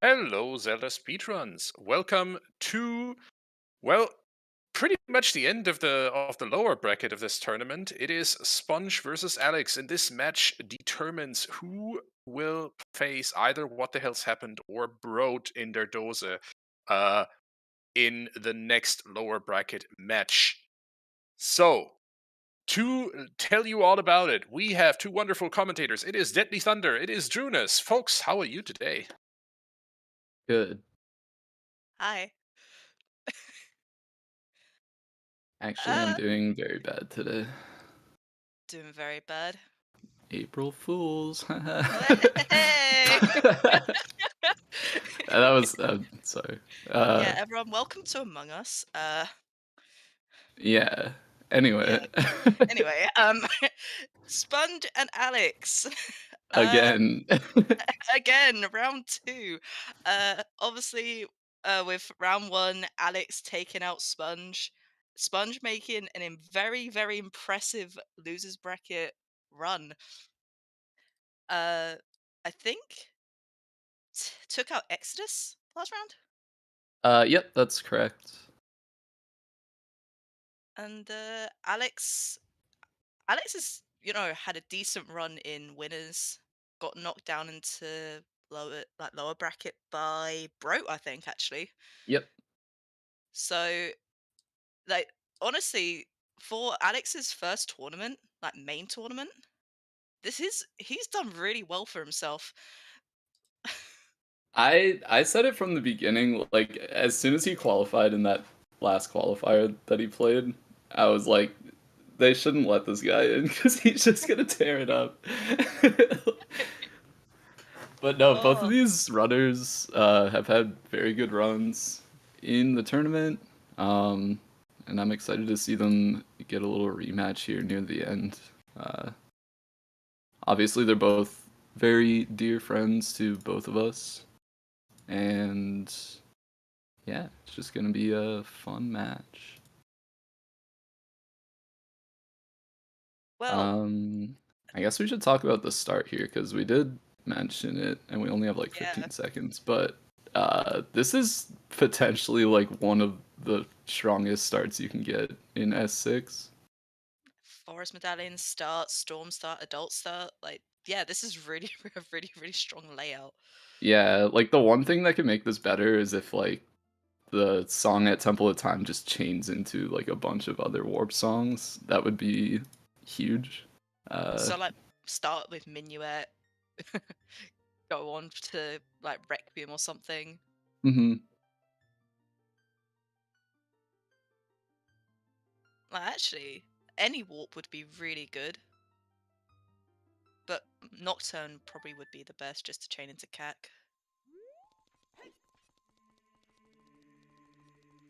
Hello, Zelda Speedruns. Welcome to, well, pretty much the end of the lower bracket of this tournament. It is Sponge versus Alex, and this match determines who will face either What the Hell's Happened or Brode in their Dose uh, in the next lower bracket match. So, to tell you all about it, we have two wonderful commentators. It is Deadly Thunder, it is Drunus. Folks, how are you today? Good. Hi. Actually, I'm Uh, doing very bad today. Doing very bad. April Fools. Hey! That was sorry. Yeah, everyone, welcome to Among Us. Yeah. Anyway, Yeah. Anyway, Sponge and Alex. Uh, again. Again, round two. Obviously, with round one, Alex taking out Sponge. Sponge making very, very impressive losers bracket run. Uh, I think took out Exodus last round. Yep, that's correct. And Alex has, had a decent run in winners. Got knocked down into lower bracket by Broat, I think, actually. Yep. So, like, honestly, for Alex's first tournament, like main tournament, he's done really well for himself. I said it from the beginning, like as soon as he qualified in that last qualifier that he played, I was like, they shouldn't let this guy in because he's just gonna tear it up. But no, both of Oh, these runners have had very good runs in the tournament, um, and I'm excited to see them get a little rematch here near the end. Uh, Obviously, they're both very dear friends to both of us, and yeah, it's just gonna be a fun match. well, Um, I guess we should talk about the start here because we did mention it, and we only have like yeah. 15 seconds. But this is potentially like one of the strongest starts you can get in S6. Forest Medallion start, Storm start, Adult start. Like, yeah, this is really a really, really strong layout. Yeah, like the one thing that could make this better is if like the song at Temple of Time just chains into like a bunch of other warp songs. That would be huge. Uh, So, like, start with Minuet, go on to like Requiem or something. mhm. Like, actually, any warp would be really good, but Nocturne probably would be the best just to chain into CAC.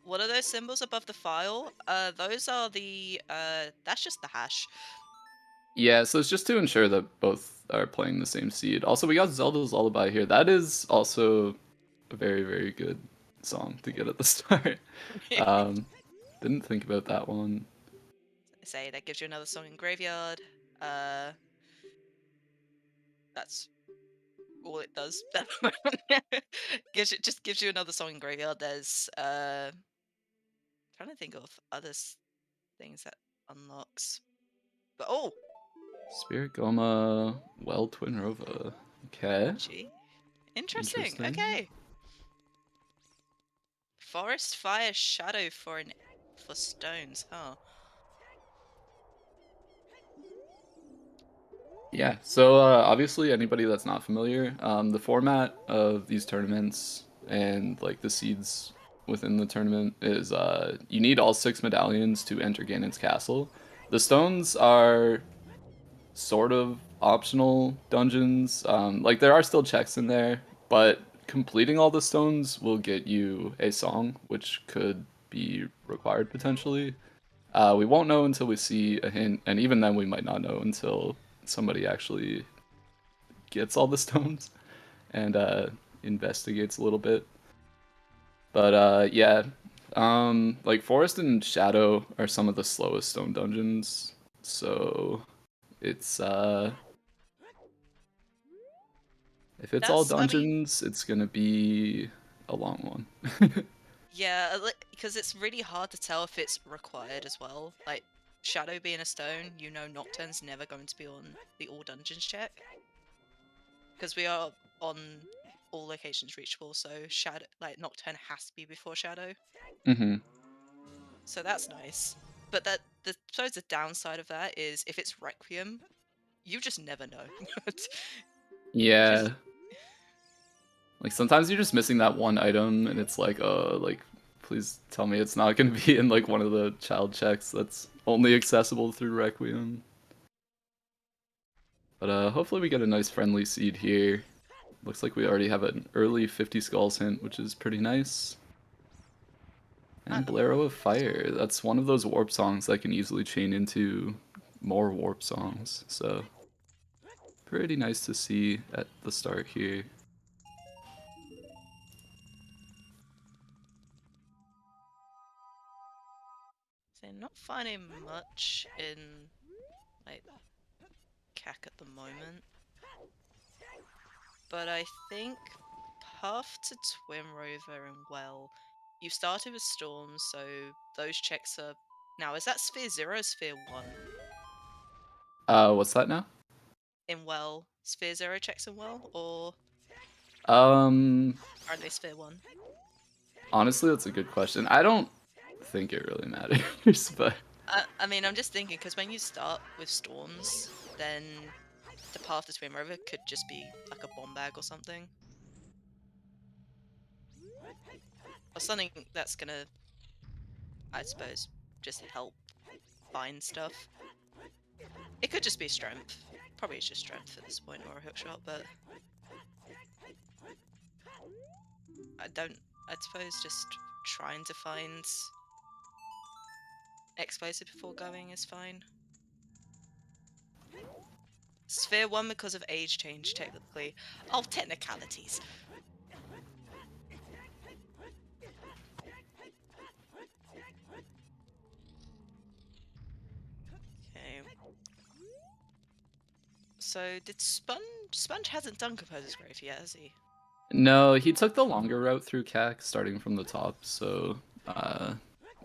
What are those symbols above the file? Those are that's just the hash. Yeah, so it's just to ensure that both are playing the same seed. Also, we got Zelda's Lullaby here. That is also a very, very good song to get at the start. Um, didn't think about that one. Say that gives you another song in Graveyard. Uh, that's all it does. Gives you another song in Graveyard. There's trying to think of things that unlocks. But oh, Spirit Goma, well, Twin Rova. Okay, gee, interesting. interesting. Okay, Forest, Fire, Shadow for stones, huh? Yeah, so obviously, anybody that's not familiar, the format of these tournaments and like the seeds within the tournament is you need all 6 medallions to enter Ganon's castle. The stones are sort of optional dungeons. Like there are still checks in there, but completing all the stones will get you a song, which could be required potentially. We won't know until we see a hint, and even then we might not know until somebody actually gets all the stones and investigates a little bit. But yeah, like Forest and Shadow are some of the slowest stone dungeons, so it's If it's all I mean, dungeons, it's gonna be a long one. yeah, because it's really hard to tell if it's required as well. Like, Shadow being a stone, you know Nocturne's never going to be on the all dungeons check. Because we are on all locations reachable, so Shadow, like, Nocturne has to be before Shadow. Mm-hmm. So that's nice. But that, I suppose the downside of that is if it's Requiem, you just never know. Yeah. 'Cause- Like sometimes you're just missing that one item, and it's like, please tell me it's not gonna be in like one of the child checks that's only accessible through Requiem. But hopefully we get a nice friendly seed here. Looks like we already have an early 50 skulls hint, which is pretty nice. And Bolero of Fire. That's one of those warp songs that can easily chain into more warp songs. So pretty nice to see at the start here. So not finding much in like CAC at the moment. But I think Path to Twin Rover and Well, you started with Storms, so those checks are now is that Sphere 0 or Sphere 1? What's that now? In Well, Sphere 0 checks in Well, or Um, are they Sphere 1? Honestly, that's a good question. I don't think it really matters, but I mean, I'm just thinking because when you start with Storms, then the Path to Twin Rover could just be like a bomb bag or something. Or something that's gonna, I suppose, just help find stuff. It could just be strength. Probably it's just strength at this point, or a hookshot, but I suppose just trying to find explosive before going is fine. Sphere 1 because of age change, technically. Oh, technicalities. Okay. So, did Sponge hasn't done Composer's Grave yet, has he? no, he took the longer route through CAC, starting from the top, so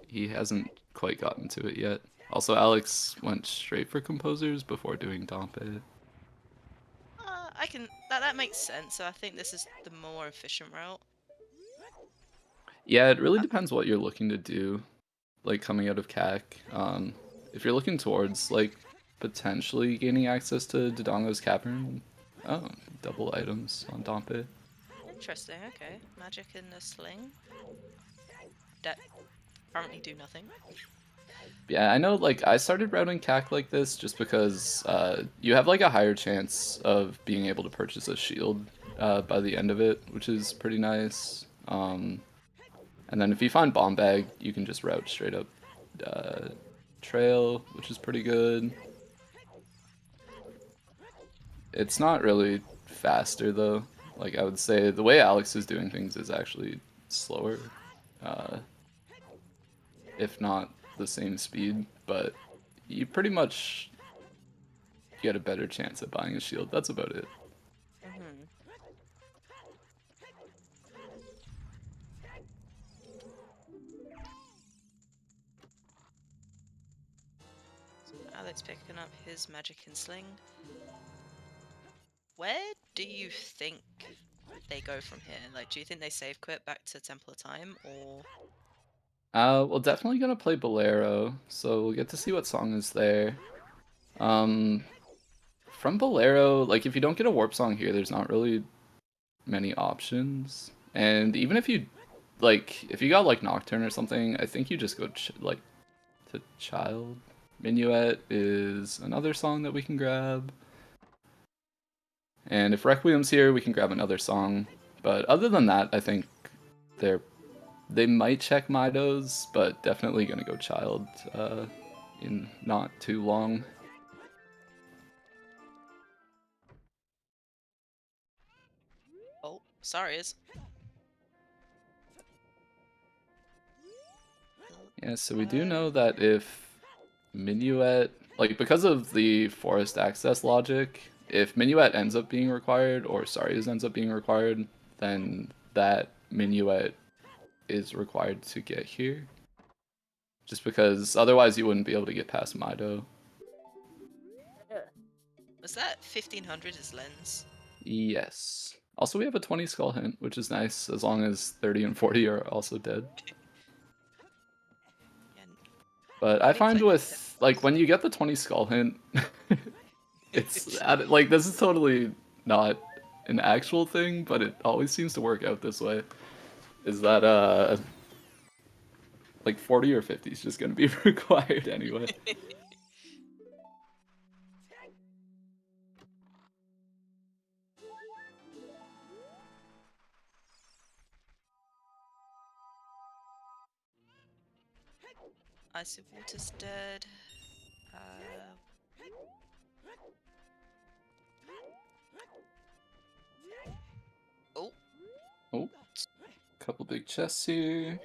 he hasn't quite gotten to it yet. Also, Alex went straight for composers before doing Dompe. That makes sense. So I think this is the more efficient route. Yeah, it really depends what you're looking to do, like coming out of CAC. If you're looking towards like potentially gaining access to Dodongo's Cavern, oh, double items on Dompe. Interesting. Okay, magic in the sling. That apparently do nothing. Yeah, I know, like, I started routing CAC like this just because you have, like, a higher chance of being able to purchase a shield by the end of it, which is pretty nice. And then if you find Bomb Bag, you can just route straight up Trail, which is pretty good. It's not really faster, though. Like, I would say the way Alex is doing things is actually slower. If not the same speed, but you pretty much get a better chance at buying a shield. That's about it. So Alex picking up his magic and sling. Where do you think they go from here? Like, do you think they save quit back to Temple of Time, or Well, definitely gonna play Bolero, so we'll get to see what song is there. From Bolero, like, if you don't get a warp song here, there's not really many options. And even if you, like, if you got, like, Nocturne or something, I think you just go, like, to Child. Minuet is another song that we can grab. And if Requiem's here, we can grab another song. But other than that, I think they might check Midos, but definitely gonna go Child in not too long. oh, sorry, is Yeah, so we do know that if Minuet, like, because of the forest access logic, if Minuet ends up being required, or Saria's ends up being required, then that Minuet is required to get here. Just because otherwise you wouldn't be able to get past Mido. Was that 1500 as lens? Yes. Also, we have a 20 skull hint, which is nice, as long as 30 and 40 are also dead. Yeah, But I nobody find played with, like, when you get the 20 skull hint, it's, like, this is totally not an actual thing, but it always seems to work out this way. Is that, like, 40 or 50 is just gonna be required anyway. Icy Water's dead. Oh. Oh, couple big chests here.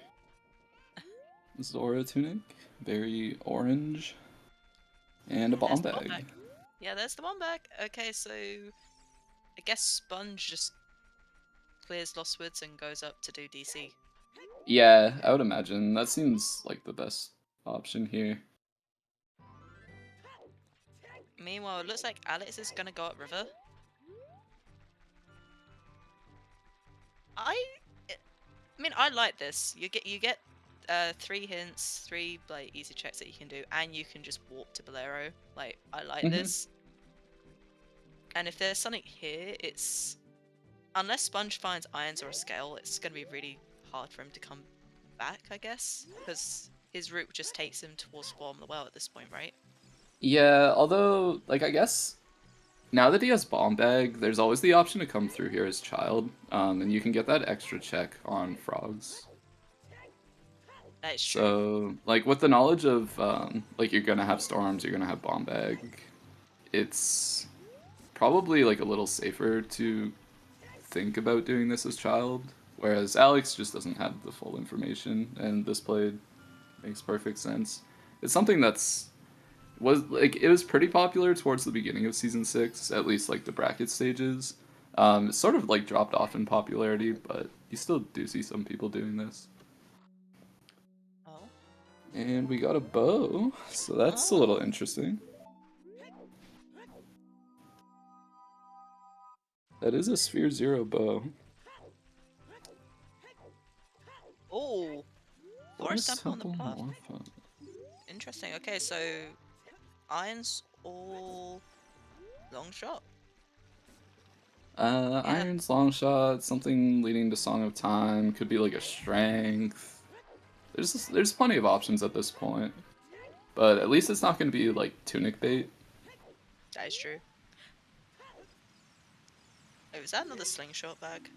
Zora tunic, very orange, and a bomb There's the bomb bag. bag. Yeah, there's the bomb bag. Okay, so I guess Sponge just clears Lost Woods and goes up to do DC. Yeah, I would imagine. That seems like the best option here. Meanwhile, it looks like Alex is gonna go up river. I mean, I like this. You get 3 hints, 3 like easy checks that you can do, and you can just walk to Bolero. Like, I like this. And if there's something here, it's unless Sponge finds irons or a scale, it's gonna be really hard for him to come back, I guess, because his route just takes him towards the bottom of the well at this point, right? Yeah, although, like, I guess now that he has bomb bag, there's always the option to come through here as child, and you can get that extra check on frogs. That is true. So, like, with the knowledge of, like, you're gonna have storms, you're gonna have bomb bag, it's probably, like, a little safer to think about doing this as child, whereas Aleks just doesn't have the full information, and this play makes perfect sense. It's something that's it was pretty popular towards the beginning of season 6, at least like the bracket stages. It sort of like dropped off in popularity, but you still do see some people doing this. Oh. And we got a bow, so that's a little interesting. That is a Sphere 0 bow. Oh. Forest Temple on the path. Morpho. Interesting. Okay, so irons or long shot. Yeah. Iron's long shot, something leading to Song of Time, could be like a strength. There's plenty of options at this point, but at least it's not going to be like tunic bait. That is true. Oh, is that another slingshot bag?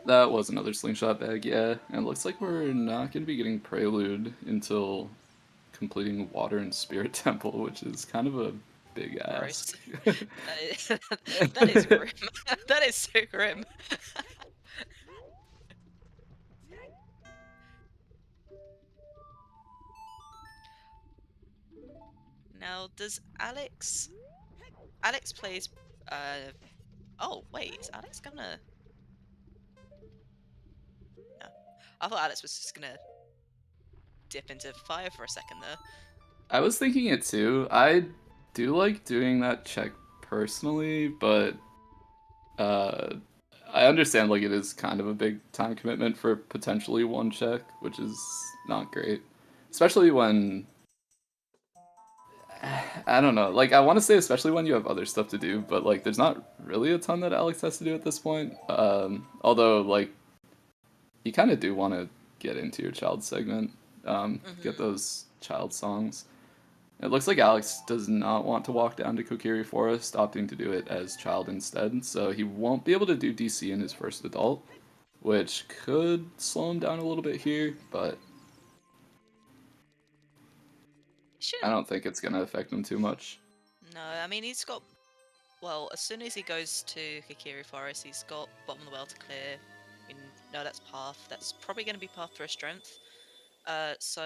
That was another slingshot bag, yeah. And it looks like we're not going to be getting Prelude until completing Water and Spirit Temple, which is kind of a big ask. That is grim. That is so grim. Now, does Aleks plays oh wait, is Aleks gonna no. I thought Aleks was just gonna dip into fire for a second there. I was thinking it too. I do like doing that check personally, but I understand like it is kind of a big time commitment for potentially one check, which is not great. Especially when I don't know, like I want to say especially when you have other stuff to do, but like there's not really a ton that Aleks has to do at this point. Although like you kind of do want to get into your child segment, get those child songs. It looks like Aleks does not want to walk down to Kokiri Forest, opting to do it as child instead, so he won't be able to do DC in his first adult, which could slow him down a little bit here, but I don't think it's going to affect him too much. No, I mean he's got. Well, as soon as he goes to Kokiri Forest, he's got bottom of the well to clear. I mean, no, that's path. That's probably going to be path for a strength. So,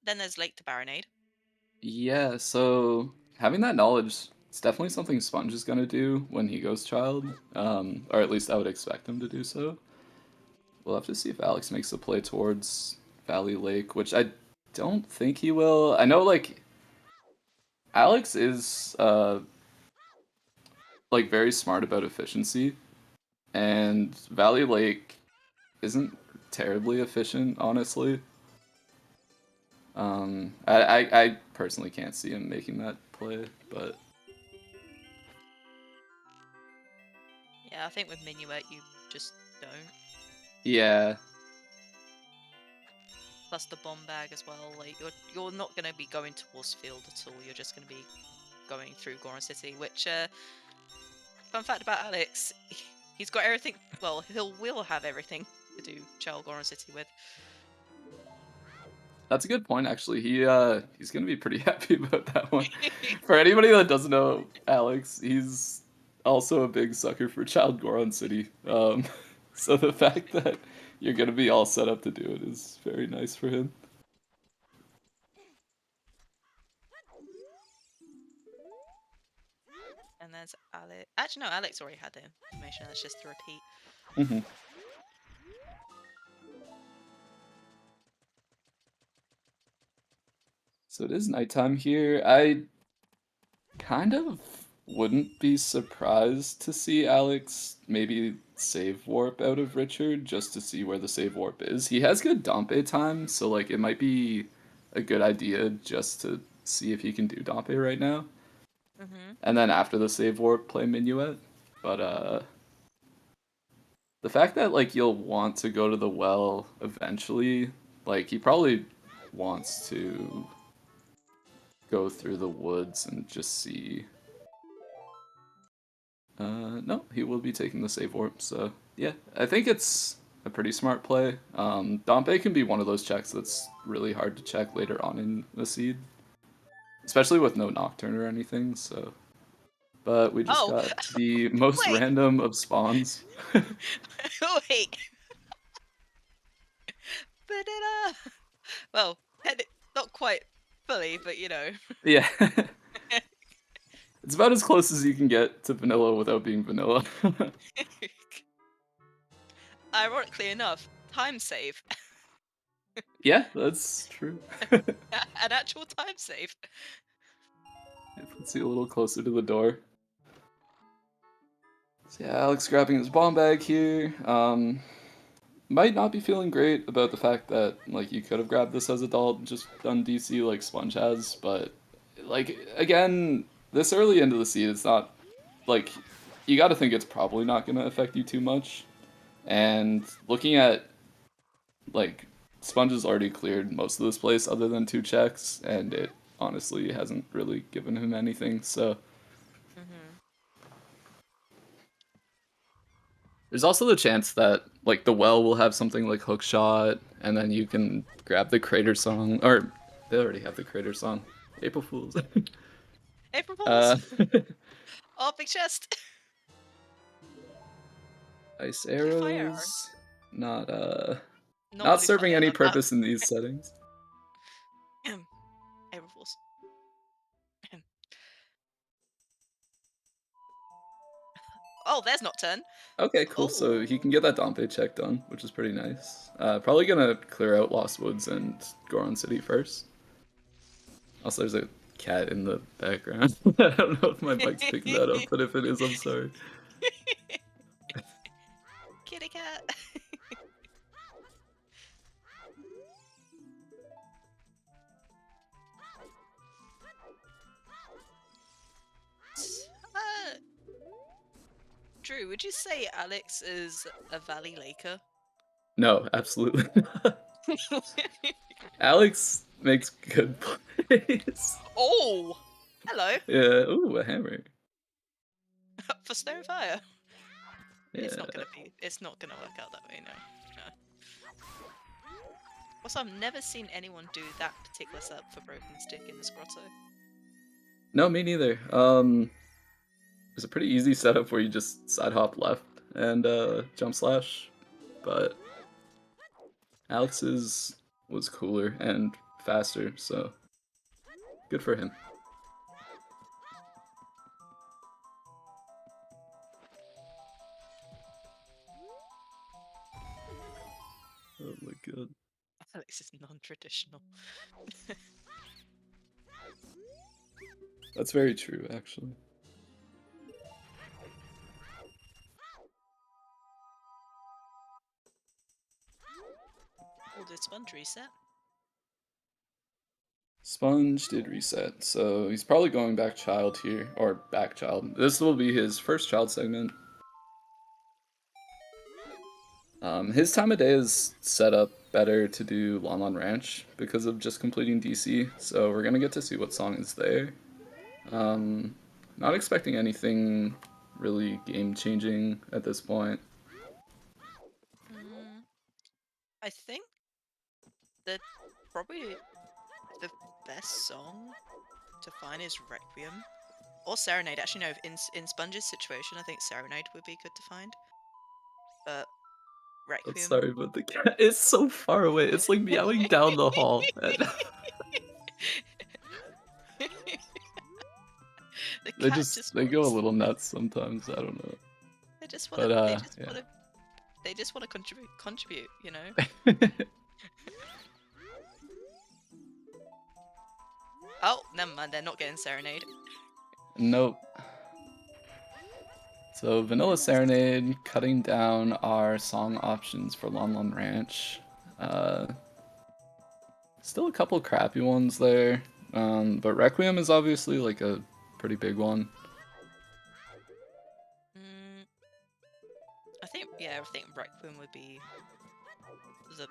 then there's Lake to Baronade. Yeah, so having that knowledge, it's definitely something Sponge is gonna do when he goes Child, or at least I would expect him to do so. We'll have to see if Aleks makes a play towards Valley Lake, which I don't think he will. I know, like, Aleks is, like, very smart about efficiency, and Valley Lake isn't terribly efficient, honestly. I personally can't see him making that play, but Yeah, I think with Minuet you just don't. yeah, Plus the bomb bag as well. Like you're not gonna be going towards field at all. You're just gonna be going through Goron City. Which fun fact about Aleks, he's got everything. Well, will have everything to do Child Goron City with. that's a good point. Actually, he's gonna be pretty happy about that one. For anybody that doesn't know Aleks, he's also a big sucker for Child Goron City. So the fact that you're gonna be all set up to do it is very nice for him. And there's Aleks. Actually, no, Aleks already had the information. That's just to repeat. Mm-hmm. So it is nighttime here. I kind of wouldn't be surprised to see Aleks maybe save warp out of Richard just to see where the save warp is. He has good Dompe time, so like it might be a good idea just to see if he can do Dompe right now. Mm-hmm. And then after the save warp, play Minuet. But the fact that like you'll want to go to the well eventually, like he probably wants to go through the woods and just see. No, he will be taking the save warp, so yeah, I think it's a pretty smart play. Dompe can be one of those checks that's really hard to check later on in the seed, especially with no Nocturne or anything, so. But we just Oh, got the most wait. random of spawns. Oh wait. Vanilla. Well, not quite fully, but you know. Yeah. It's about as close as you can get to vanilla without being vanilla. Ironically enough, time save. Yeah, that's true. An actual time save. It puts you a little closer to the door. So yeah, Aleks grabbing his bomb bag here. Might not be feeling great about the fact that like you could have grabbed this as adult and just done DC like Sponge has, but like again, this early into the seed, it's not like you got to think it's probably not going to affect you too much. And looking at like Sponge has already cleared most of this place other than 2 checks, and it honestly hasn't really given him anything. So there's also the chance that like the well will have something like hook shot, and then you can grab the crater song, or they already have the crater song. April Fools. April Fools. uh, Oh, big chest. Ice Fire arrow. arrows, not Not serving any blue fire, purpose in these settings. April Fools. Oh, there's Nocturne. Okay, cool. So he can get that Dompe check done, which is pretty nice. Probably gonna clear out Lost Woods and Goron City first. Also, there's a cat in the background. I don't know if my mic's picking that up, but if it is, I'm sorry. Kitty cat. Drew, would you say Aleks is a Valley Laker? No, absolutely not. Aleks makes good plays. Oh! Hello! Yeah, ooh, a hammer. For Snow Fire. Yeah. It's not gonna work out that way, no. Also, I've never seen anyone do that particular setup for Broken Stick in this grotto. No, me neither. It's a pretty easy setup where you just side hop left and jump slash, but Alex's was cooler and faster, so good for him. Oh my god. Aleks is non-traditional. That's very true, actually. Oh, did Sponge reset? Sponge did reset, so he's probably going back child here, or back child. This will be his first child segment. His time of day is set up better to do Lon Lon Ranch because of just completing DC, so we're gonna get to see what song is there. Not expecting anything really game-changing at this point. I think that probably the best song to find is Requiem. Or Serenade. Actually, no, in Sponge's situation, I think Serenade would be good to find. But I'm Requiem. sorry, but the cat is so far away. It's like meowing down the hall. The They cat just just they go a wants. little nuts sometimes. I don't know. They just want to. But They just yeah. want to. They just want to contribute. Contribute. You know. Oh, never mind. They're not getting Serenade. Nope. So Vanilla Serenade, cutting down our song options for Lon Lon Ranch. Still a couple crappy ones there, but Requiem is obviously like a pretty big one. I think Requiem would be the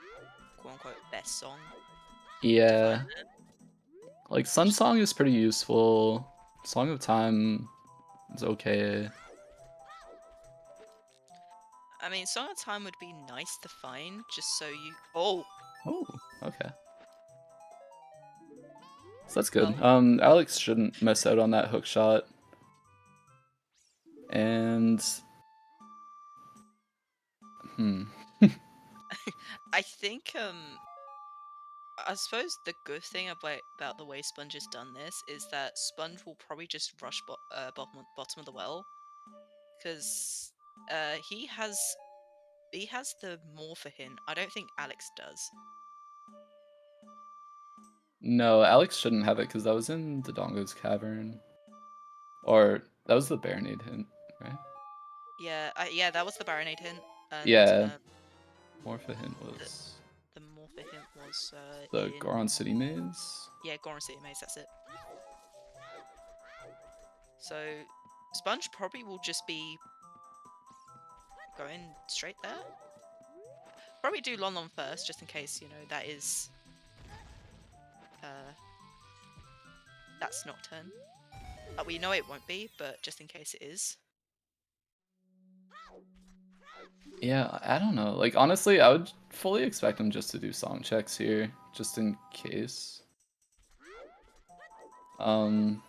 quote-unquote best song. Yeah. Like Sun Song is pretty useful. Song of Time is okay. I mean, Song of Time would be nice to find, just so you. Oh. Oh, okay. So that's good. Well. Aleks shouldn't miss out on that hook shot. And I think I suppose the good thing about the way Sponge has done this is that Sponge will probably just rush bottom of the well, because he has the more for him. I don't think Aleks does. no, Aleks shouldn't have it because that was in the Dongo's Cavern. Or that was the Baronade hint, right? Yeah, that was the Baronade hint. And, Yeah. Morpha hint was the Morpha hint was the Goron City Maze. Yeah, Goron City Maze. That's it. So Sponge probably will just be going straight there. Probably do Lon Lon first, just in case, you know, that is that's Nocturne. We know it won't be, but just in case it is. Yeah, I don't know. Like, honestly, I would fully expect him just to do song checks here, just in case. Like,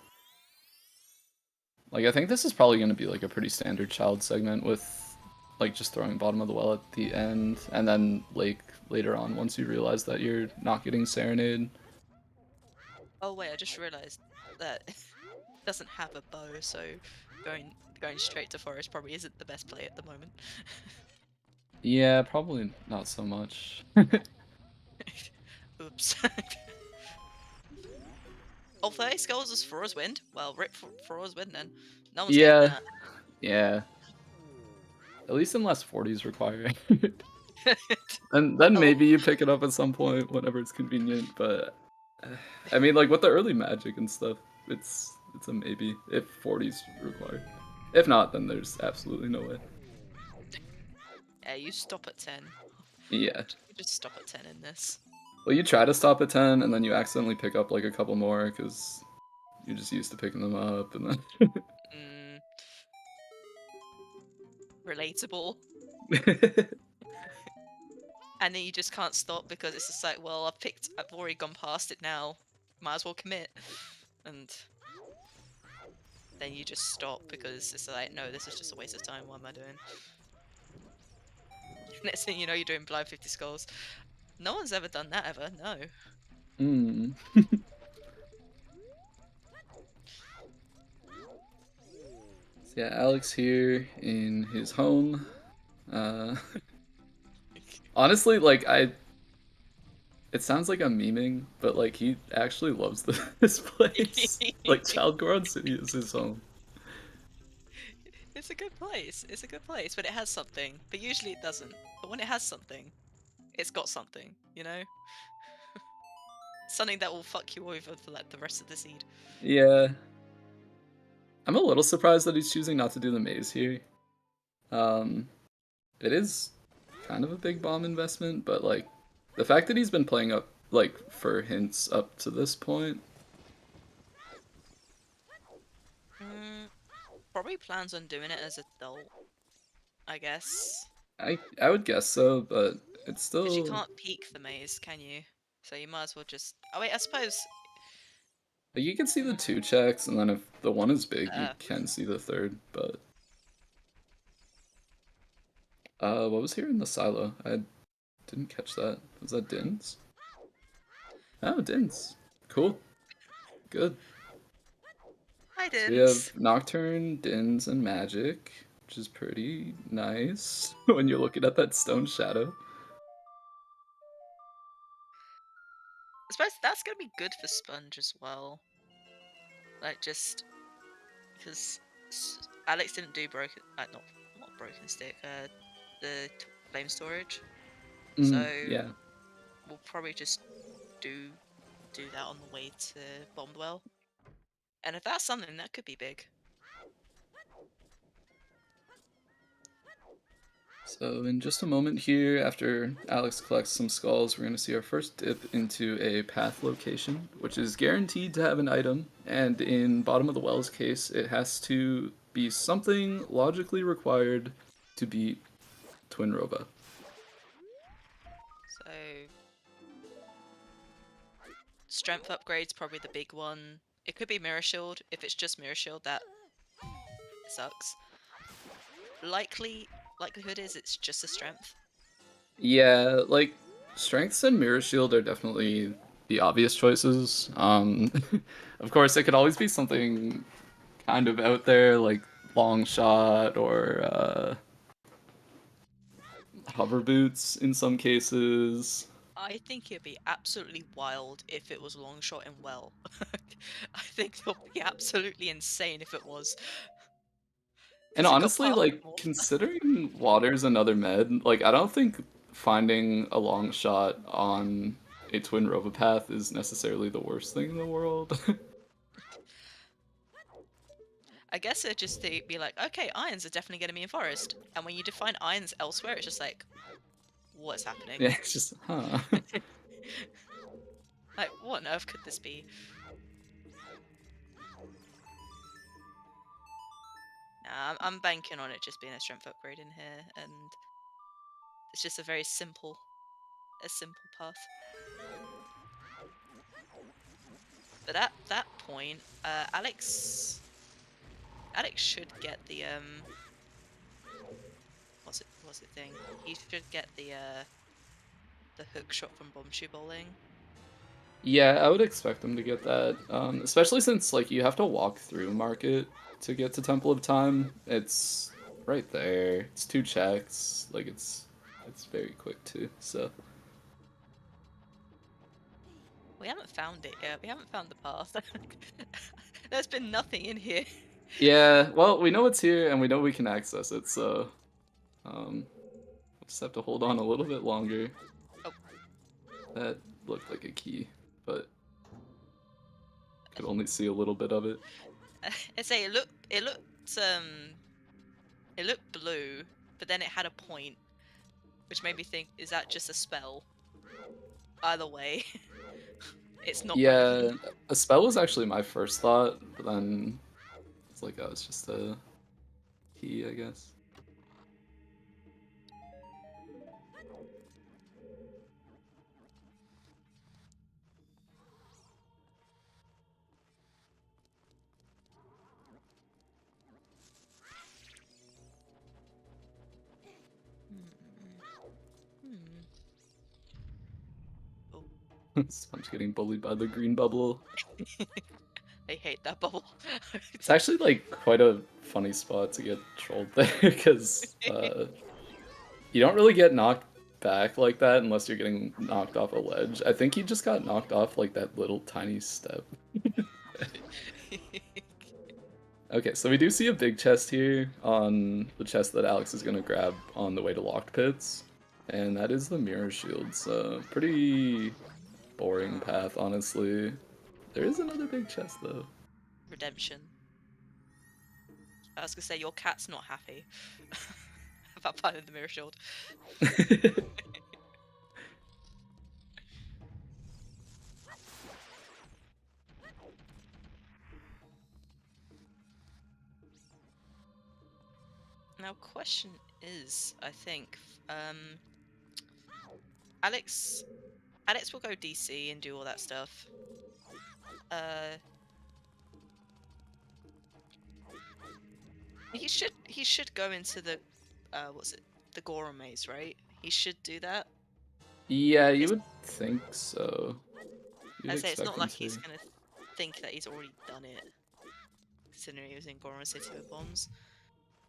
I think this is probably going to be, like, a pretty standard child segment with, like, just throwing bottom of the well at the end, and then, like, later on, once you realize that you're not getting Serenade. Oh wait, I just realized that it doesn't have a bow, so going straight to forest probably isn't the best play at the moment. Yeah, probably not so much. Oops. Oh, 30 skulls is Frora's Wind? Well, rip Frora's Wind then. No one's getting that. Yeah. At least unless 40's required. And then maybe you pick it up at some point, whenever it's convenient, but I mean, like, with the early magic and stuff, it's a maybe, if 40's required. If not, then there's absolutely no way. Yeah, you stop at 10. Yeah. You just stop at 10 in this. Well, you try to stop at 10, and then you accidentally pick up, like, a couple more, because you're just used to picking them up, and then... Relatable. And then you just can't stop because it's just like, well, I've already gone past it now. Might as well commit. And then you just stop because it's like, no, this is just a waste of time. What am I doing? Next thing you know, you're doing blind 50 skulls. No one's ever done that ever, no. So yeah, Aleks here in his home. Honestly, like it sounds like I'm memeing, but like he actually loves this place. Like Child Goron City is his home. It's a good place. It's a good place when it has something, but usually it doesn't. But when it has something, it's got something, you know? Something that will fuck you over for like the rest of the seed. Yeah. I'm a little surprised that he's choosing not to do the maze here. Um, it is kind of a big bomb investment, but like the fact that he's been playing up like for hints up to this point. Probably plans on doing it as adult, I guess. I would guess so, but it's Because you still can't peek the maze, can you? So you might as well just. Oh wait, I suppose. like, you can see the 2 checks, and then if the 1 is big, you Uh, can see the 3rd. But what was here in the silo? I didn't catch that. Was that Dins? Oh, Dins. Cool. Good. I So we didn't. have Nocturne, Dins, and Magic, which is pretty nice when you're looking at that stone shadow. I suppose that's gonna be good for Sponge as well. Like just because Alex didn't do broken, not broken stick, the flame storage. So Yeah. we'll probably just do that on the way to Bombwell. And if that's something, that could be big. So in just a moment here, after Alex collects some skulls, we're going to see our first dip into a path location, which is guaranteed to have an item, and in Bottom of the Wells case, it has to be something logically required to beat Twin Rova. So strength upgrade's probably the big one. It could be Mirror Shield. If it's just Mirror Shield, that sucks. Likelihood is it's just a strength. Yeah, like, Strengths and Mirror Shield are definitely the obvious choices. Of course, it could always be something kind of out there, like Long Shot or hover boots in some cases. I think it'd be absolutely wild if it was long shot and well. I think it'll be absolutely insane if it was. And Because it got honestly, part like, more. considering water's another med, like, I don't think finding a long shot on a twin Rova path is necessarily the worst thing in the world. I guess it'd just be like, okay, irons are definitely going to be in forest. And when you define irons elsewhere, it's just like, what's happening? Yeah, it's just, huh. Like, what on earth could this be? Nah, I'm banking on it just being a strength upgrade in here, and it's just a very simple path. But at that point, Alex should get the what's it thing? He should get the hook shot from Bombshoe Bowling. Yeah, I would expect them to get that, especially since, like, you have to walk through Market to get to Temple of Time. It's right there. It's 2 checks. Like, it's very quick, too, so... We haven't found it yet. We haven't found the path. There's been nothing in here. Yeah, well, we know it's here, and we know we can access it, so... we'll just have to hold on a little bit longer. Oh. That looked like a key, but... could only see a little bit of it. I say it looked blue, but then it had a point, which made me think, is that just a spell? Either way, it's not Yeah, relevant. a spell was actually my first thought, but then it's like, oh, it's just a key, I guess. Oh. Sponge getting bullied by the green bubble. I hate that bubble. It's actually like quite a funny spot to get trolled there because you don't really get knocked back like that unless you're getting knocked off a ledge. I think he just got knocked off like that little tiny step. Okay, so we do see a big chest here on the chest that Aleks is gonna grab on the way to locked pits. And that is the mirror shield, so pretty boring path, honestly. There is another big chest though. Redemption. I was gonna say your cat's not happy about finding the mirror shield. Now, question is, I think, Aleks will go DC and do all that stuff. He should go into the what's it? The Goro maze, right? He should do that. Yeah, you would think so. You'd I say it's expect not him like to. he's gonna think that he's already done it, considering he was in Goro City with bombs.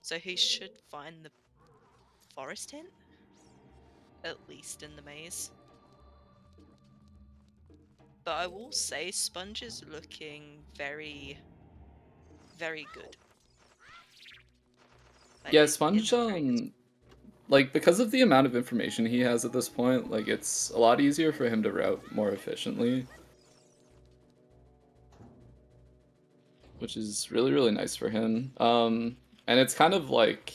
So he should find the forest hint, at least in the maze. But I will say Sponge is looking very, very good. Like, Yeah, in Sponge, a very good like, because of the amount of information he has at this point, like, it's a lot easier for him to route more efficiently. Which is really, really nice for him. And it's kind of, like,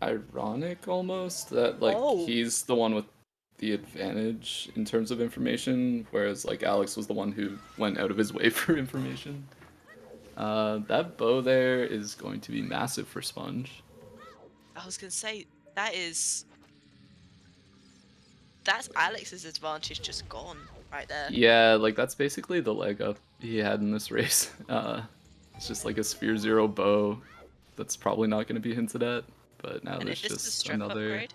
ironic, almost, that, like, he's the one with the advantage in terms of information, whereas, like, Aleks was the one who went out of his way for information. That bow there is going to be massive for Sponge. I was gonna say that's Alex's advantage just gone right there. Yeah, like, that's basically the leg up he had in this race. It's just like a Sphere Zero bow that's probably not going to be hinted at, but now And there's is this the just strength another... upgrade?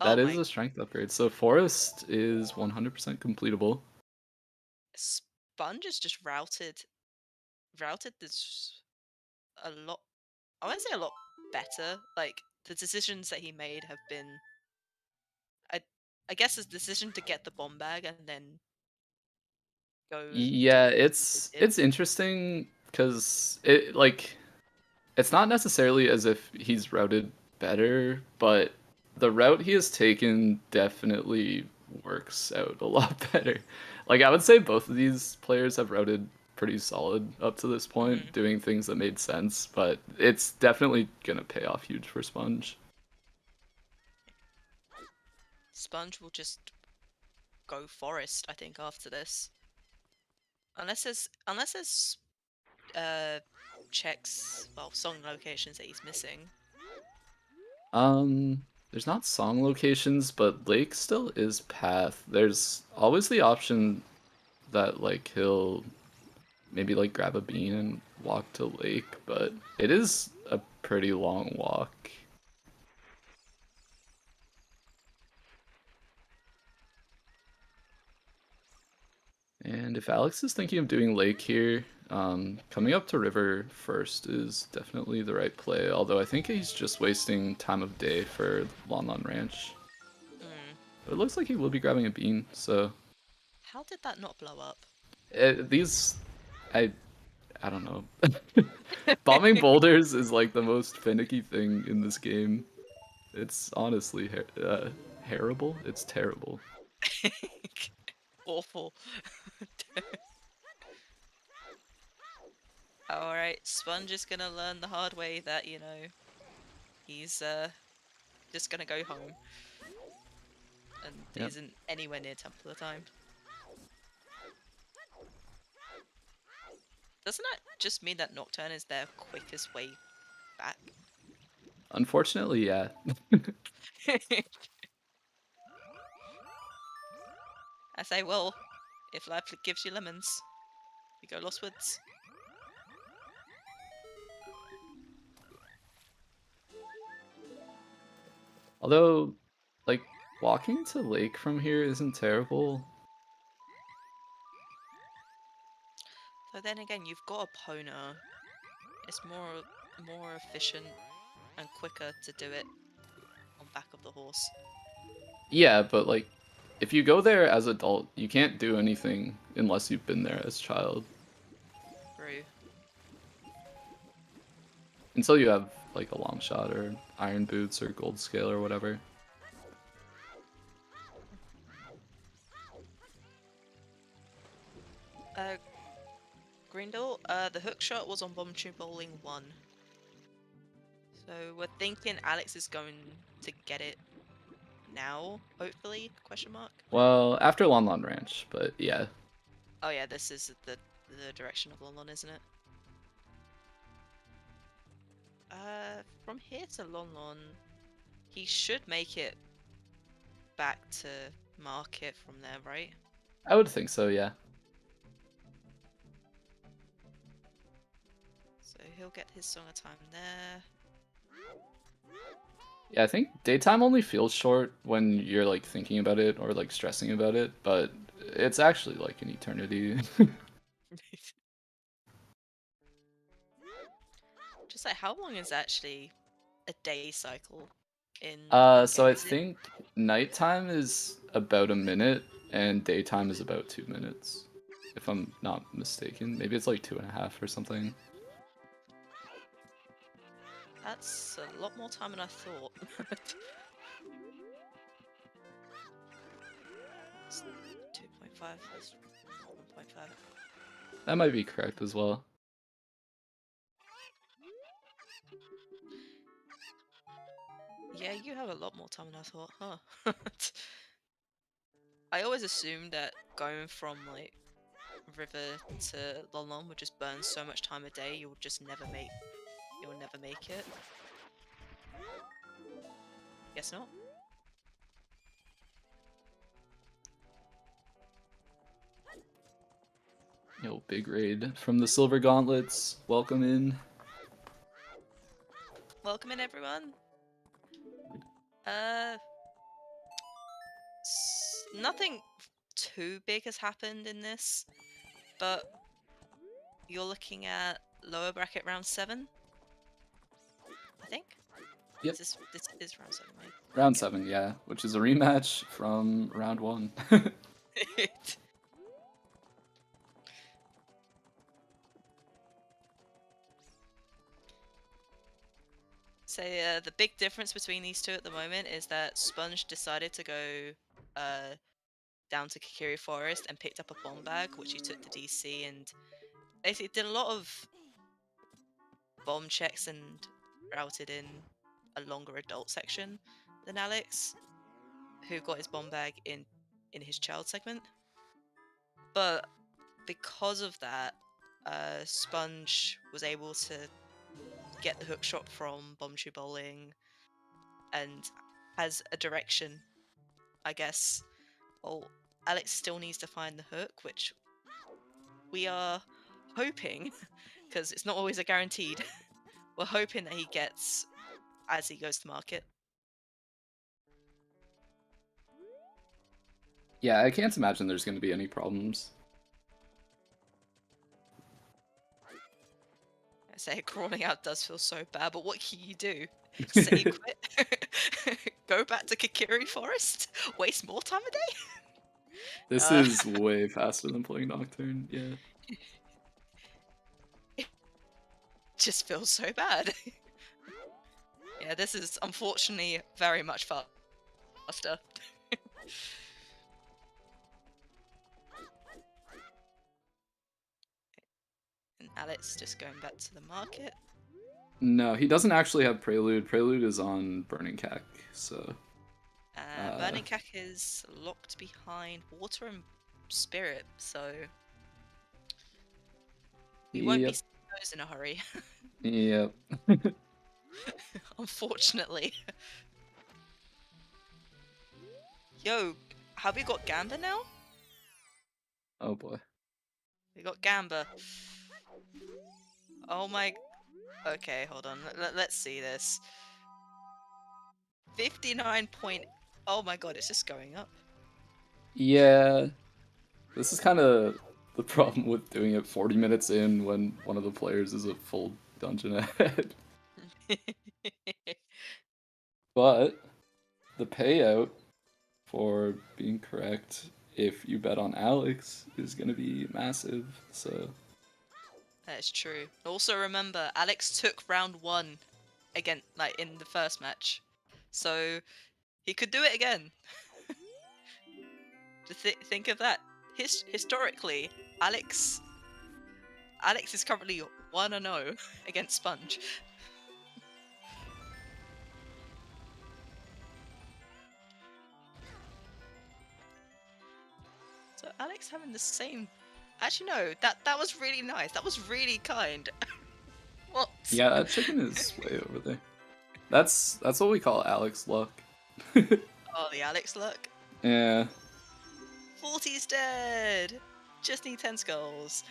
That Oh is my! a strength upgrade. So Forest is 100% completable. Sponge has just routed this a lot. I wouldn't say a lot better. Like, the decisions that he made have been, I I guess, his decision to get the bomb bag and then go do Yeah, what he did. it's interesting because it, like, it's not necessarily as if he's routed better, but the route he has taken definitely works out a lot better. Like, I would say both of these players have routed pretty solid up to this point, doing things that made sense, but it's definitely gonna pay off huge for Sponge. Sponge will just go forest, I think, after this. Unless there's checks, well, song locations that he's missing. There's not song locations, but Lake still is path. There's always the option that, like, he'll maybe, like, grab a bean and walk to Lake, but it is a pretty long walk. And if Aleks is thinking of doing Lake here, coming up to River first is definitely the right play, although I think he's just wasting time of day for Lon Lon Ranch. But it looks like he will be grabbing a bean, so... How did that not blow up? I don't know. Bombing boulders is like the most finicky thing in this game. It's honestly terrible. It's terrible. Awful. Alright, Sponge is gonna learn the hard way that, you know, he's just gonna go home. And isn't anywhere near Temple of Time. Doesn't that just mean that Nocturne is their quickest way back? Unfortunately, yeah. I say, well, if life gives you lemons, you go Lost Woods. Although, like, walking to Lake from here isn't terrible. So then again, you've got a Pona. It's more efficient and quicker to do it on back of the horse. Yeah, but like, if you go there as adult, you can't do anything unless you've been there as child. True. Until you have like a long shot or iron boots or gold scale or whatever. Grindel, the hook shot was on Bomb Tube Bowling 1. So we're thinking Alex is going to get it now, hopefully? Question mark. Well, after Lon Lon Ranch, but yeah. Oh yeah, this is the direction of Lon, isn't it? From here to Lon, he should make it back to market from there, right? I would think so, yeah. So he'll get his Song of Time there. Yeah, I think daytime only feels short when you're like thinking about it or like stressing about it, but it's actually like an eternity. Just like, how long is actually a day cycle in So game? I Is it? think nighttime is about a minute and daytime is about 2 minutes, if I'm not mistaken. Maybe it's like 2.5 or something. That's a lot more time than I thought. 2.5 plus 1.5. That might be correct as well. Yeah, you have a lot more time than I thought, huh? I always assumed that going from like River to Lolon would just burn so much time a day you'll never make it. Guess not. Yo, big raid from the Silver Gauntlets. Welcome in. Welcome in, everyone. Nothing too big has happened in this, but you're looking at lower bracket round 7, I think. Yep. This is round 7, right? Round 7, yeah, which is a rematch from round 1. So the big difference between these two at the moment is that Sponge decided to go down to Kikiri Forest and picked up a bomb bag, which he took to DC, and basically did a lot of bomb checks and routed in a longer adult section than Aleks, who got his bomb bag in his child segment. But because of that, Sponge was able to get the hook shot from Bomb Tube Bowling and has a direction, I guess. Oh, Aleks still needs to find the hook, which we are hoping, because it's not always a guaranteed, we're hoping that he gets as he goes to market. Yeah, I can't imagine there's going to be any problems. I say crawling out does feel so bad, but what can you do? Say quit? Go back to Kikiri Forest? Waste more time a day? This is way faster than playing Nocturne, yeah. It just feels so bad. Yeah, this is unfortunately very much faster. And Aleks just going back to the market. No, he doesn't actually have Prelude. Prelude is on Burning Cack, so... Burning Cack is locked behind Water and Spirit, so... We won't be seeing those in a hurry. Yep. Unfortunately. Yo, have we got Gamba now? Oh boy. We got Gamba. Oh my... Okay, hold on. Let's see this. 59 point... Oh my god, it's just going up. Yeah. This is kind of the problem with doing it 40 minutes in when one of the players is a full dungeon ahead. But the payout for being correct. If you bet on Alex, is going to be massive. So That is true. Also remember, Alex took round 1 again, like in the first match, so he could do it again. Just think of that. Historically, Alex is currently 1-0 against Sponge. So Alex having the same. Actually, no. That was really nice. That was really kind. What? yeah, that chicken is way over there. That's what we call Alex luck. Oh, the Alex luck. Yeah. 40's dead. Just need 10 skulls.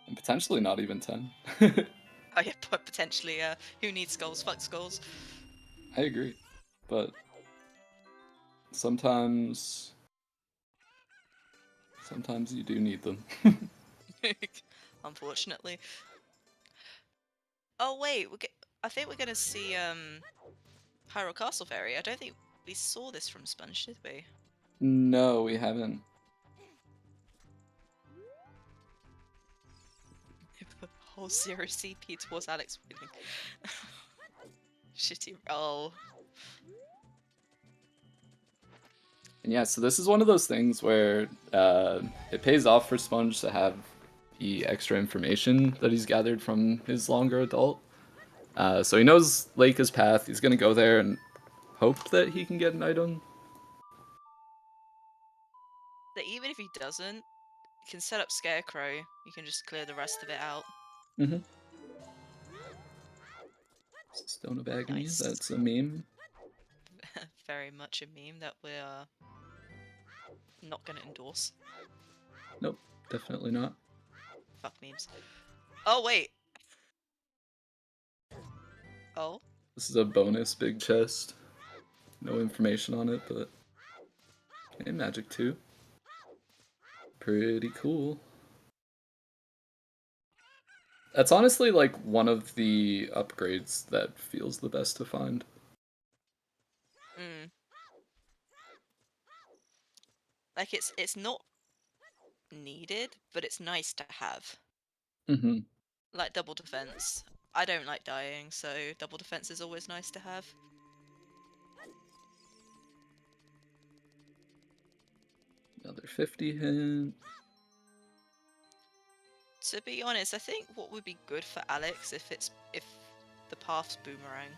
And potentially not even 10. Oh yeah, but potentially. Who needs skulls? Fuck skulls. I agree. But sometimes you do need them. Unfortunately. Oh wait, I think we're gonna see Hyrule Castle Fairy. I don't think we saw this from Sponge, did we? No, we haven't. Whole 0 CP towards Alex winning. Shitty roll. And yeah, so this is one of those things where it pays off for Sponge to have the extra information that he's gathered from his longer adult. So he knows Lake is path. He's gonna go there and hope that he can get an item. That even if he doesn't, you can set up Scarecrow. You can just clear the rest of it out. Mm-hmm. Stone of Agony, Nice. that's a meme. Very much a meme that we're not gonna endorse. Nope, definitely not. Fuck memes. Oh wait. Oh. This is a bonus big chest. No information on it, but okay, Magic 2. Pretty cool. That's honestly like one of the upgrades that feels the best to find. Like it's not needed, but it's nice to have. Mm-hmm. Like double defense. I don't like dying, so double defense is always nice to have. Another 50 hit. To be honest, I think what would be good for Alex if the path's boomerang.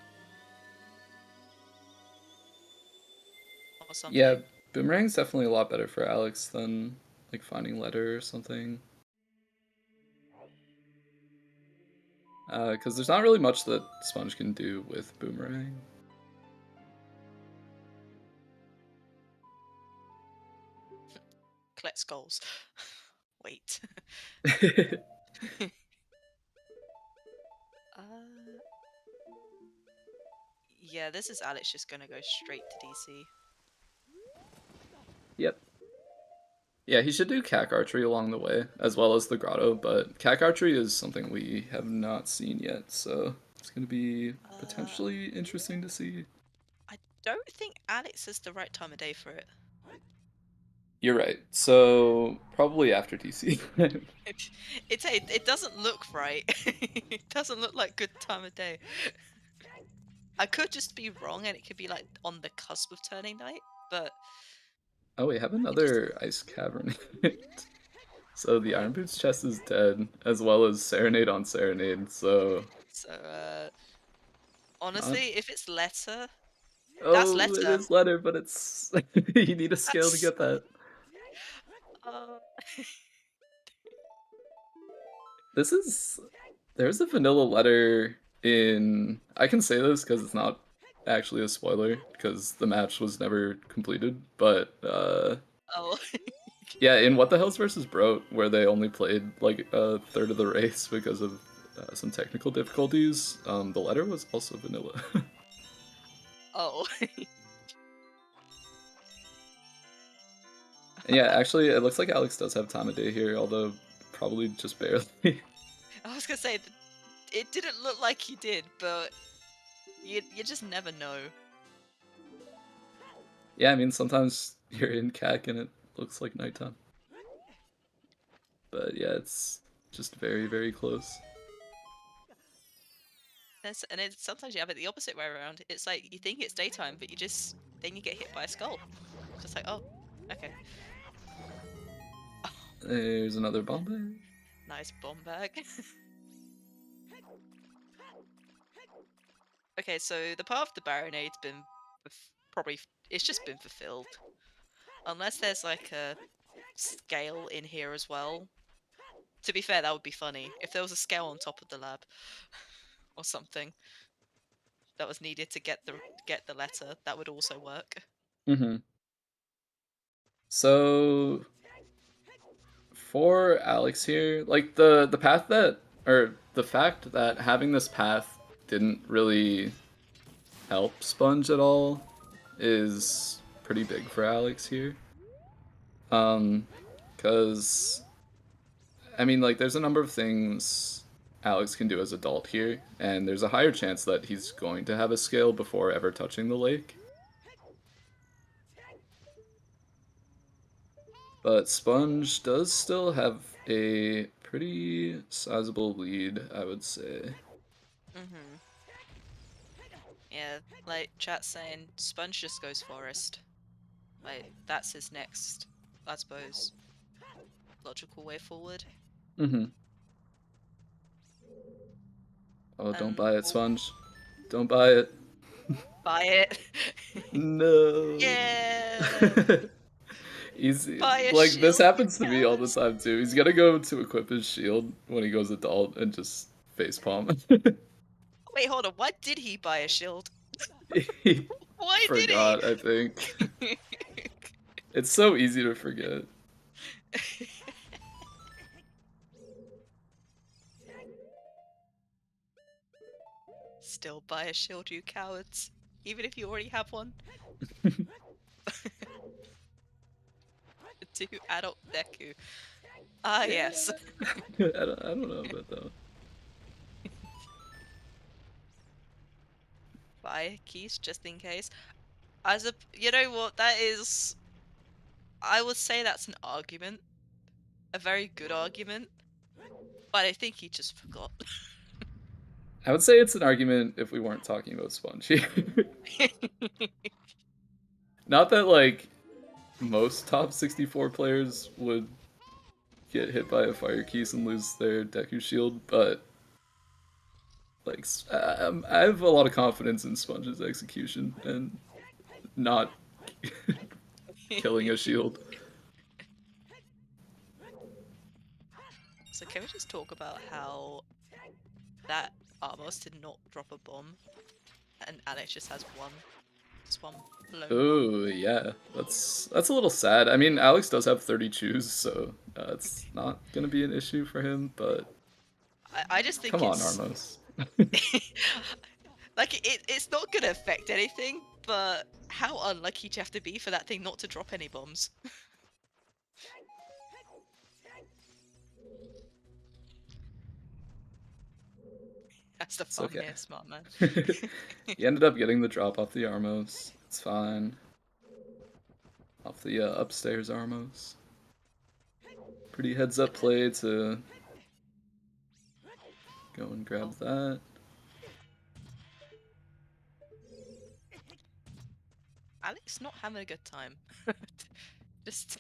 Or something. Yeah, Boomerang's definitely a lot better for Alex than like finding letter or something. Because there's not really much that Sponge can do with Boomerang. Collect skulls. Wait. Yeah, this is Alex just gonna go straight to DC. Yep. Yeah, he should do Cack Archery along the way, as well as the Grotto, but Cack Archery is something we have not seen yet, so it's going to be potentially interesting to see. I don't think Alex is the right time of day for it. You're right. So probably after DC. It doesn't look right. It doesn't look like good time of day. I could just be wrong, and it could be like on the cusp of turning night. But oh, we have another Ice Cavern. So the Iron Boots chest is dead, as well as Serenade on Serenade. So honestly, if it's letter, oh, that's it letter. is letter, but it's you need a scale to get that. There's a vanilla letter in. I can say this because it's not actually a spoiler because the match was never completed. But Oh. yeah, in What the Hell's versus Broat, where they only played like a third of the race because of some technical difficulties, the letter was also vanilla. Oh. And yeah, actually, it looks like Alex does have time of day here, although probably just barely. I was gonna say it didn't look like he did, but you just never know. Yeah, I mean, sometimes you're in CAC and it looks like nighttime. But yeah, it's just very, very close. And it's sometimes you have it the opposite way around. It's like you think it's daytime, but then you get hit by a skull. It's just like, oh, okay. There's another bomb bag. Nice bomb bag. Okay, so the path to Baronade's been it's just been fulfilled. Unless there's like a scale in here as well. To be fair, that would be funny. If there was a scale on top of the lab or something that was needed to get the letter, that would also work. Mm-hmm. So for Aleks here, like the path that, or the fact that having this path didn't really help Sponge at all is pretty big for Aleks here. Because I mean, like, there's a number of things Aleks can do as adult here, and there's a higher chance that he's going to have a scale before ever touching the lake. But Sponge does still have a pretty sizable lead, I would say. Mm-hmm. Yeah, like chat's saying, Sponge just goes forest. Like that's his next, I suppose, logical way forward. Mm-hmm. Oh, don't buy it, Sponge. Don't buy it. Buy it. No. Yeah. He's Buy a like, this shield, happens to me all the cowards. time too. He's gonna go to equip his shield when he goes adult and just facepalm. Wait, hold on. Why did he buy a shield? He Why did forgot, I think. he? It's so easy to forget. Still buy a shield, you cowards. Even if you already have one. To adult Deku. Ah, yes. I don't know about that one. Buy keys just in case. You know what? I would say that's an argument. A very good argument. But I think he just forgot. I would say it's an argument if we weren't talking about Sponge here. Not that, like, most top 64 players would get hit by a fire keys and lose their Deku shield, but like, I have a lot of confidence in Sponge's execution and not killing a shield. So can we just talk about how that Armos did not drop a bomb and Aleks just has one lone bomb? Ooh, yeah, that's a little sad. I mean, Aleks does have 30 chews, so it's not gonna be an issue for him. But I just think come on, it's Armos. like it's not gonna affect anything, but how unlucky do you have to be for that thing not to drop any bombs? That's the It's fun okay. here, smart man. He ended up getting the drop off the Armos. It's fine. Off the upstairs Armos. Pretty heads up play to go and grab that. Aleks not having a good time. Just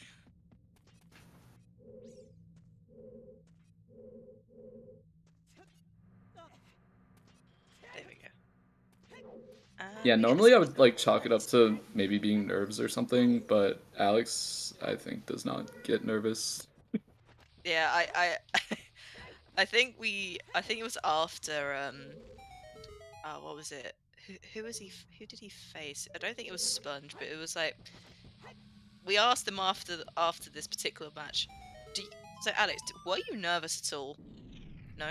there we go. Yeah, We get normally I would like chalk it up to maybe being nerves or something, but Aleks, I think, does not get nervous. Yeah, I think it was after what was it? Who did he face? I don't think it was Sponge, but it was like we asked him after this particular match. So Aleks, were you nervous at all? No.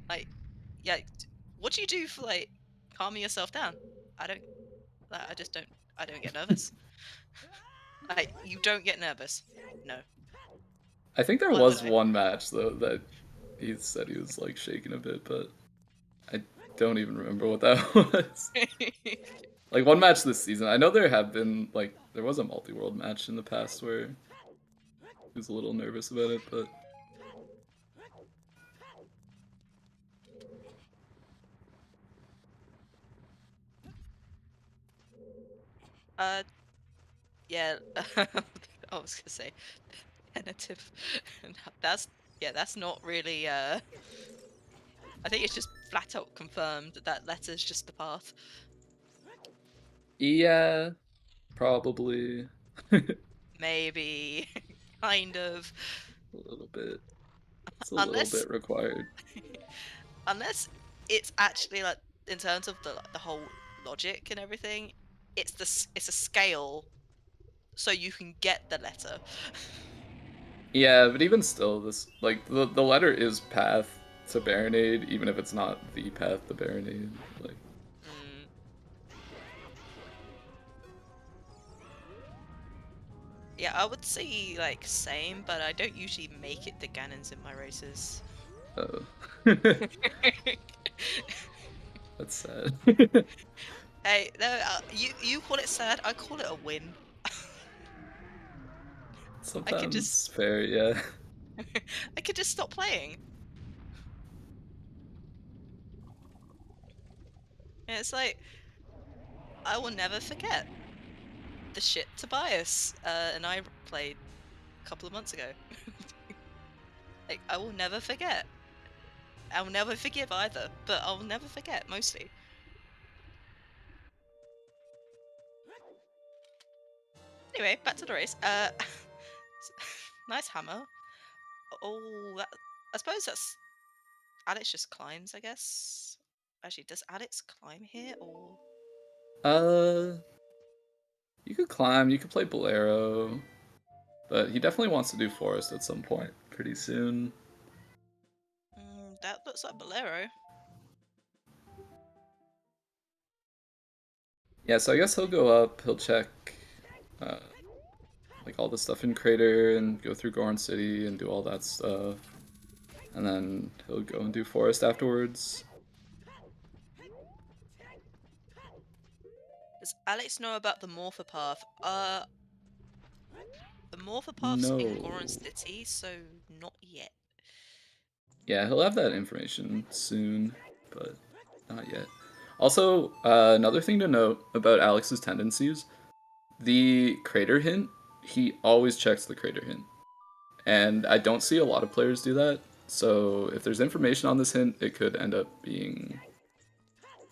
Like, yeah. What do you do for like calming yourself down? I don't. I just don't. I don't get nervous. Like, you don't get nervous. No. I think there Well, was one match though that he said he was like shaking a bit, but I don't even remember what that was. Like one match this season. I know there have been like there was a multi-world match in the past where he was a little nervous about it, but Yeah, I was gonna say tentative. That's that's not really. I think it's just flat out confirmed that letter's just the path. yeah, probably a Maybe, kind of, little bit. It's a little unless bit required. unless it's actually like in terms of the whole logic and everything, it's a scale, so you can get the letter. Yeah, but even still, this like the letter is path to Baronade, even if it's not the path to Baronade. Like, Mm. Yeah, I would say like same, but I don't usually make it to Ganons in my races. oh, that's sad. Hey, no, you call it sad, I call it a win. I could just Sometimes fair, yeah. I could just stop playing. And it's like I will never forget the shit Tobias and I played a couple of months ago. Like I will never forget. I'll never forgive either, but I'll never forget mostly. Anyway, back to the race. Nice hammer. Oh, that I suppose that's Alex just climbs, I guess. Actually, does Alex climb here or? uh, you could climb, you could play Bolero, but he definitely wants to do Forest at some point pretty soon. That looks like Bolero. Yeah, so I guess he'll go up, he'll check uh, like all the stuff in Crater and go through Gorn City and do all that stuff. And then he'll go and do Forest afterwards. Does Alex know about the Morphopath? The Morphopath's in No. Goron City, so not yet. Yeah, he'll have that information soon, but not yet. Also, another thing to note about Alex's tendencies, the Crater hint, he always checks the Crater hint. And I don't see a lot of players do that, so if there's information on this hint, it could end up being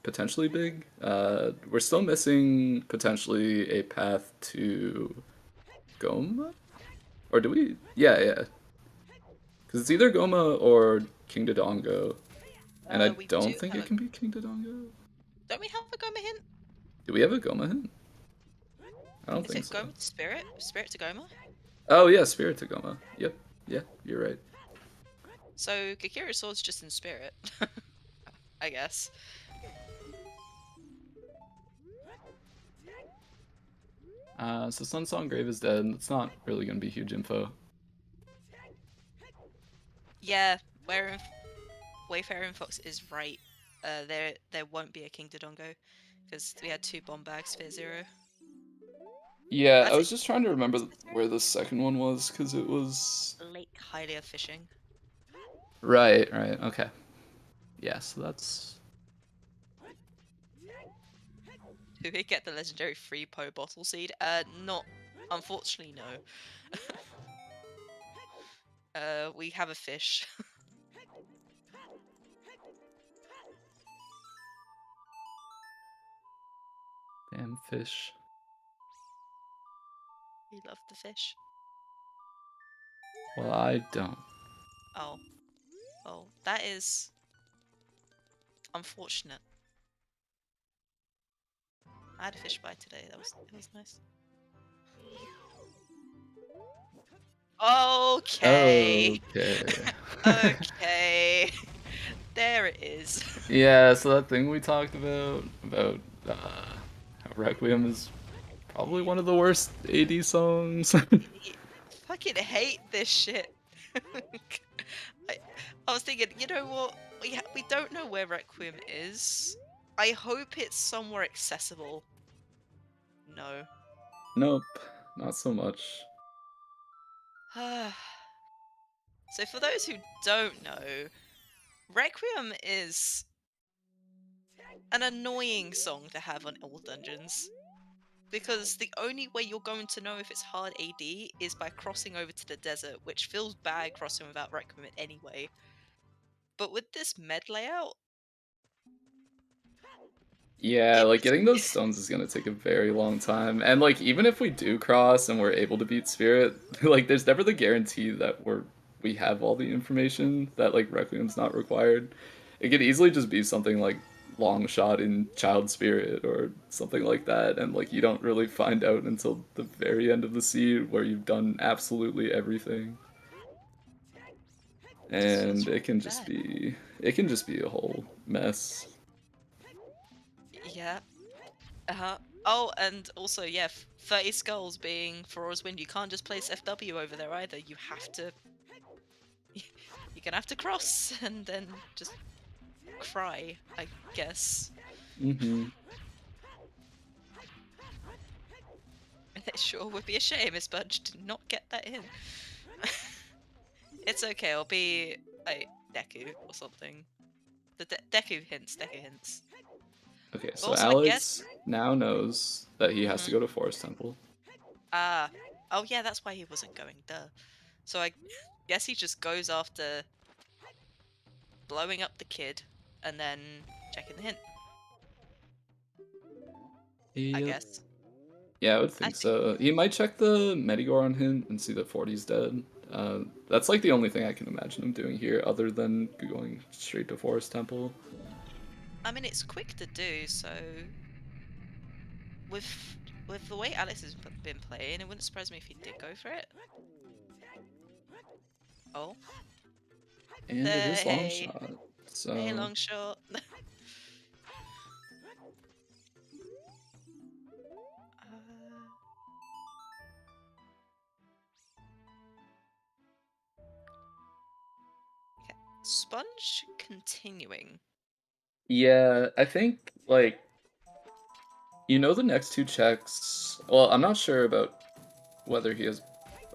potentially big. We're still missing potentially a path to Goma? Or do we? Yeah. Because it's either Goma or King Dodongo. And I We do don't think have it a. can be King Dodongo. Don't we have a Goma hint? Do we have a Goma hint? I don't Is think it so. Goma to Spirit? Spirit to Goma? Oh yeah, Spirit to Goma. Yep. Yeah, you're right. So Kakira Sword's just in Spirit, I guess. So Sunsong Grave is dead. It's not really going to be huge info. Yeah, Wayfaring Fox is right. There won't be a King Dodongo because we had 2 bomb bags for 0. Yeah, I I think was just trying to remember where the second one was, because it was... Lake Hylia fishing. Right, okay. Yeah, so that's... Do we get the legendary free Po bottle seed? Not, unfortunately, no. We have a fish. Damn fish. We love the fish. Well, I don't. Oh, that is unfortunate. I had a fish bite today. That was nice. Okay. Okay. Okay. There it is. Yeah, so that thing we talked about how Requiem is probably one of the worst AD songs. Fucking hate this shit. I, I was thinking, you know what? We don't know where Requiem is. I hope it's somewhere accessible. no. Nope, not so much. So for those who don't know, Requiem is an annoying song to have on all dungeons. Because the only way you're going to know if it's hard AD is by crossing over to the desert, which feels bad crossing without Requiem anyway. But with this med layout, Yeah, like it's getting those stones is gonna take a very long time. And like even if we do cross and we're able to beat Spirit, like there's never the guarantee that we have all the information, that like Requiem's not required. It could easily just be something like long shot in Child Spirit or something like that, and like you don't really find out until the very end of the seed where you've done absolutely everything. just feels And really bad. it can just be a whole mess. Yeah. Oh, and also, yeah, 30 skulls being Ferora's Wind. You can't just place FW over there either. You have to. You're gonna have to cross and then just cry, I guess. Mm-hmm. And it sure would be a shame if Sponge did not get that in. It's okay, I'll be a Deku or something. The Deku hints, Deku hints. Okay, But so also, I guess. Alex now knows that he has to Mhm. go to Forest Temple. Ah. Oh, yeah, that's why he wasn't going, duh. So I guess he just goes after blowing up the kid and then checking the hint, I Yep. guess. Yeah, I would I think think. so. He might check the Medigore on him and see that 40's dead. That's like the only thing I can imagine him doing here, other than going straight to Forest Temple. I mean, it's quick to do, so with with the way Alex has been playing, it wouldn't surprise me if he did go for it. Oh, And it is long hey, shot, hey, so long shot. Okay. Sponge continuing. yeah, I think like the next two checks. Well, I'm not sure about whether he has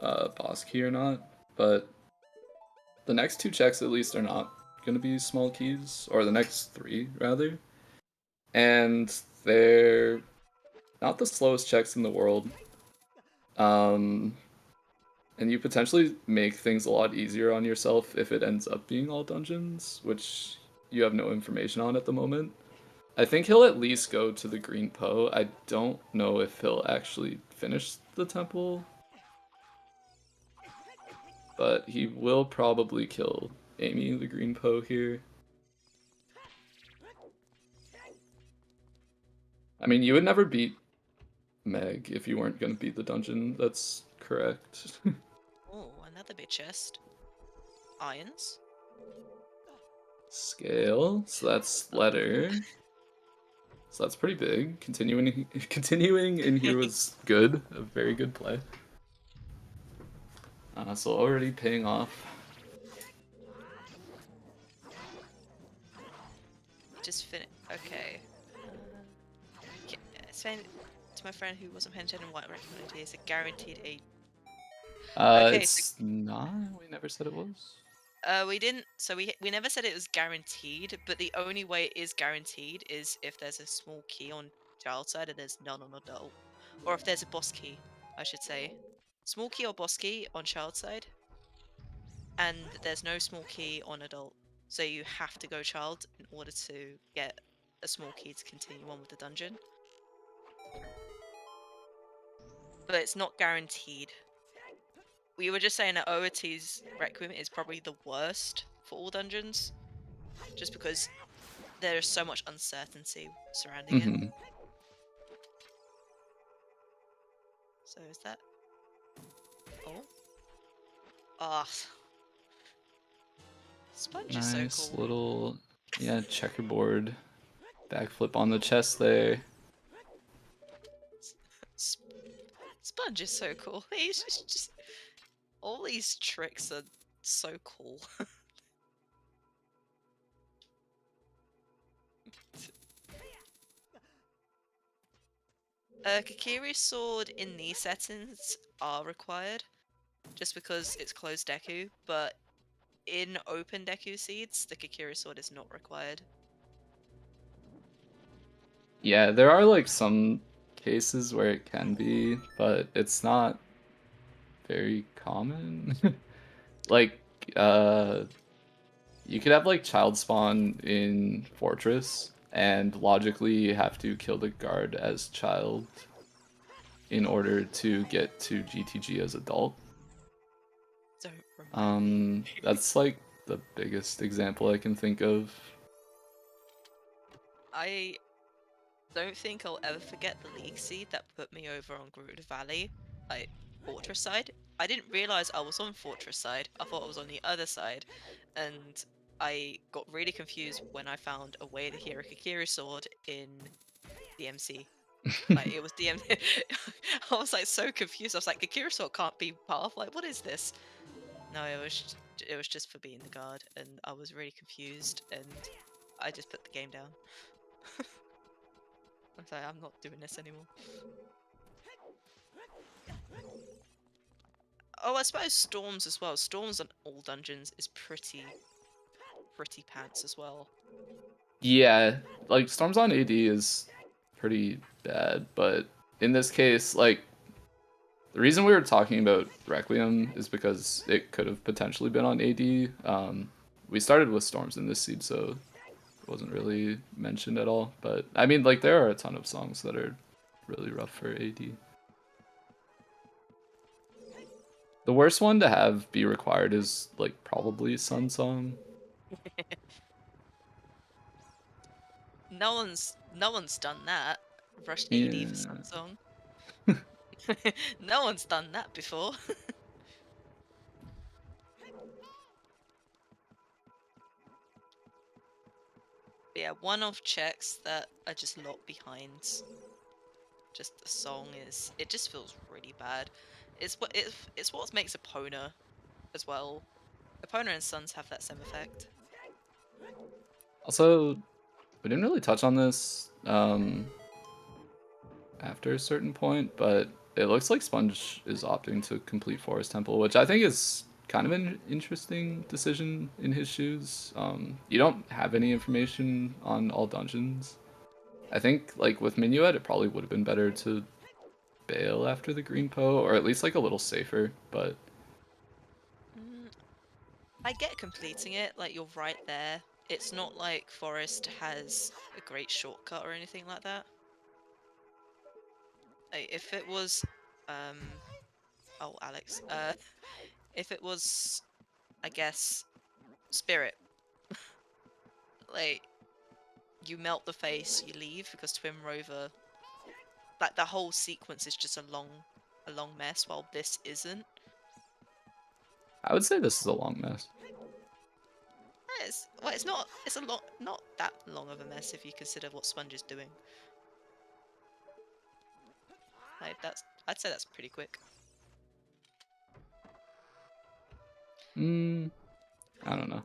boss key or not, but the next two checks at least are not going to be small keys, or the next three rather, and they're not the slowest checks in the world. Um, and you potentially make things a lot easier on yourself if it ends up being all dungeons, which you have no information on at the moment. I think he'll at least go to the Green Poe. I don't know if he'll actually finish the temple, but he will probably kill Amy the Green Poe here. I mean, you would never beat Meg if you weren't going to beat the dungeon. That's correct. Oh, another big chest. Irons. Scale. So that's letter. So that's pretty big. Continuing in here was good. A very good play. So already paying off. Just finish. Okay. Saying to my friend who wasn't paying attention, what recommended is a guaranteed a. Okay, so It's not. We never said it was. we didn't. So we never said it was guaranteed, but the only way it is guaranteed is if there's a small key on child side and there's none on adult, or if there's a boss key, I should say. Small key or boss key on child side, and there's no small key on adult. So you have to go child in order to get a small key to continue on with the dungeon. But it's not guaranteed. We were just saying that OOT's Requiem is probably the worst for all dungeons, just because there is so much uncertainty surrounding it. Mm-hmm. So is that? Oh, ah, Sponge is so Nice cool. little, yeah, checkerboard backflip on the chest there. Sponge is so cool. He's just all these tricks are so cool. Kakiri's sword in these settings are required, just because it's closed Deku, but in open Deku seeds, the Kakiri sword is not required. Yeah, there are like some cases where it can be, but it's not very common. Like, you could have like child spawn in Fortress, and logically you have to kill the guard as child in order to get to GTG as adult. Don't remind me. That's like the biggest example I can think of. I don't think I'll ever forget the League seed that put me over on Gerudo Valley, like Fortress side. I didn't realize I was on Fortress side. I thought I was on the other side, and I got really confused when I found a way to hear a Kakiri sword in the MC. Like it was the M. I was like so confused. I was like, Kakiri sword can't be path. Like, what is this? No, it was just for being the guard, and I was really confused, and I just put the game down. I was like, I'm not doing this anymore. Oh, I suppose Storms as well. Storms on all dungeons is pretty pants as well. Yeah, like Storms on AD is pretty bad, but in this case, like the reason we were talking about Requiem is because it could have potentially been on AD. We started with Storms in this seed, so it wasn't really mentioned at all. But I mean, like there are a ton of songs that are really rough for AD. The worst one to have be required is like probably Sun Song. No one's done that. Rushed AD for Yeah. some song. No one's done that before. But yeah, one-off checks that are just lot behind. Just the song is, it just feels really bad. It's what makes Epona as well. Epona and Suns have that same effect. Also, we didn't really touch on this after a certain point, but it looks like Sponge is opting to complete Forest Temple, which I think is kind of an interesting decision in his shoes. You don't have any information on all dungeons. I think like with Minuet, it probably would have been better to bail after the Green Poe, or at least like a little safer, but Mm, I get completing it, like you're right there. It's not like Forest has a great shortcut or anything like that. If it was, um, oh Alex, if it was, I guess, Spirit, like you melt the face, you leave because Twin Rover, like the whole sequence is just a long mess. While this isn't. I would say this is a long mess. Well, it's not. It's a lot, not that long of a mess if you consider what Sponge is doing. Like I'd say that's pretty quick. I don't know.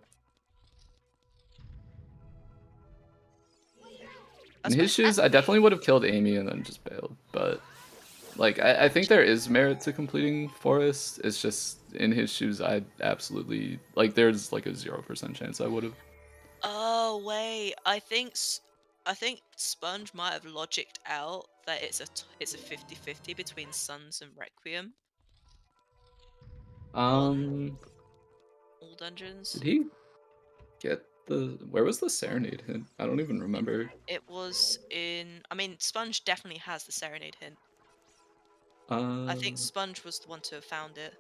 I In his suppose shoes, I definitely would have killed Amy and then just bailed, but like I think there is merit to completing Forest. It's just in his shoes, I'd absolutely like. There's like a 0% chance I would have. Oh wait, I think Sponge might have logicked out that it's a 50-50 between Suns and Requiem on Um, all dungeons. did he get the? Where was the Serenade hint? I don't even remember. It was in. I mean, Sponge definitely has the Serenade hint. I think Uh, Sponge was the one to have found it.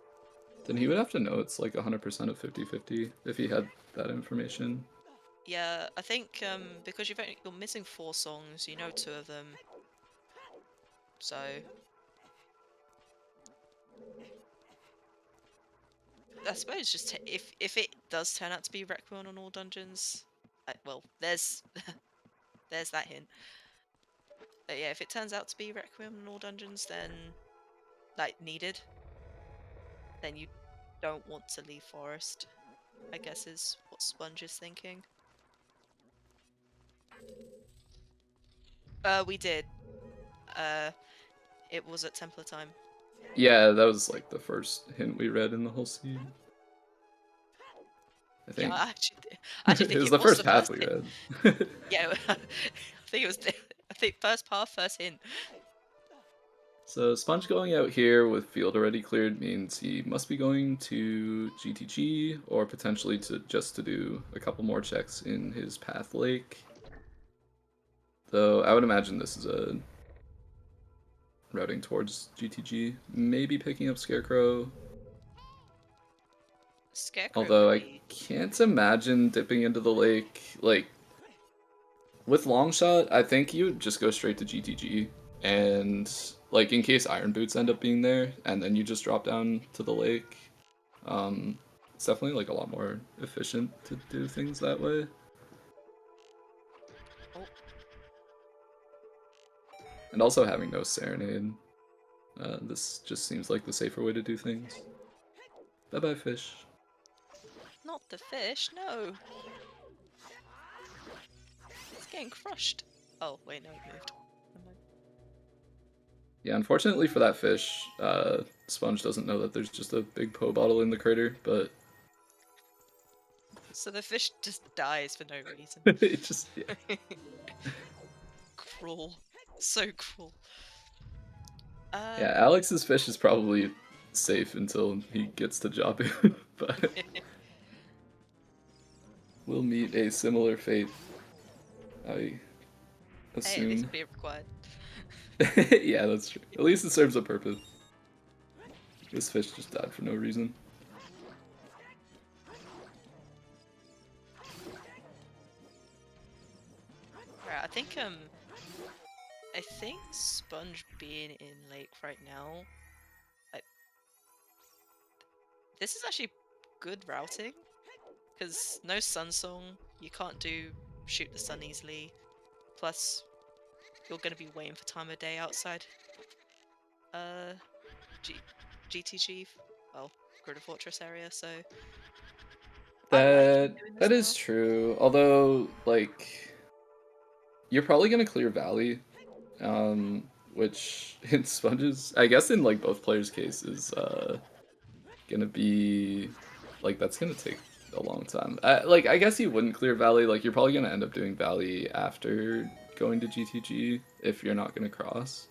then he would have to know it's like 100% of 50/50 if he had that information. Yeah, I think because you're missing 4 songs, you know 2 of them. So I suppose just if it does turn out to be Requiem on all dungeons, well, there's that hint. But yeah, if it turns out to be Requiem on all dungeons, then like needed, then you don't want to leave Forest. I guess is what Sponge is thinking. We did. Uh, It was at Templar time. Yeah, that was like the first hint we read in the whole scene. I think. Yeah, I actually think it was it the was first the path first we hint. read. Yeah, I think it was. I think first path, first hint. So Sponge going out here with field already cleared means he must be going to GTG or potentially to do a couple more checks in his path lake. Though I would imagine this is a routing towards GTG, maybe picking up Scarecrow. Scarecrow Although I really. can't imagine dipping into the lake. Like, with Longshot, I think you would just go straight to GTG. And, like, in case Iron Boots end up being there, and then you just drop down to the lake. It's definitely, like, a lot more efficient to do things that way. Oh. And also having no Serenade. This just seems like the safer way to do things. Bye-bye, fish. Not the fish, no. It's getting crushed. Oh, wait, no, it moved. Never mind. Yeah, unfortunately for that fish, Sponge doesn't know that there's just a big Po bottle in the crater, but So the fish just dies for no reason. it just, yeah. Cruel. So cruel. Yeah, Alex's fish is probably safe until he gets to Jabu, but we'll meet a similar fate, I Hey, at least assume. be required. Yeah, that's true. At least it serves a purpose. This fish just died for no reason. Right, I think Sponge being in Lake right now, like, this is actually good routing, because no Sun Song, you can't shoot the sun easily, plus you're gonna be waiting for time of day outside GTG, well, Gritter Fortress area, so I like him doing this That is now. true. Although, like, you're probably gonna clear Valley, which in Sponges, I guess in like both players' cases, gonna be like that's gonna take a long time. I guess you wouldn't clear Valley. Like you're probably gonna end up doing Valley after going to GTG if you're not gonna cross.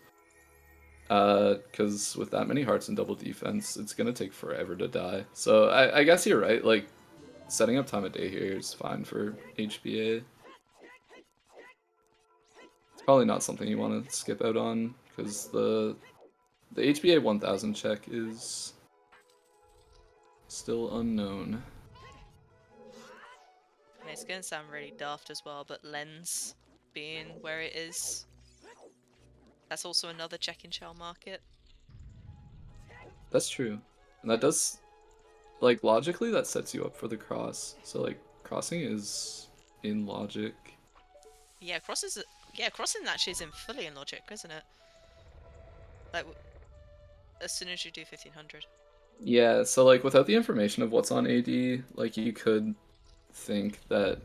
Because with that many hearts and double defense, it's gonna take forever to die. So I guess you're right. Like setting up time of day here is fine for HBA. It's probably not something you want to skip out on because the HBA 1000 check is still unknown. And it's gonna sound really daft as well, but Lens being where it is, that's also another check-in shell market. That's true. And that does, like, logically that sets you up for the cross. So, like, crossing is in logic. Yeah, crossing actually is fully in logic, isn't it? Like, as soon as you do 1500. Yeah, so, like, without the information of what's on AD, like, you could think that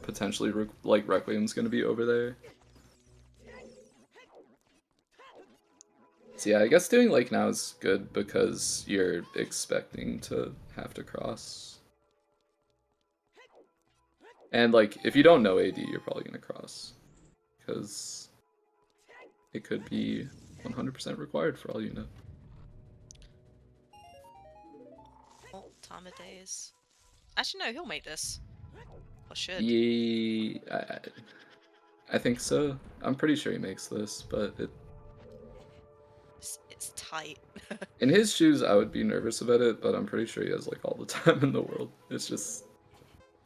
potentially, like, Requiem's gonna be over there. So yeah, I guess doing Lake now is good because you're expecting to have to cross. And like, if you don't know AD, you're probably gonna cross. Because it could be 100% required for all you know. Oh, time of days. Actually, no, he'll make this. Or should. Yeah, I think so. I'm pretty sure he makes this, but It's tight. in his shoes, I would be nervous about it, but I'm pretty sure he has like all the time in the world. It's just,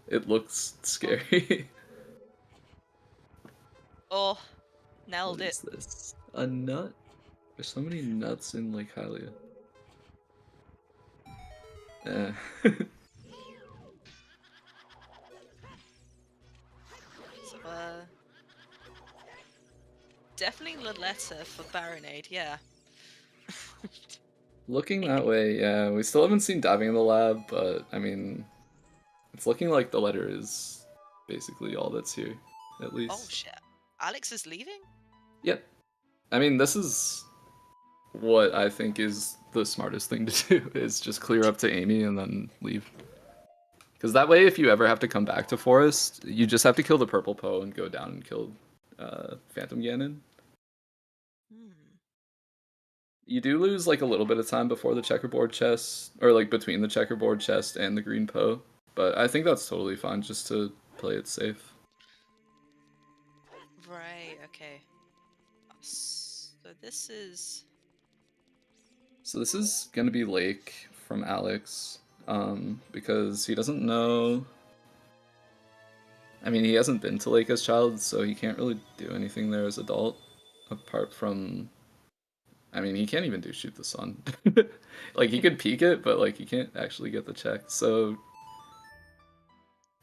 it looks scary. Oh, nailed What it. is this? A nut? There's so many nuts in Lake Hylia. Eh. So, definitely Loletta for Baronade, yeah. Looking that way, yeah. We still haven't seen diving in the lab, but I mean, it's looking like the letter is basically all that's here, at Oh least. shit. Aleks is leaving? Yep. I mean, this is what I think is the smartest thing to do is just clear up to Amy and then leave. Because that way, if you ever have to come back to Forest, you just have to kill the purple Poe and go down and kill Phantom Ganon. Hmm. You do lose like a little bit of time before the checkerboard chest, or like between the checkerboard chest and the green Poe, but I think that's totally fine just to play it safe. Right, okay. So this is... So this is gonna be Lake from Aleks, because he doesn't know. I mean, he hasn't been to Lake as child, so he can't really do anything there as adult, apart from. I mean, he can't even do shoot the sun. Like he could peek it, but like he can't actually get the check. So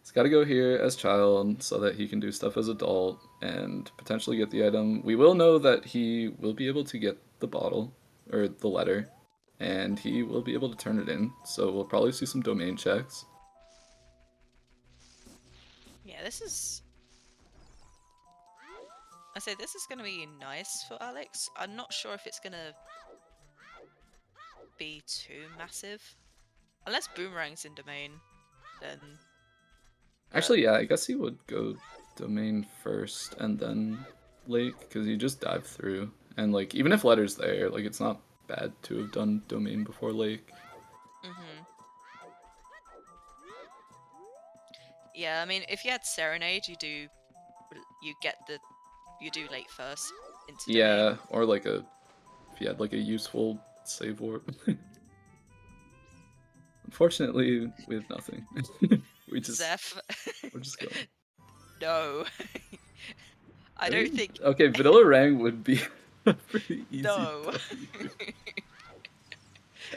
he's got to go here as child so that he can do stuff as adult and potentially get the item. We will know that he will be able to get the bottle or the letter, and he will be able to turn it in. So we'll probably see some domain checks. Yeah, this is... I say this is going to be nice for Aleks. I'm not sure if it's going to be too massive. Unless Boomerang's in domain, then... Actually, yeah, I guess he would go domain first and then Lake, because he just dived through. And like, even if letter's there, like it's not bad to have done domain before Lake. Mm-hmm. Yeah, I mean, if you had Serenade, you do late first into domain. Yeah, or like if you had like a useful save warp. Unfortunately, we have nothing. We're just going. No. I don't think... Okay, Vanilla Rang would be a pretty easy No. W.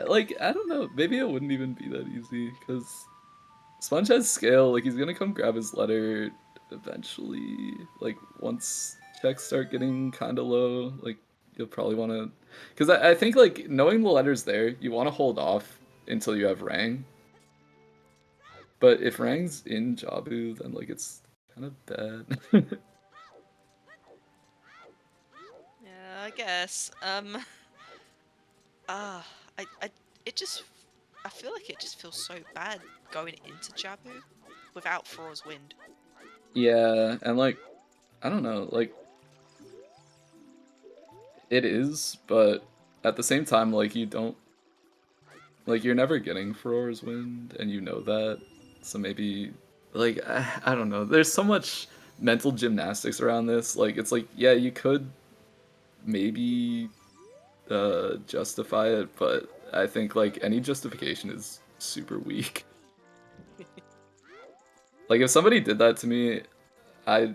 Like, I don't know, maybe it wouldn't even be that easy, because Sponge has scale, like he's gonna come grab his letter eventually, like once checks start getting kinda low, like you'll probably wanna, because I think like knowing the letter's there, you wanna hold off until you have Rang. But if Rang's in Jabu, then like it's kind of bad. Yeah, I guess. Ah, I, it just, I feel like it just feels so bad going into Jabu without Fror's Wind. Yeah, and like, I don't know, like, it is, but at the same time, like, you don't, like, you're never getting Ferora's Wind, and you know that, so maybe, like, I don't know, there's so much mental gymnastics around this, like, it's like, yeah, you could maybe justify it, but I think, like, any justification is super weak. Like, if somebody did that to me, I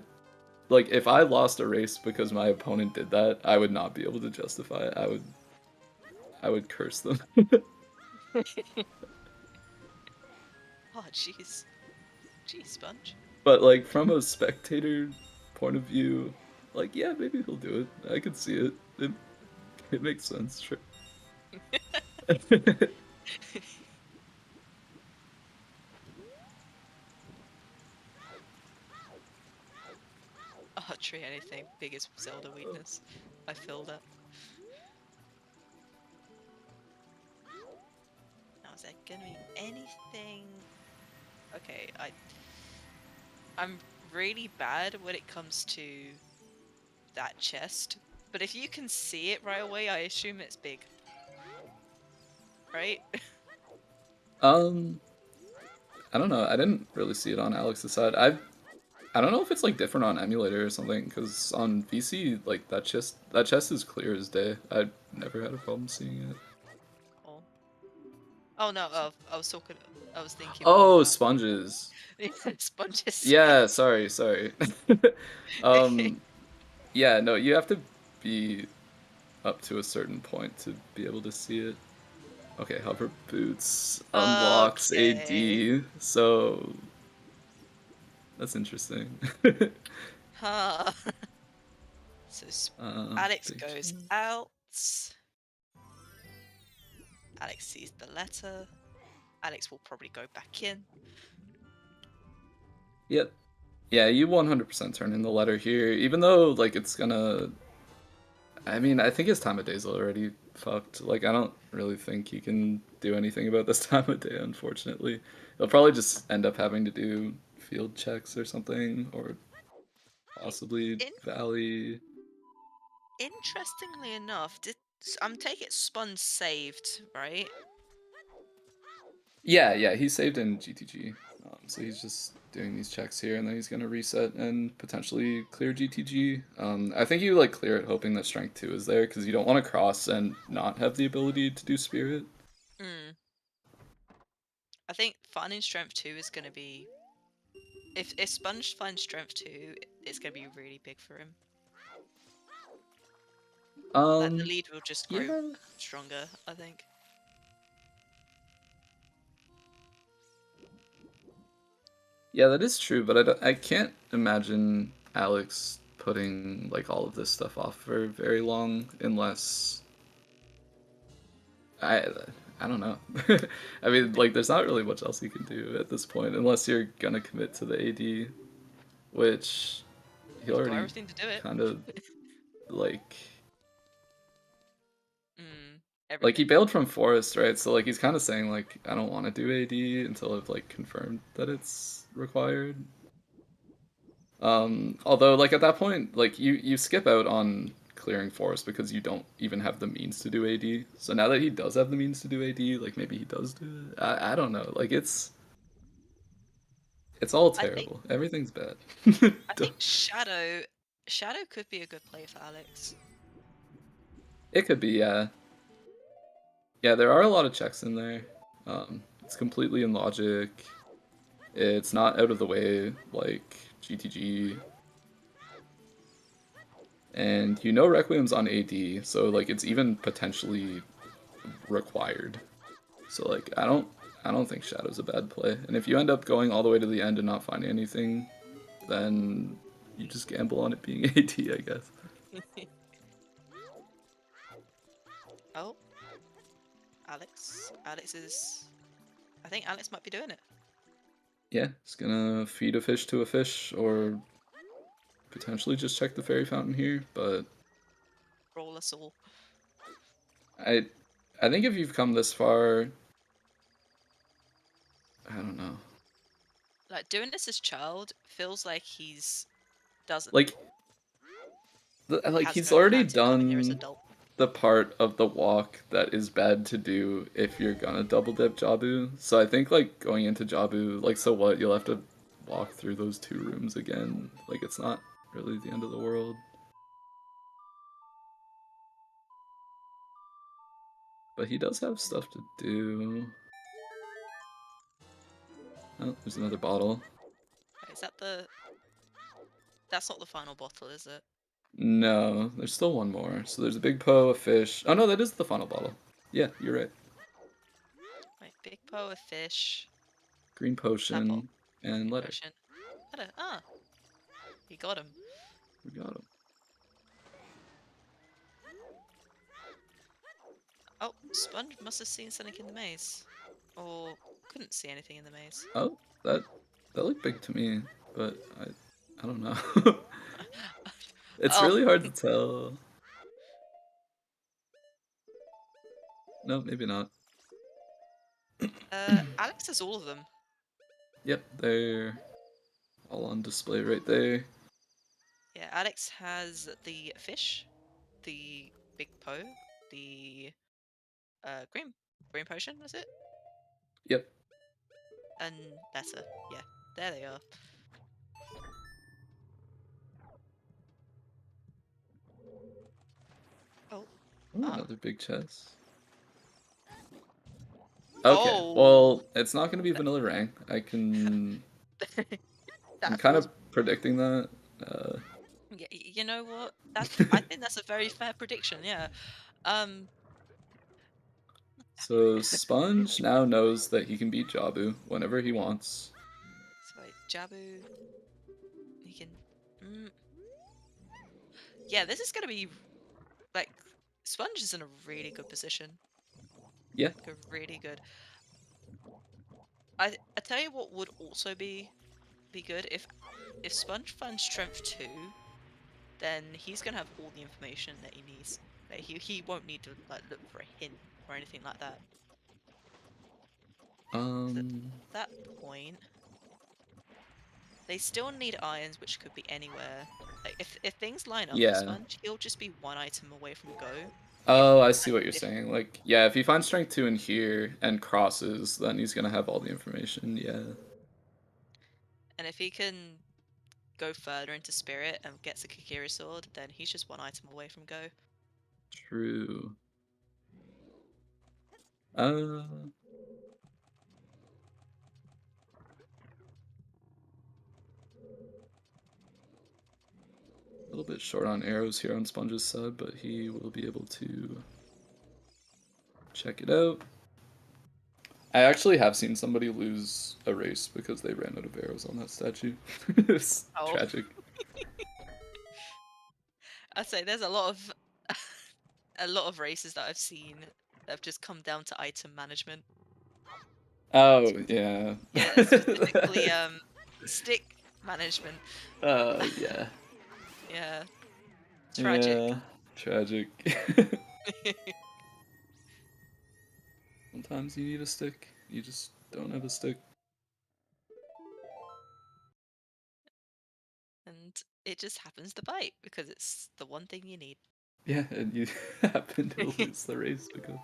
like if I lost a race because my opponent did that, I would not be able to justify it. I would curse them. Oh, jeez. Jeez, Sponge. But like from a spectator point of view, like yeah, maybe he'll do it. I could see it. It makes sense, sure. Archery, anything. Biggest Zelda weakness. I feel that. Now, is there gonna be anything... Okay, I'm really bad when it comes to that chest. But if you can see it right away, I assume it's big. Right? I don't know. I didn't really see it on Alex's side. I don't know if it's like different on emulator or something, because on VC like that chest is clear as day. I never had a problem seeing it. Oh. Oh no, I was talking. I was thinking. Oh, sponges. Sponges. Yeah, sorry. Yeah, no, you have to be up to a certain point to be able to see it. Okay, hover boots unlocks Okay. AD, so that's interesting. Huh. So Aleks goes out. Aleks sees the letter. Aleks will probably go back in. Yep. Yeah, you 100% turn in the letter here, even though like it's gonna. I mean, I think his time of day's already fucked. Like, I don't really think he can do anything about this time of day, unfortunately. He'll probably just end up having to do field checks or something, or possibly In Valley. Interestingly enough, I'm taking it Sponge saved, right? Yeah, he saved in GTG. So he's just doing these checks here, and then he's gonna reset and potentially clear GTG. I think you like clear it hoping that Strength 2 is there, because you don't want to cross and not have the ability to do Spirit. Mm. I think finding Strength 2 is going to be... If Sponge finds Strength 2, it's going to be really big for him. Like, the lead will just grow Yeah. stronger, I think. Yeah, that is true, but I can't imagine Alex putting like all of this stuff off for very long unless I I don't know. I mean, like there's not really much else you can do at this point unless you're gonna commit to the AD, which he He's got already everything to do it. kind of like Mm, like he everything. bailed from Forest, right? So like he's kind of saying like I don't want to do AD until I've like confirmed that it's required. Although like at that point, like you skip out on clearing Forest because you don't even have the means to do AD. So now that he does have the means to do AD, like maybe he does do it. I don't know. Like it's all I think terrible. Everything's bad. I think Shadow could be a good play for Alex. It could be, yeah. Yeah, there are a lot of checks in there. It's completely in logic. It's not out of the way like GTG. And you know Requiem's on AD, so like it's even potentially required. So like I don't think Shadow's a bad play. And if you end up going all the way to the end and not finding anything, then you just gamble on it being AD, I guess. Oh, Alex is... I think Alex might be doing it. Yeah, it's gonna feed a fish to a fish, or potentially just check the fairy fountain here, but Roll us all. I I think if you've come this far, I don't know. Like, doing this as child feels like he's... doesn't... Like has he's no already plan to come in here as done adult. the part of the walk that is bad to do if you're gonna double dip Jabu. So I think like going into Jabu, like so what, you'll have to walk through those two rooms again. Like it's not really the end of the world. But he does have stuff to do. Oh, there's another bottle. Is that the... That's not the final bottle, is it? No, there's still one more. So there's a big Po, a fish. Oh no, that is the final bottle. Yeah, you're right. Right, big po, a fish, Green apple, potion and letter. potion. Ah, he got him. We got him. Oh, Sponge must have seen something in the maze. Or couldn't see anything in the maze. Oh, that looked big to me, but I don't know. It's Oh, really hard to tell. No, maybe not. Alex has all of them. Yep, they're all on display right there. Yeah, Alex has the fish, the big po, the green potion, was it? Yep. And letter. Yeah, there they are. Oh, Ooh, ah. another big chest. Okay, Oh! well, it's not gonna be vanilla rank. I'm That kind feels... of predicting that. Yeah, you know what? I think that's a very fair prediction. Yeah. Um. So Sponge now knows that he can beat Jabu whenever he wants. So wait, Jabu. He can. Mm, yeah, this is gonna be like... Sponge is in a really good position. Yeah. Like, a really good. I tell you what would also be good if Sponge finds Strength 2, then he's gonna have all the information that he needs. Like, he won't need to like look for a hint or anything like that. At that point, they still need irons, which could be anywhere. Like if things line up for Yeah. Sponge, he'll just be one item away from go. Oh, I see Like, what you're saying. Like, yeah, if he finds strength 2 in here and crosses, then he's gonna have all the information, yeah. and if he can go further into Spirit and gets a Kikiri sword, then he's just one item away from go. True. A little bit short on arrows here on Sponge's side, but he will be able to check it out. I actually have seen somebody lose a race because they ran out of arrows on that statue. It's tragic. I'd say there's a lot of a lot of races that I've seen that have just come down to item management. Oh, yeah. Yeah, specifically stick management. Yeah. Yeah. Tragic. Yeah, tragic. Sometimes you need a stick. You just don't have a stick. And it just happens to bite because it's the one thing you need. Yeah, and you happen to lose the race because...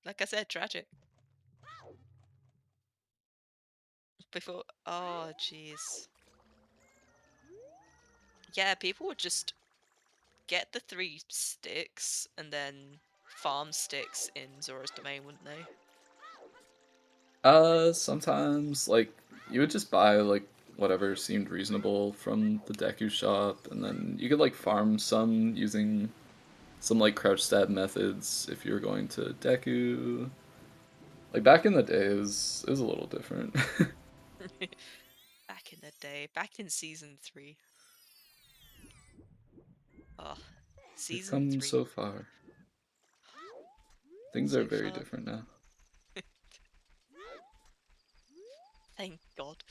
Like I said, tragic. Before, oh jeez. Yeah, people would just get the 3 sticks and then farm sticks in Zora's domain, wouldn't they? Sometimes, like, you would just buy, like, whatever seemed reasonable from the Deku shop, and then you could, like, farm some using some, like, crouch stab methods if you were going to Deku. Like, back in the day, it was a little different. Back in the day, back in season 3. Oh, We've season come 3. so far. Things So are very far. different now. Thank God.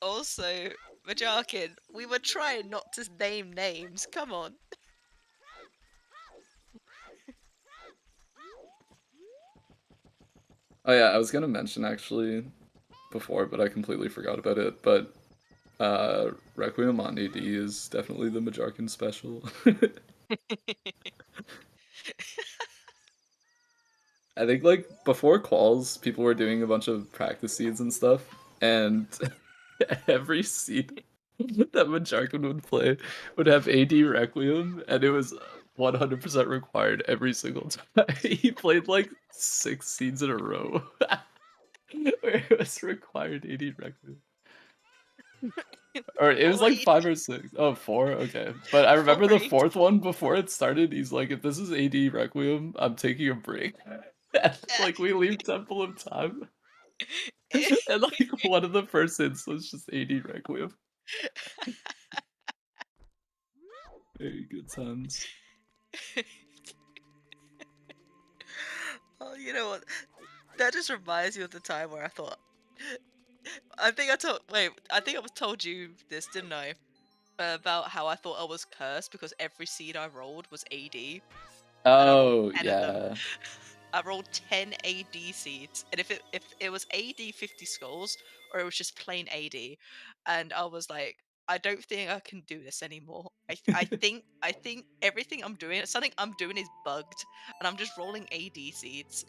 Also, Majarkin, we were trying not to name names. Come on. Oh yeah, I was gonna mention actually before, but I completely forgot about it. But Requiem on AD is definitely the Majarkin special. I think like before quals, people were doing a bunch of practice seeds and stuff, and every seed that Majarkin would play would have AD Requiem, and it was 100% required every single time. He played like 6 seeds in a row where it was required AD Requiem. Or it was like 5 or 6. Oh, 4? Okay. But I remember the 4th one before it started, he's like, if this is AD Requiem, I'm taking a break. Like, we leave Temple of Time. And like, one of the first hits was just AD Requiem. Very good times. Oh, you know what? That just reminds me of the time where I thought. I think I told. Wait, I think I was told you this, didn't I? About how I thought I was cursed because every seed I rolled was AD. And I rolled Oh, 10 of them. yeah. I rolled 10 AD seeds, and if it was AD 50 skulls or it was just plain AD, and I was like, I don't think I can do this anymore. I think everything I'm doing, something I'm doing is bugged, and I'm just rolling AD seeds.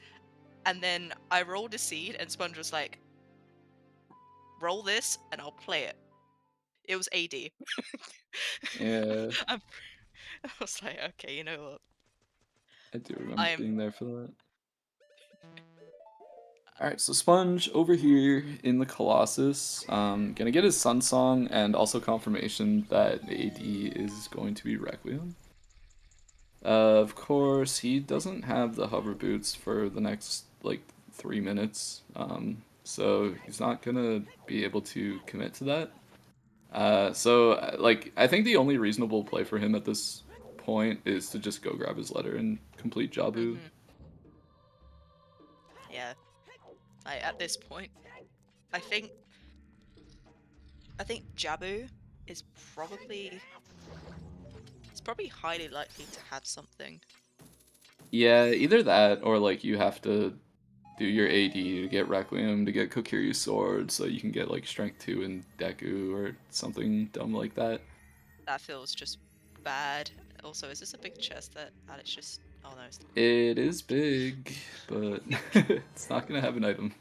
And then I rolled a seed, and Sponge was like, roll this, and I'll play it. It was AD. Yeah. I was like, okay, you know what? I do I remember am. being there for that. Alright, so Sponge over here in the Colossus, gonna get his Sun Song and also confirmation that AD is going to be Requiem. Of course, he doesn't have the hover boots for the next, like, 3 minutes, so he's not gonna be able to commit to that. Like, I think the only reasonable play for him at this point is to just go grab his letter and complete Jabu. Yeah. Like, at this point, I think Jabu is probably highly likely to have something. Yeah, either that or like you have to do your AD to get Requiem to get Kokiryu's sword so you can get like Strength 2 and Deku or something dumb like that. That feels just bad. Also, is this a big chest that Alex just... Oh no, it's not. It is big, but it's not gonna have an item.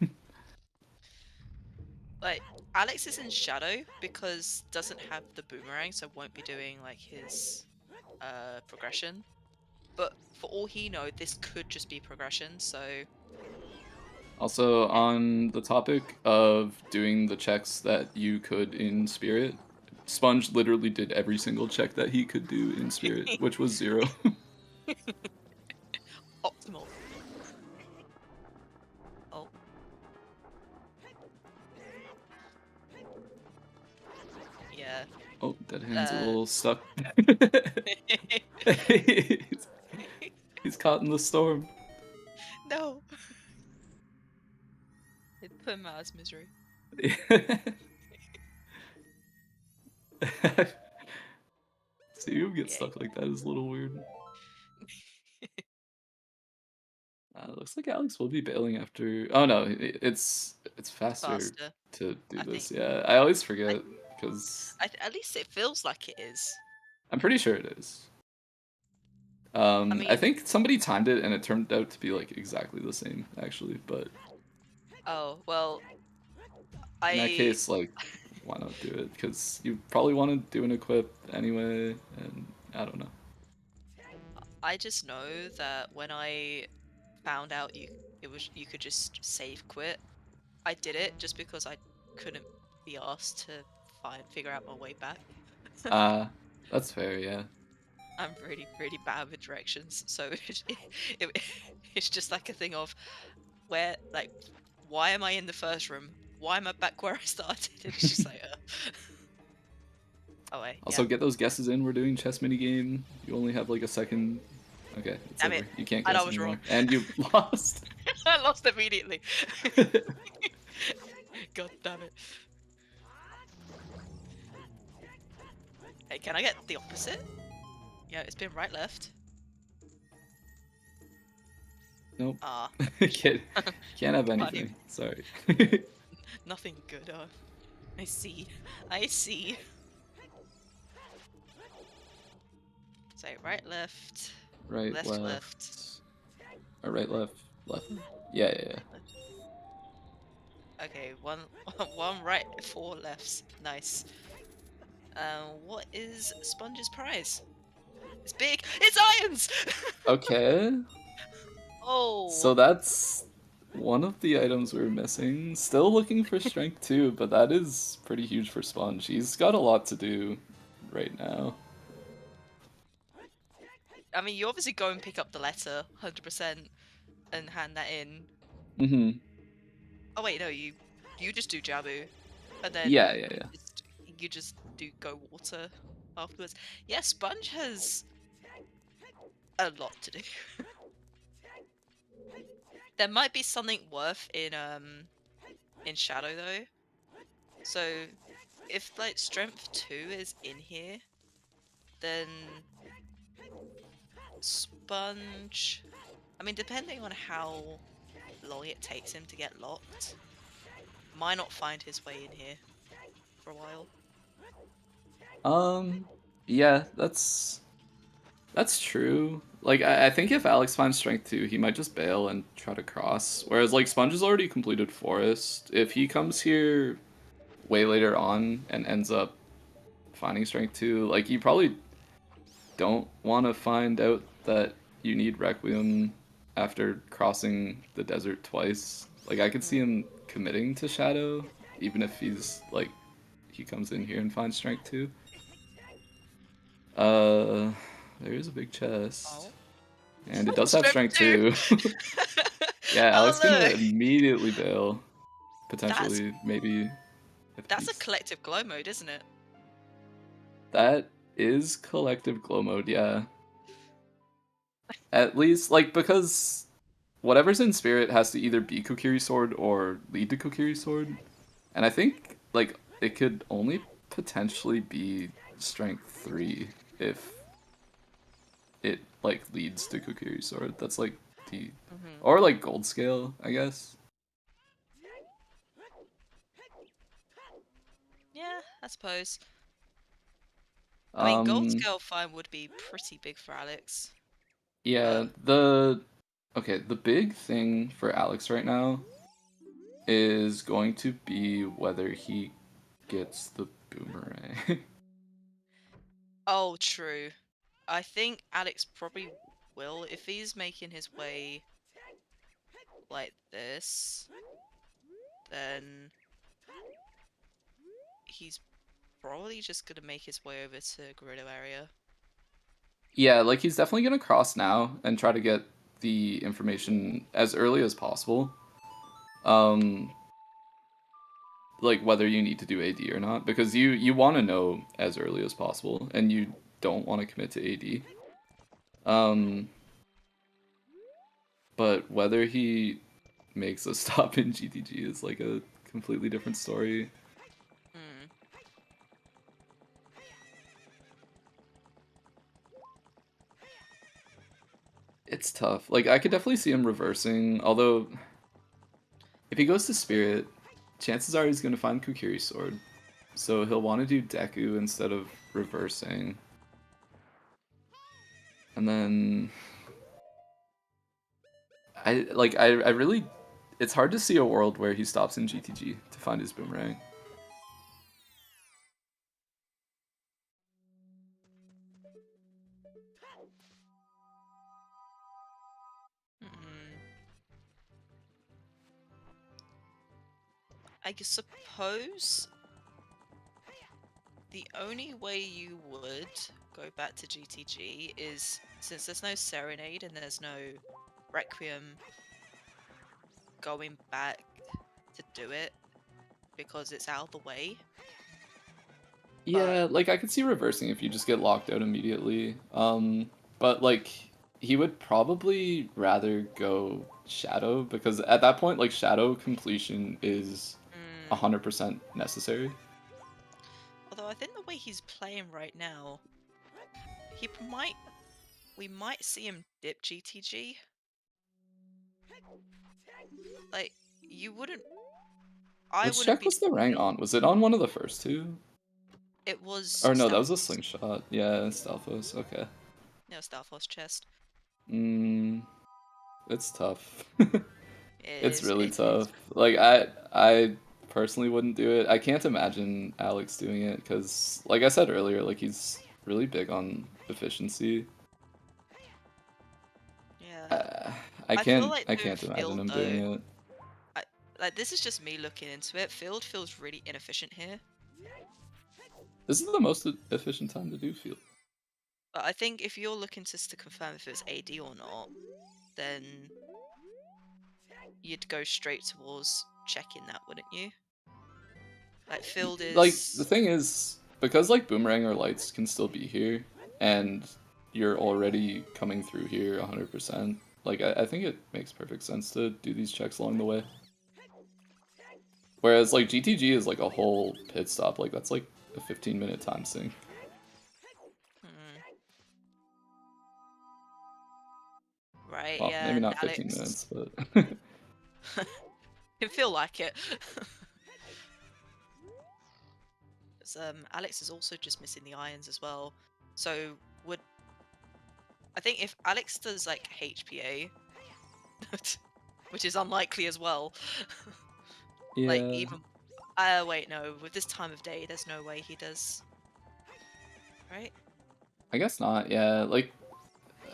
Like, Alex is in shadow because doesn't have the boomerang, so won't be doing like his progression. But for all he know, this could just be progression, so Also, on the topic of doing the checks that you could in Spirit, Sponge literally did every single check that he could do in Spirit, which was 0. optimal. Oh. Yeah. Oh, Dead Hand's a little stuck. He's caught in the storm. No. It put him out of his misery. See him get stuck like that is a little weird. Looks like Alex will be bailing after. Oh no, it's faster to do this. Yeah, I always forget because at least it feels like it is. I'm pretty sure it is. mean, I think somebody timed it and it turned out to be like exactly the same actually, but oh well. In that case, like, why not do it? Because you probably want to do an equip anyway, and I don't know. I just know that when I found out you could just save quit, I did it just because I couldn't be asked to figure out my way back. That's fair, yeah. I'm really, really bad with directions, so it's just like a thing of where, like, why am I in the first room? Why am I back where I started? It's just like, oh wait. Also, get those guesses in. We're doing chess minigame. You only have like a second. Okay, it's Damn over. it. You can't And guess I was anymore. wrong. And you lost. I lost immediately. God damn it. Hey, can I get the opposite? Yeah, it's been right left. Nope. Ah. can't have anything. Sorry. Nothing good. I see. I see. So right, left. Right, left. Or right, left. Yeah. Okay, one right, 4 lefts. Nice. What is Sponge's prize? It's big. It's irons. Okay. Oh. So that's one of the items we're missing. Still looking for strength 2, but that is pretty huge for Sponge. He's got a lot to do right now. I mean, you obviously go and pick up the letter, 100%, and hand that in. Mm-hmm. Oh wait, no, you just do Jabu, and then Yeah. you just do go water afterwards. Yeah, Sponge has a lot to do. There might be something worth in Shadow though. So if like strength 2 is in here, then Sponge, I mean, depending on how long it takes him to get locked, might not find his way in here for a while. Yeah, that's true. Like, I think if Aleks finds strength 2, he might just bail and try to cross. Whereas, like, Sponge has already completed Forest. If he comes here way later on and ends up finding strength 2, like, you probably don't want to find out that you need Requiem after crossing the desert twice. Like, I could see him committing to Shadow, even if he's, like, he comes in here and finds strength 2. There is a big chest. Oh. And it does have strength 2. Yeah, Alex gonna immediately bail. Potentially, maybe. That's a collective glow mode, isn't it? That is collective glow mode, yeah. At least, like, because whatever's in spirit has to either be Kokiri sword or lead to Kokiri sword. And I think like it could only potentially be strength 3 if it like leads to Kokiri sword. That's like the or like gold scale, I guess. Yeah, I suppose. I mean, gold Um scale fine would be pretty big for Alex. yeah, the big thing for Aleks right now is going to be whether he gets the boomerang. Oh, true. I think Alex probably will if he's making his way like this. Then he's probably just gonna make his way over to Gerudo area. Yeah, like he's definitely gonna cross now and try to get the information as early as possible. Um, like whether you need to do AD or not, because you want to know as early as possible, and you don't want to commit to AD. But whether he makes a stop in GTG is like a completely different story. Hmm. It's tough. Like I could definitely see him reversing, although if he goes to Spirit, chances are he's gonna find Kukiri's sword. So he'll want to do Deku instead of reversing. And then I really it's hard to see a world where he stops in GTG to find his boomerang. Hmm. I suppose the only way you would go back to GTG is since there's no Serenade and there's no Requiem going back to do it because it's out of the way. Yeah, like I could see reversing if you just get locked out immediately. But like he would probably rather go Shadow because at that point like Shadow completion is 100% necessary. Although I think the way he's playing right now, we might see him dip GTG. Like you wouldn't. I Which wouldn't check be. was the rank on? Was it on one of the first two? It was Or no, that was a Stalfos. slingshot. Yeah, Stalfos. Okay. No, Stalfos chest. It's tough. It It's is. really It is. tough. Like I personally wouldn't do it. I can't imagine Alex doing it because, like I said earlier, like he's really big on efficiency. Yeah. I I feel can't like I doing can't imagine field him doing though. it. Like this is just me looking into it. Field feels really inefficient here. This is the most efficient time to do field. But I think if you're looking just to confirm if it's AD or not, then you'd go straight towards checking that, wouldn't you? Like field Like the is. thing is, because like boomerang or lights can still be here, and you're already coming through here 100%. Like I think it makes perfect sense to do these checks along the way. Whereas like GTG is like a whole pit stop, like that's like a 15-minute time sink. Hmm. Right, Well, yeah, maybe and not 15 Alex minutes, but can feel like it. 'Cause, Alex is also just missing the irons as well. So would I think if Alex does like HPA, which is unlikely as well. Like yeah, even wait, no, with this time of day there's no way he does. Right? I guess not. Yeah, like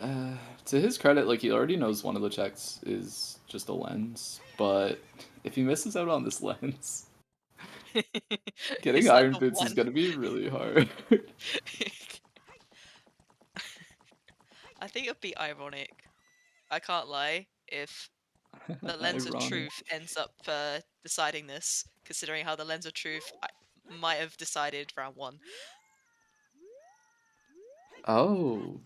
to his credit, like he already knows one of the checks is just a lens, but if he misses out on this lens, getting It's like iron the boots is one. gonna be really hard. I think it'd be ironic. I can't lie if the lens of Ironic. truth ends up deciding this, considering how the lens of truth might have decided round one. Oh,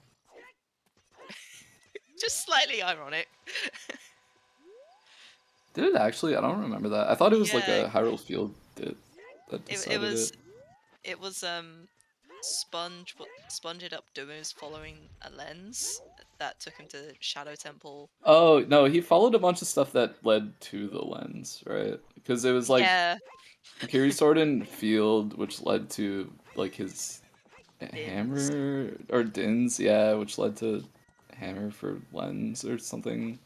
Just slightly ironic. Did it actually? I don't remember that. I thought it was like Yeah, a Hyrule Field that it decided it. was Sponge ended up doing was following a lens that took him to Shadow Temple. Oh no, he followed a bunch of stuff that led to the lens, right? Because it was like Yeah, Kiri Sword and Field, which led to like his Dins. hammer or Dins, yeah, which led to hammer for lens or something.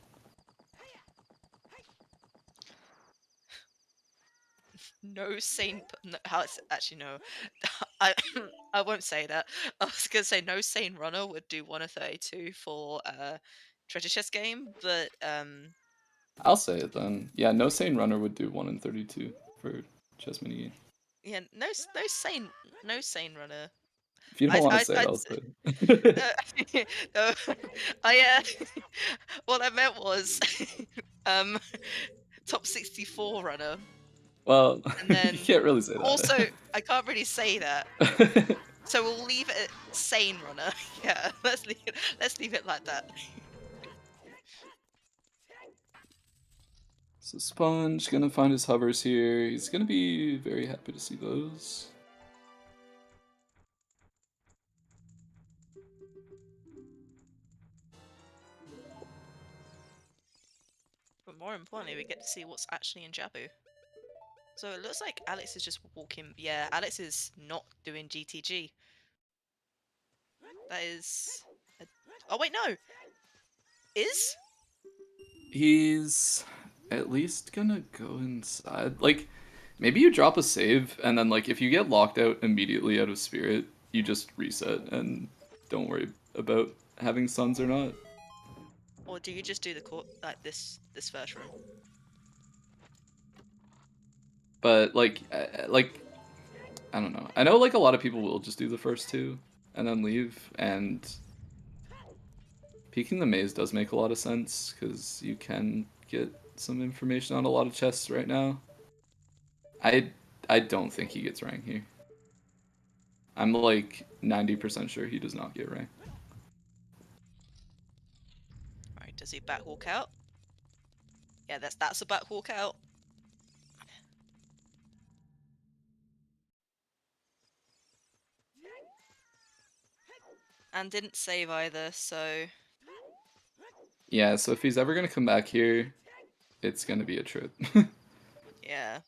No sane. No, how it's actually no. I I won't say that. I was gonna say no sane runner would do 1 of 32 for treasure chest game, but I'll say it then. Yeah, no sane runner would do 1 in 32 for chess minigame. yeah, no sane runner. If you don't want to say it, I'd I'll say it. no, I what I meant was um top 64 runner, Well, and you then can't really say also that. I can't really say that. So we'll leave it at sane runner. Yeah, let's leave it like that. So Sponge gonna find his hovers here. He's gonna be very happy to see those. But more importantly, we get to see what's actually in Jabu. So it looks like Alex is just walking. Yeah, Alex is not doing GTG. That is. Oh wait, no. Is? He's at least gonna go inside. Like, maybe you drop a save, and then, like, if you get locked out immediately out of Spirit, you just reset and don't worry about having Suns or not. Or do you just do the like this first room? But, like, I don't know. I know, like, a lot of people will just do the first two and then leave, and peeking the maze does make a lot of sense, because you can get some information on a lot of chests right now. I don't think he gets rank here. I'm like 90% sure he does not get rank. Right, does he back walk out? Yeah, that's a back walk out. And didn't save either, so Yeah, so if he's ever gonna come back here, it's gonna be a trip. yeah.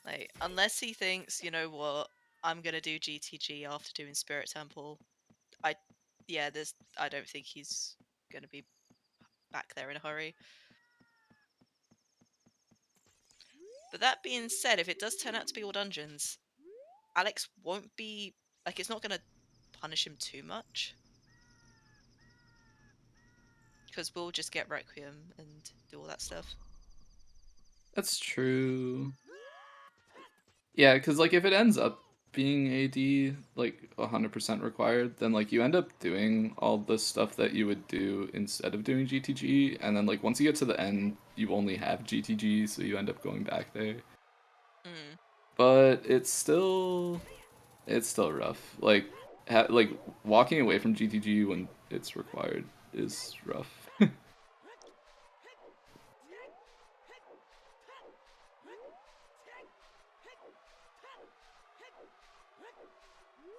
Like, unless he thinks, you know what, I'm gonna do GTG after doing Spirit Temple. Yeah, I don't think he's gonna be back there in a hurry. But that being said, if it does turn out to be all dungeons, Alex won't be like it's not gonna punish him too much. Because we'll just get Requiem and do all that stuff. That's true. Yeah, because like if it ends up being AD like 100% required, then like you end up doing all the stuff that you would do instead of doing GTG, and then like once you get to the end, you only have GTG, so you end up going back there. Mm. But it's still rough. Like walking away from GTG when it's required is rough.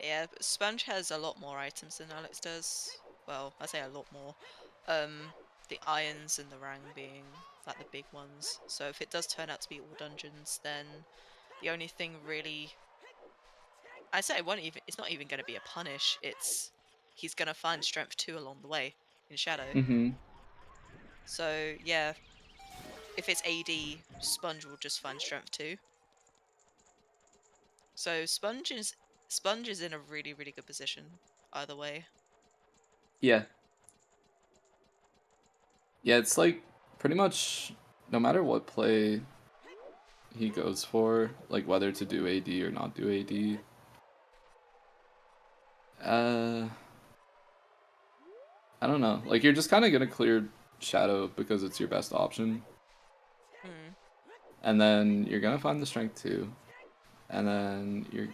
Yeah, but Sponge has a lot more items than Alex does. Well, I say a lot more. The irons and the rang being like the big ones. So if it does turn out to be all dungeons, then the only thing really, I say it won't even. It's not even going to be a punish. It's he's going to find strength 2 along the way in Shadow. Mm-hmm. So yeah, if it's AD, Sponge will just find strength 2. So Sponge is in a really good position either way. Yeah. Yeah, it's like pretty much no matter what play he goes for, like whether to do AD or not do AD. I don't know. Like you're just kind of gonna clear Shadow because it's your best option, Hmm. and then you're gonna find the strength too, and then you're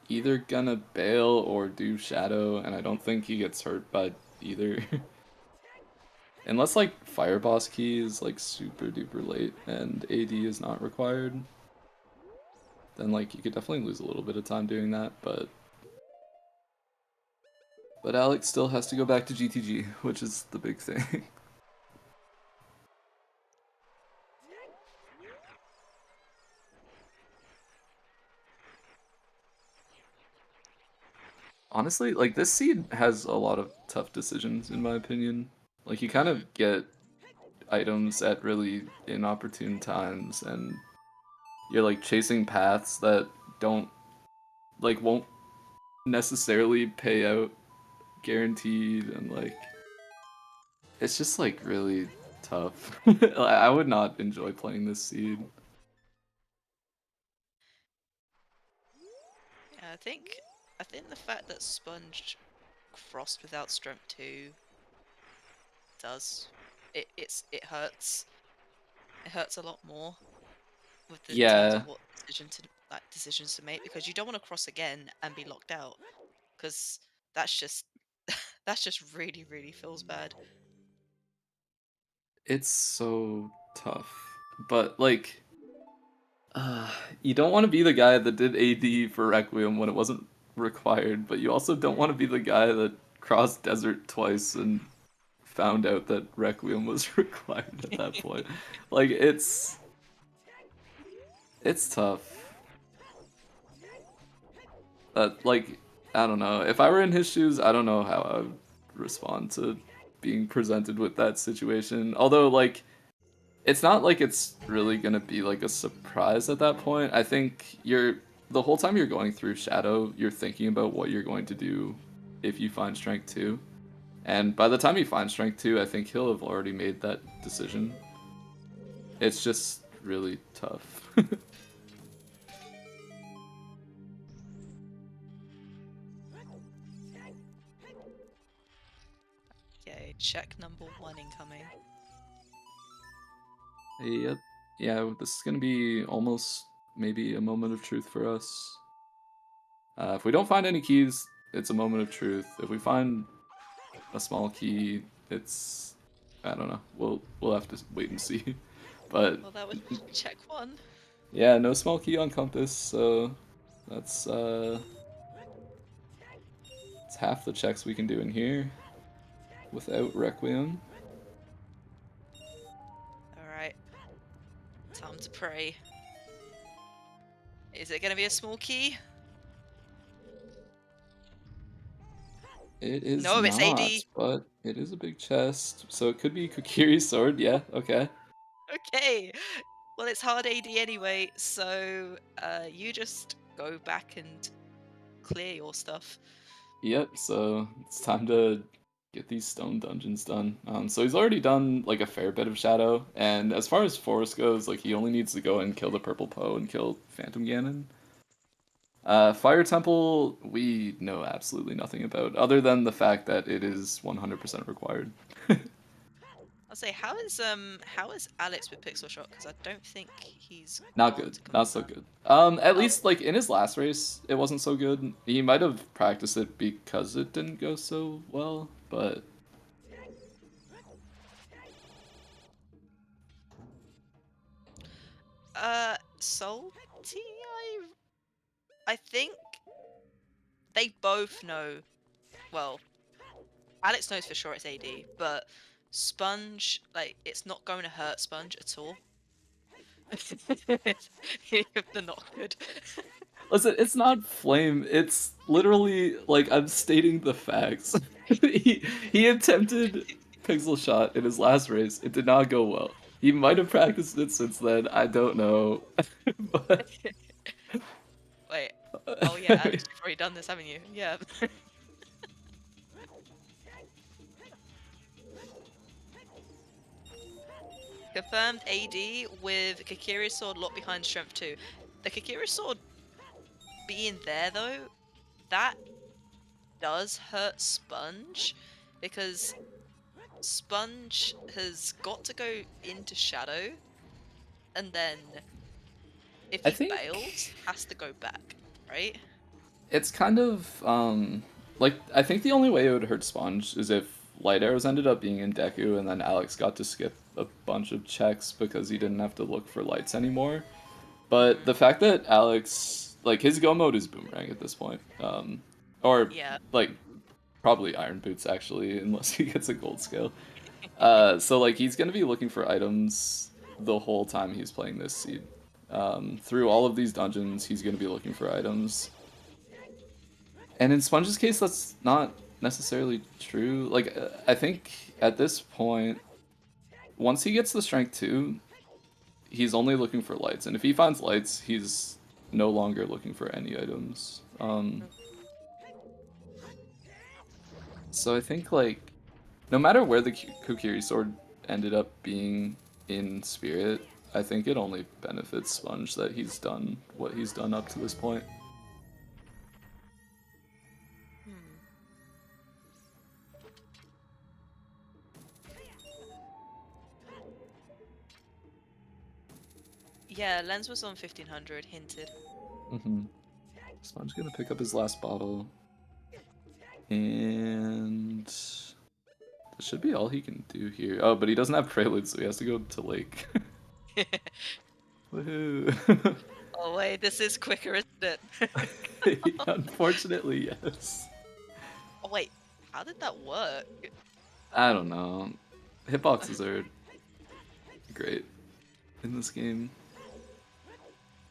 either gonna bail or do Shadow, and I don't think he gets hurt by either. Unless like Fire Boss Key is like super duper late and AD is not required, then like you could definitely lose a little bit of time doing that, but Alex still has to go back to GTG, which is the big thing. Honestly, like this seed has a lot of tough decisions in my opinion. Like you kind of get items at really inopportune times and you're like chasing paths that won't necessarily pay out guaranteed, and like it's just like really tough. I would not enjoy playing this seed. Yeah, I think the fact that Sponge crossed without Strength 2 does it hurts. It hurts a lot more with the terms Yeah, of what decisions to make, because you don't want to cross again and be locked out, because that's just that's just really really feels bad. it's so tough. But like you don't want to be the guy that did AD for Requiem when it wasn't required, but you also don't want to be the guy that crossed desert twice and found out that Requiem was required at that point. Like it's tough. Like I don't know. If I were in his shoes, I don't know how I would respond to being presented with that situation. Although like it's not like it's really gonna be like a surprise at that point. I think the whole time you're going through Shadow, you're thinking about what you're going to do if you find Strength 2. And by the time you find Strength 2, I think he'll have already made that decision. It's just really tough. Okay, check number 1 incoming. Yep. Yeah, this is gonna be almost maybe a moment of truth for us. If we don't find any keys, it's a moment of truth. If we find a small key, it's I don't know. We'll have to wait and see. But Well, that was check 1. yeah, no small key on compass, so that's it's half the checks we can do in here without Requiem. Alright, time to pray. Is it gonna be a small key? It is No, it's AD. not, but it is a big chest, so it could be Kokiri's sword. Yeah, okay. Okay. Well, it's hard AD anyway, so you just go back and clear your stuff. Yep, so it's time to get these stone dungeons done. So he's already done like a fair bit of Shadow, and as far as Forest goes, like he only needs to go and kill the Purple Poe and kill Phantom Ganon. Fire Temple, we know absolutely nothing about, other than the fact that it is 100% required. I'll say, how is Alex with Pixel Shot? Because I don't think he's Not gone good, to not so combat. good. At Oh, least like in his last race, it wasn't so good. He might have practiced it because it didn't go so well, but Salty. I think they both know. Well, Alex knows for sure it's AD, but Sponge, like, it's not going to hurt Sponge at all. They're not good. listen, it's not flame. It's literally like I'm stating the facts. He attempted pixel shot in his last race. It did not go well. He might have practiced it since then. I don't know. But Wait. Oh yeah, Alex, you've already done this, haven't you? Yeah. Confirmed AD with Kakiri's sword locked behind strength 2. The Kakiri sword being there though, that does hurt Sponge, because Sponge has got to go into Shadow, and then if I he think bails, has to go back, right? it's kind of like I think the only way it would hurt Sponge is if light arrows ended up being in Deku, and then Aleks got to skip a bunch of checks because he didn't have to look for lights anymore. But the fact that Aleks, like, his go mode is Boomerang at this point, or Yeah. like probably Iron Boots actually, unless he gets a gold scale. So like he's gonna be looking for items the whole time he's playing this seed. Through all of these dungeons, he's gonna be looking for items. And in Sponge's case, that's not necessarily true. Like, I think at this point, once he gets the strength 2, he's only looking for lights. And if he finds lights, he's no longer looking for any items. So I think, like, no matter where the Kokiri sword ended up being in Spirit, I think it only benefits Sponge that he's done what he's done up to this point. Yeah, Lens was on 1500, hinted. Sponge gonna pick up his last bottle. And this should be all he can do here. Oh, but he doesn't have Prelude, so he has to go to Lake. Woohoo! Oh wait, this is quicker, isn't it? Unfortunately, yes. Oh wait, how did that work? I don't know. Hitboxes are great in this game.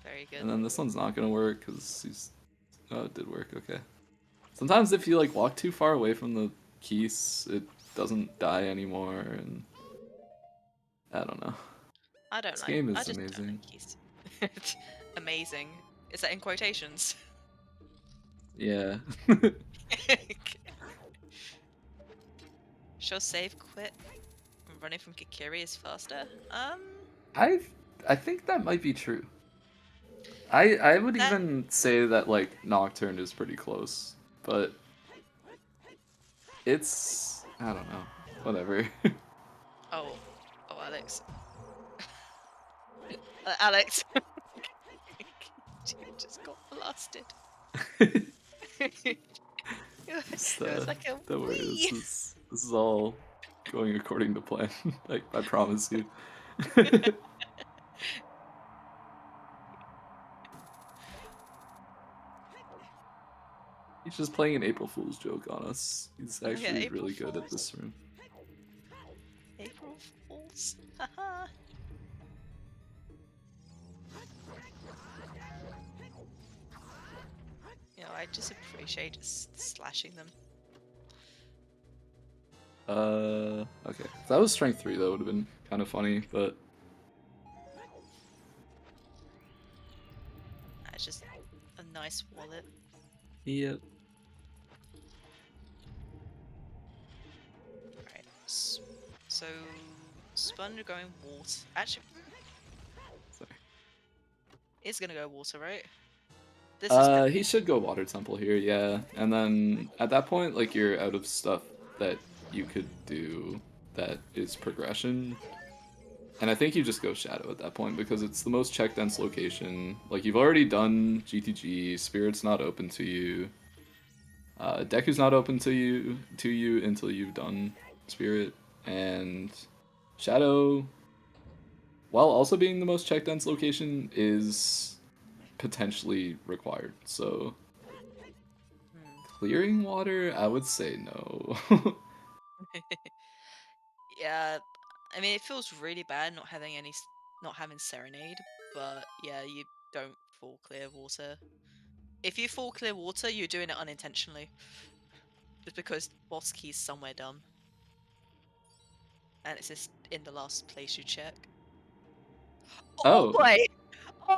Very good. And then this one's not gonna work because he's... Oh, it did work, okay. Sometimes if you like walk too far away from the keys, it doesn't die anymore, and... I don't know. I don't This like. game I is just amazing. don't like keys. Amazing. Is that in quotations? Yeah. Sure, save, quit. Running from Kikiri is faster. I think that might be true. I would That- even say that like Nocturne is pretty close, but it's I don't know. Whatever. Oh, Aleks. Aleks. You just got blasted. Just, It was like a don't worry, wee. this is all going according to plan. Like I promise you. He's just playing an April Fool's joke on us. He's Yeah, actually April really good at Fools. this room. April Fools. Haha. You know, I just appreciate slashing them. Okay. If that was strength 3, that would have been kind of funny, but It's just a nice wallet. yep. Right. So, Sponge going water. Actually, Sorry. it's gonna go water, right? This is He should go Water Temple here, yeah. And then at that point, like you're out of stuff that you could do that is progression. And I think you just go Shadow at that point because it's the most check dense location. Like you've already done GTG, Spirit's not open to you. Deku's not open to you until you've done Spirit, and Shadow, while also being the most check dense location, is potentially required. So clearing water, I would say no. Yeah, I mean, it feels really bad not having not having Serenade, but yeah, you don't fall clear water. If you fall clear water, you're doing it unintentionally. Just because boss key's somewhere dumb. And it's just in the last place you check. Oh. Wait!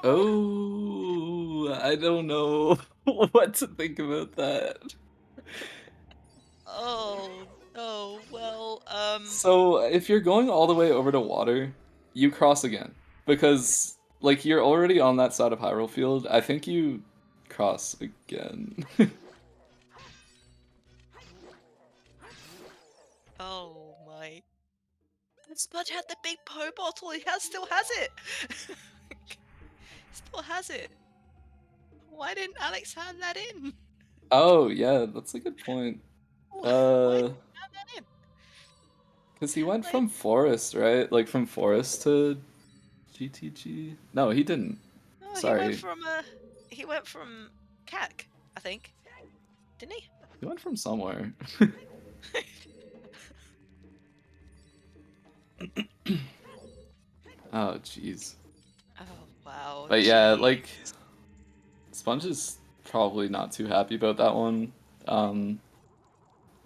Oh, I don't know what to think about that. Oh, no, well, So if you're going all the way over to water, you cross again. Because, like, you're already on that side of Hyrule Field. I think you cross again. Oh my. Sponge had the big Po bottle, still has it! Still has it. Why didn't Aleks hand that in? Oh, yeah, that's a good point. Why didn't he hand that in? Because he went Like, from Forest, right? Like from Forest to GTG? No, he didn't. oh, Sorry. he went from CAC, I think, didn't he? He went from somewhere. Oh, jeez. Oh wow. But yeah, like, Jeez. Sponge is probably not too happy about that one.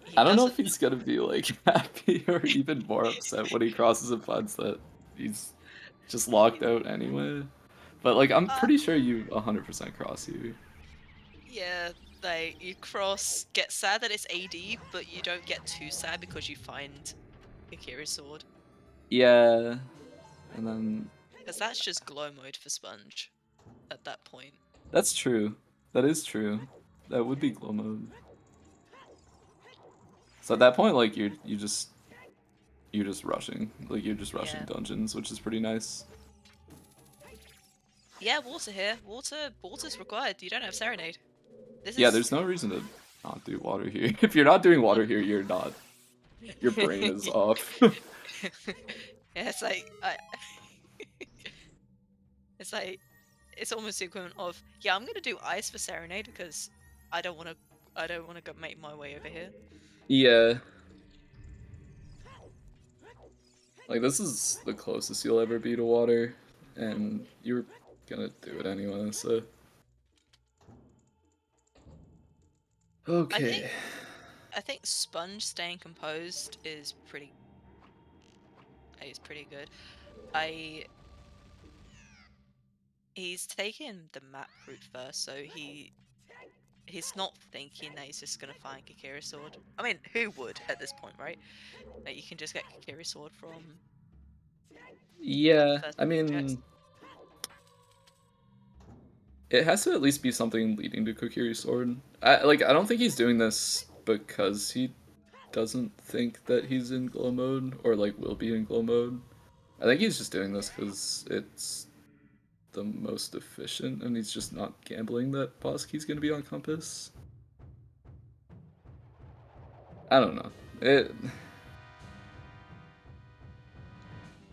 He I don't know if doesn't. he's gonna be, like, happy or even more upset when he crosses a fence that he's just locked out anyway. But, like, I'm Uh, pretty sure you 100% cross here. yeah, like you cross, get sad that it's AD, but you don't get too sad because you find Akira's sword. Yeah, and then Because that's just glow mode for Sponge at that point. that's true. That is true. That would be glow mode. So at that point, like you're just rushing, like you're just rushing Yeah. dungeons, which is pretty nice. Yeah, water here. Water's required. You don't have Serenade. This Yeah, is there's no reason to not do water here. If you're not doing water here, you're not. Your brain is off. Yeah, it's like it's almost the equivalent of, yeah, I'm gonna do ice for Serenade because I don't wanna go make my way over here. Yeah. Like this is the closest you'll ever be to water, and you're gonna do it anyway, so. I think Okay. I think Sponge staying composed is pretty good. I He's taking the map route first, so he's not thinking that he's just gonna find Kikira's sword. I mean, who would at this point, right? Like you can just get Kikira's sword from like the Yeah, first I checks. mean, it has to at least be something leading to Kokiri's sword. I don't think he's doing this because he doesn't think that he's in glow mode or like will be in glow mode. I think he's just doing this because it's the most efficient, and he's just not gambling that boss key's gonna be on compass. I don't know.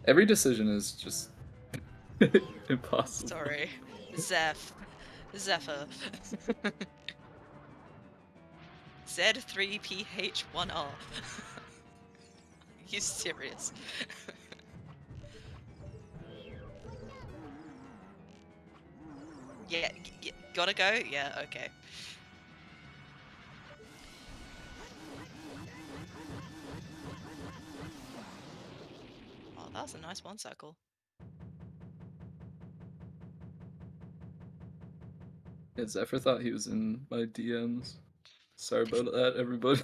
Every decision is just impossible. Sorry, Zephyr. Z3PH1R. You serious? Yeah, gotta go? Yeah, okay. Oh, that was a nice one circle. Yeah, Zephyr thought he was in my DMs. Sorry about that, everybody.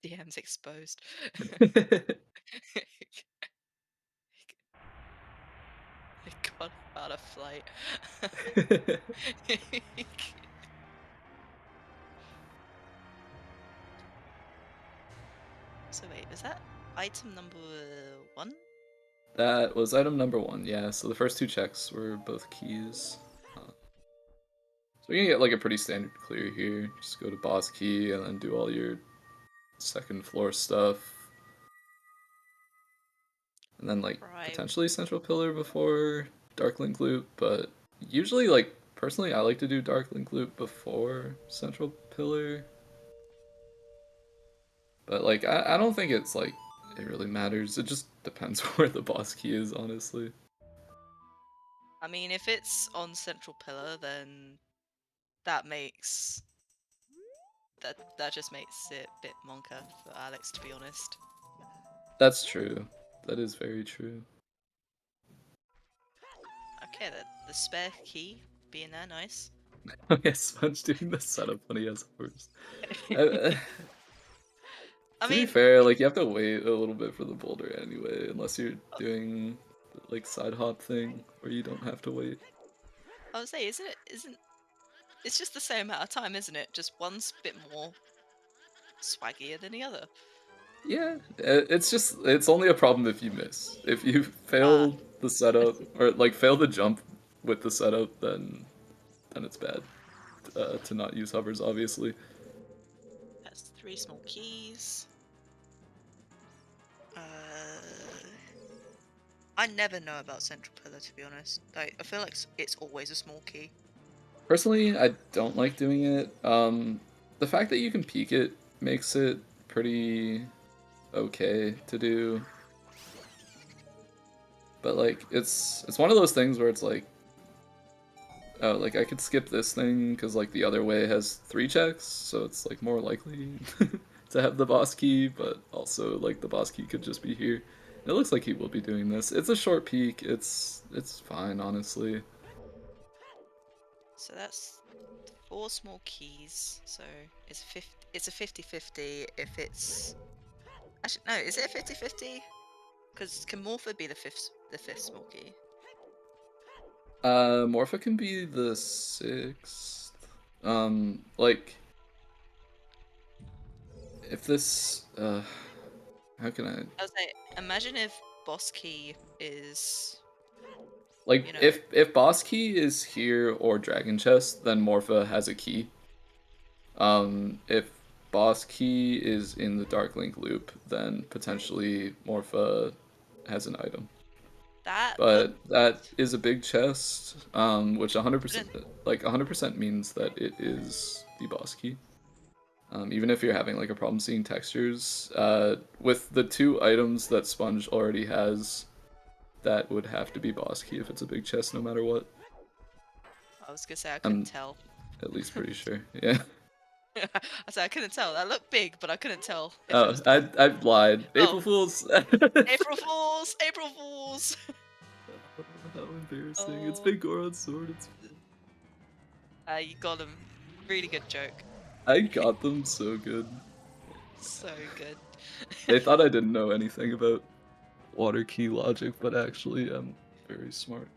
DM's exposed. I got out of flight. So wait, is that item number 1? That was item number 1, yeah. So the first two checks were both keys. So we can get like a pretty standard clear here. Just go to boss key and then do all your second floor stuff. And then like Right. potentially central pillar before dark link loop, but usually like personally I like to do dark link loop before central pillar. But like I don't think it's like it really matters. It just depends where the boss key is, honestly. I mean, if it's on central pillar, then that makes that just makes it a bit monka for Alex, to be honest. That's true. That is very true. Okay, the spare key being there, nice. Oh yeah, Sponge doing the setup when he has horse. To I be mean, fair, like you have to wait a little bit for the boulder anyway, unless you're doing like side hop thing where you don't have to wait. I would say, isn't it's just the same amount of time, isn't it? Just one's a bit more swaggier than the other. Yeah, it's only a problem if you miss. If you Ah, fail the setup or like fail the jump with the setup, then it's bad. To not use hovers, obviously. that's 3 small keys. I never know about Central Pillar, to be honest. Like, I feel like it's always a small key. Personally, I don't like doing it. The fact that you can peek it makes it pretty okay to do. But like, it's one of those things where it's like, oh, like I could skip this thing because like the other way has 3 checks, so it's like more likely to have the boss key, but also like the boss key could just be here. It looks like he will be doing this. It's a short peek. It's fine, honestly. So that's 4 small keys. So it's a 50-50 if it's... Actually, no, is it a 50-50? Because can Morpher be the fifth small key? Morpha can be the 6th. Like if this how can I was like, imagine if boss key is, like you know, if boss key is here or dragon chest, then Morpha has a key. If boss key is in the Dark Link loop, then potentially Morpha has an item. that, But that is a big chest, which 100% Couldn't- like 100% means that it is the boss key. Even if you're having like a problem seeing textures, with the 2 items that Sponge already has, that would have to be boss key if it's a big chest, no matter what. I was gonna say I couldn't I'm tell. at least pretty sure. Yeah. I said I couldn't tell. That looked big, but I couldn't tell if it Oh, was. I lied. Oh, April Fools. April Fools! April Fools! How embarrassing! It's Oh, been Goron's sword. It's. you got him. Really good joke. I got them so good. So good. They thought I didn't know anything about water key logic, but actually I'm very smart.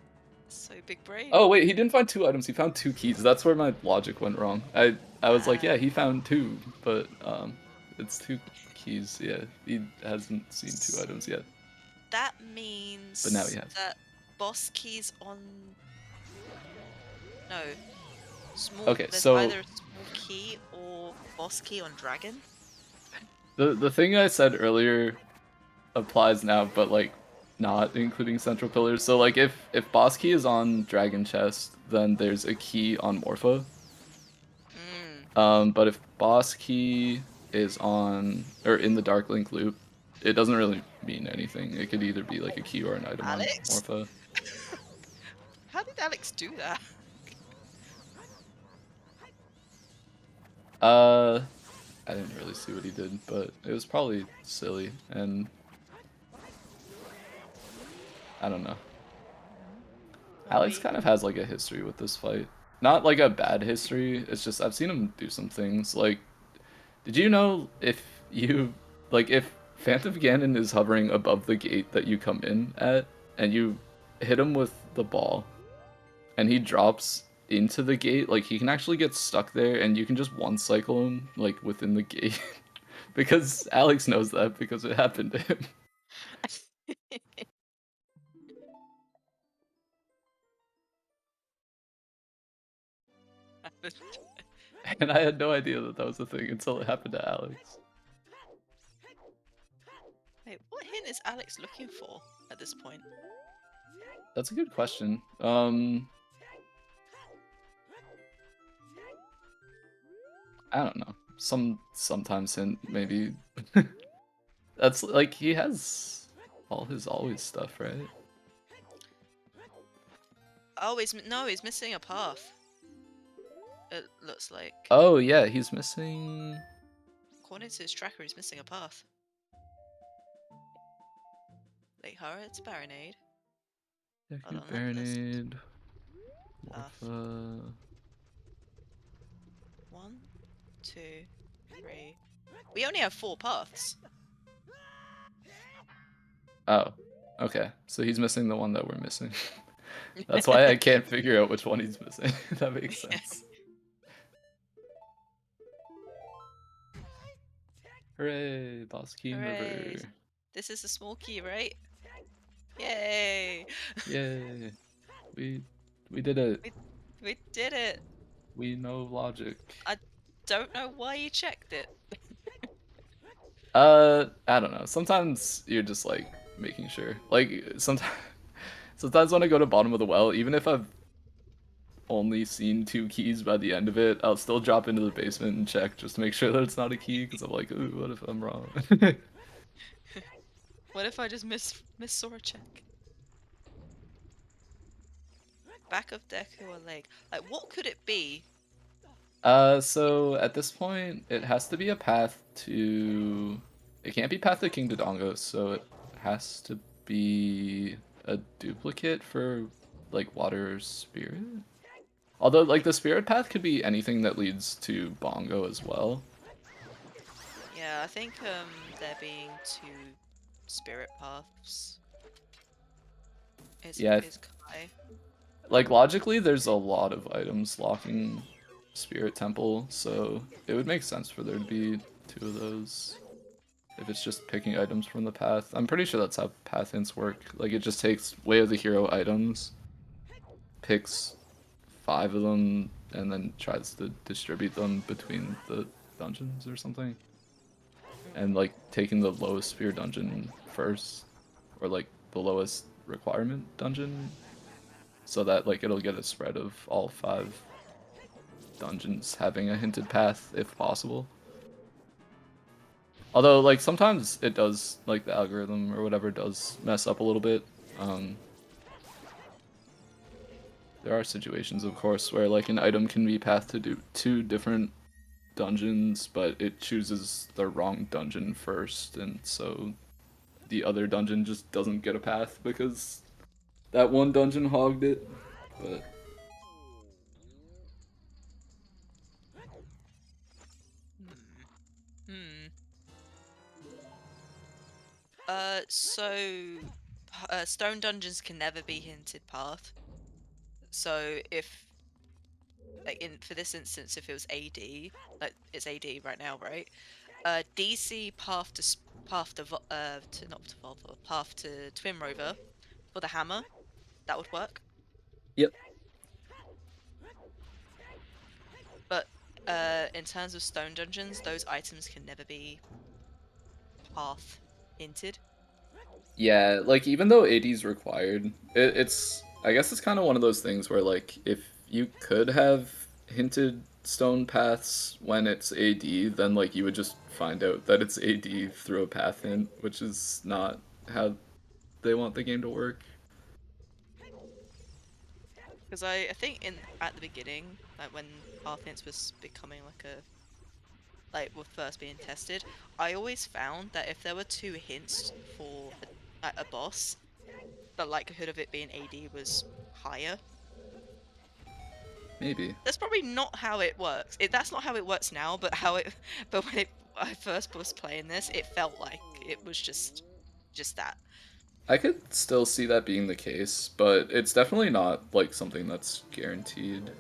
So big brain. Oh wait, he didn't find 2 items. He found 2 keys. That's where my logic went wrong. I was like, yeah, he found 2, but it's 2 keys. Yeah, he hasn't seen 2 items yet. That means But now he has. that boss keys on... No. Small. Okay, There's so either a small key or boss key on dragon. the thing I said earlier applies now, but like not including central pillars. So like if boss key is on dragon chest, then there's a key on Morpha. But if boss key is on or in the Dark Link loop, it doesn't really mean anything. It could either be like a key or an item on Aleks? Morpha. How did Aleks do that? I didn't really see what he did, but it was probably silly, and I don't know. Aleks kind of has like a history with this fight. Not like a bad history, it's just I've seen him do some things. Like, did you know if you, like, if Phantom Ganon is hovering above the gate that you come in at, and you hit him with the ball, and he drops into the gate, like, he can actually get stuck there, and you can just one-cycle him, like, within the gate. Because Aleks knows that, because it happened to him. And I had no idea that that was a thing until it happened to Aleks. Wait, what hint is Aleks looking for at this point? That's a good question. I don't know. Sometimes hint maybe. That's like he has all his always stuff, right? Oh, he's missing a path. It looks like. Oh yeah, he's missing. According to his tracker, he's missing a path. Lake Harrods, Baronade. Deku Hold on, that list. Baronade. Path. Morpha. 1, 2, 3. We only have 4 paths. Oh, okay. So he's missing the one that we're missing. That's why I can't figure out which one he's missing. That makes sense. Hooray, boss key Hooray. river. This is a small key, right? Yay! Yay. We did it. We did it! We know logic. Don't know why you checked it. I don't know. Sometimes you're just like making sure. Like sometimes when I go to bottom of the well, even if I've only seen 2 keys by the end of it, I'll still drop into the basement and check just to make sure that it's not a key, because I'm like, ooh, what if I'm wrong? What if I just saw a check? Back of Deku or leg? Like, what could it be? So at this point, it has to be a path to. It can't be path to King Dodongo, so it has to be a duplicate for like water spirit. Although like the spirit path could be anything that leads to Bongo as well. Yeah, I think there being 2 spirit paths Yeah, is Kai. like logically, there's a lot of items locking Spirit Temple, so it would make sense for there to be 2 of those. If it's just picking items from the path. I'm pretty sure that's how path hints work. Like it just takes Way of the Hero items, picks 5 of them, and then tries to distribute them between the dungeons or something. And like taking the lowest sphere dungeon first, or like the lowest requirement dungeon, so that like it'll get a spread of all 5 dungeons having a hinted path if possible. Although, like, sometimes it does, like, the algorithm or whatever does mess up a little bit. There are situations, of course, where, like, an item can be pathed to do 2 different dungeons, but it chooses the wrong dungeon first, and so the other dungeon just doesn't get a path because that one dungeon hogged it. But Hmm. So stone dungeons can never be hinted path. So if, like, for this instance, if it was AD, like it's AD right now, right? DC not to Volvo, path to Twin Rover for the hammer, that would work. yep. But in terms of stone dungeons, those items can never be path hinted. Yeah, like even though AD is required, it's I guess it's kind of one of those things where like if you could have hinted stone paths when it's AD, then like you would just find out that it's AD through a path hint, which is not how they want the game to work. Because I think at the beginning, like when path hints was becoming like were first being tested, I always found that if there were 2 hints for a boss, the likelihood of it being AD was higher. Maybe. That's probably not how it works. That's not how it works now, but but when I first was playing this, it felt like it was just that. I could still see that being the case, but it's definitely not like something that's guaranteed.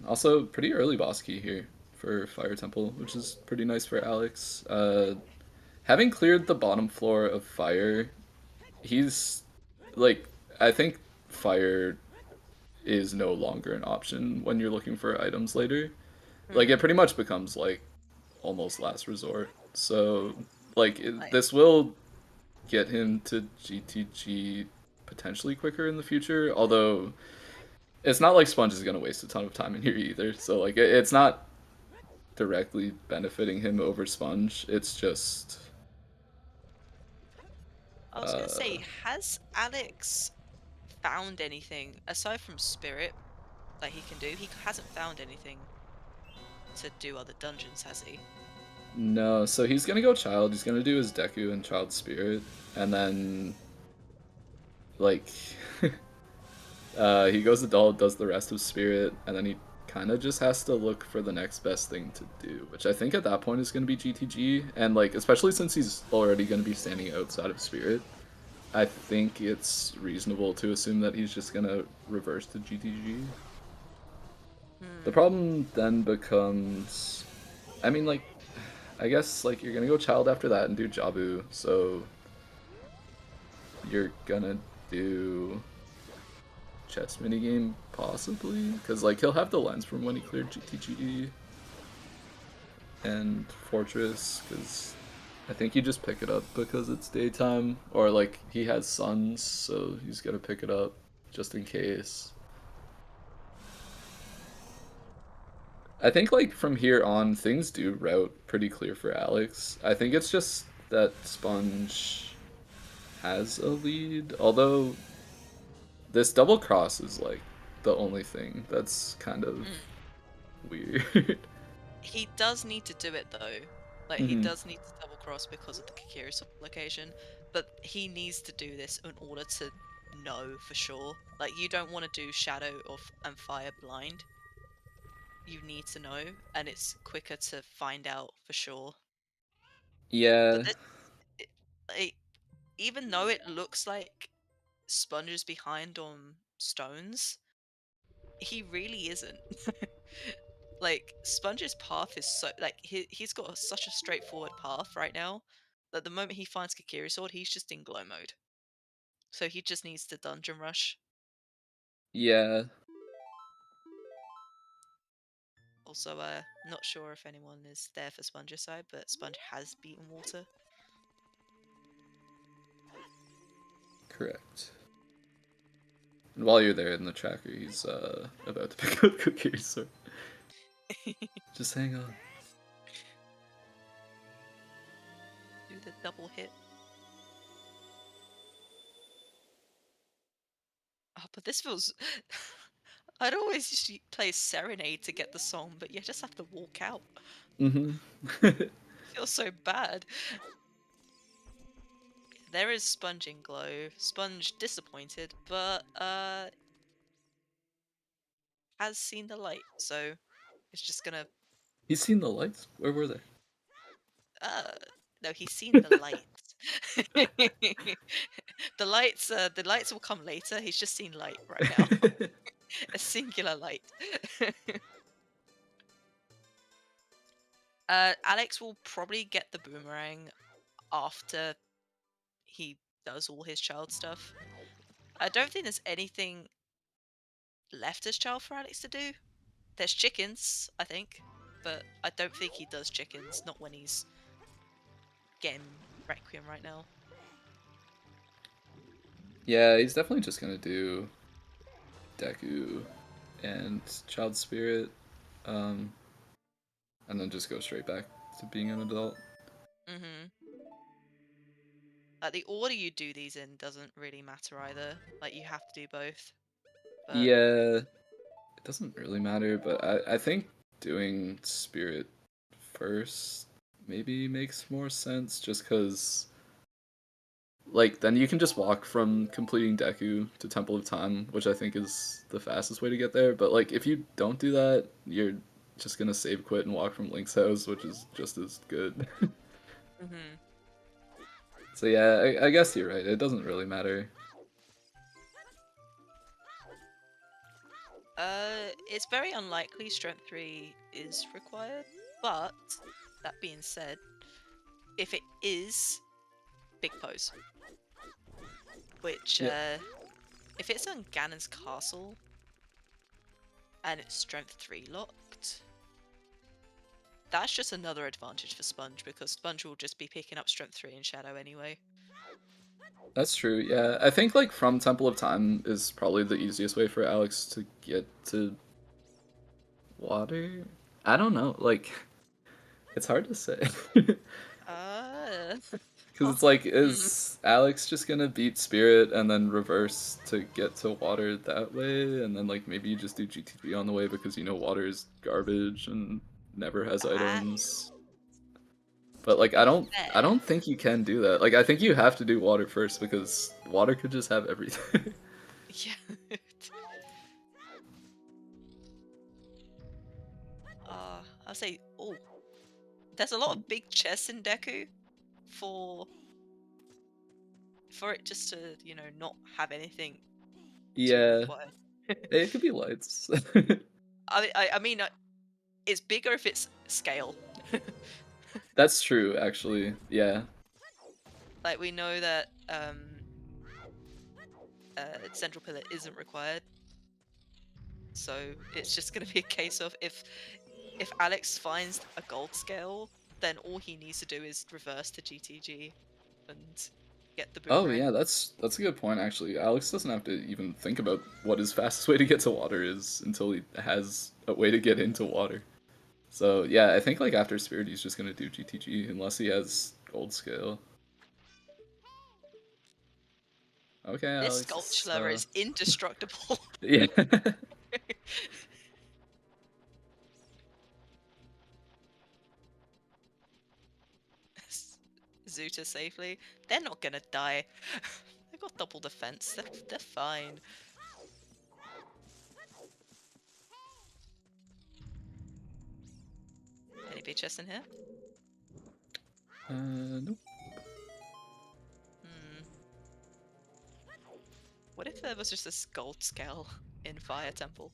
Also, pretty early boss key here for Fire Temple, which is pretty nice for Aleks. Having cleared the bottom floor of Fire, he's like, I think Fire is no longer an option when you're looking for items later. Like, it pretty much becomes like almost last resort. So, like, Like, this will get him to GTG potentially quicker in the future, although it's not like Sponge is going to waste a ton of time in here either. So, like, it's not directly benefiting him over Sponge. It's just. I was gonna say, has Alex found anything aside from Spirit that he can do? He hasn't found anything to do other dungeons, has he? No, so he's gonna go Child. He's gonna do his Deku and Child Spirit, and then like he goes Adult, does the rest of Spirit, and then he kind of just has to look for the next best thing to do, which I think at that point is gonna be GTG, and like especially since he's already gonna be standing outside of Spirit, I think it's reasonable to assume that he's just gonna reverse to GTG. The problem then becomes, I mean, like, I guess like you're gonna go Child after that and do Jabu, so you're gonna do chess minigame possibly, because like he'll have the lens from when he cleared GTGE. and Fortress, because I think you just pick it up because it's daytime, or like he has sons, so he's gonna pick it up just in case. I think like from here on, things do route pretty clear for Alex. I think it's just that Sponge has a lead, although this double cross is like the only thing that's kind of weird. He does need to do it though. Like he Mhm. does need to double cross because of the Kakiri location, but he needs to do this in order to know for sure. Like you don't want to do Shadow and Fire blind. You need to know, and it's quicker to find out for sure. But Yeah, this, it, like, even though it looks like Sponge is behind on stones, he really isn't. Like Sponge's path is so like he's got such a straightforward path right now that the moment he finds Kakiri sword, he's just in glow mode. So he just needs to dungeon rush. yeah, Also, not sure if anyone is there for Sponge's side, but Sponge has beaten water. correct. And while you're there in the tracker, he's about to pick up Cookie, so just hang on. Do the double hit. Oh, but this feels. I'd always usually play Serenade to get the song, but you just have to walk out. Mhm. Feels so bad. There is Sponge in glow. Sponge disappointed, but has seen the light, so it's just gonna. He's seen the lights. Where were they? Uh, no, he's seen the light. The lights will come later. He's just seen light right now. A singular light. Alex will probably get the boomerang after he does all his child stuff. I don't think there's anything left as child for Alex to do. There's chickens, I think, but I don't think he does chickens. Not when he's getting Requiem right now. Yeah, he's definitely just gonna do Deku and Child Spirit, um, and then just go straight back to being an adult. Mm-hmm. Like the order you do these in doesn't really matter either. Like you have to do both. But Yeah, it doesn't really matter, but I think doing Spirit first maybe makes more sense just because, like, then you can just walk from completing Deku to Temple of Time, which I think is the fastest way to get there. But, like, if you don't do that, you're just gonna save quit and walk from Link's house, which is just as good. mm-hmm. So, yeah, I guess you're right. It doesn't really matter. It's very unlikely Strength 3 is required, but that being said, if it is, big pose. Which, Yeah. if it's on Ganon's castle and it's Strength 3 locked, that's just another advantage for Sponge because Sponge will just be picking up Strength 3 in Shadow anyway. That's true. Yeah, I think like from Temple of Time is probably the easiest way for Alex to get to water. I don't know. Like, it's hard to say. Uh, Because it's like, hmm. is Alex just gonna beat Spirit and then reverse to get to water that way? And then, like, maybe you just do GTP on the way because you know water is garbage and never has Ah, items. But, to like, be I fair, don't think you can do that. Like, I think you have to do water first because water could just have everything. yeah. I'll say, oh, there's a lot of big chests in Deku for it just to, not have anything too Yeah, required. it could be lights. I mean, it's bigger if it's scale. That's true, actually. Yeah. Like we know that central pillar isn't required, so it's just gonna be a case of if Alex finds a gold scale, then all he needs to do is reverse to GTG and get the Oh boomerang. yeah, that's a good point actually. Alex doesn't have to even think about what his fastest way to get to water is until he has a way to get into water. So yeah, I think like after Spirit he's just gonna do GTG unless he has gold scale. Okay, This Alex. Sculpture is indestructible. Yeah. Zuta safely. They're not gonna die. They got double defense. They're fine. Any BHS in here? Nope. Hmm. What if there was just a gold scale in Fire Temple?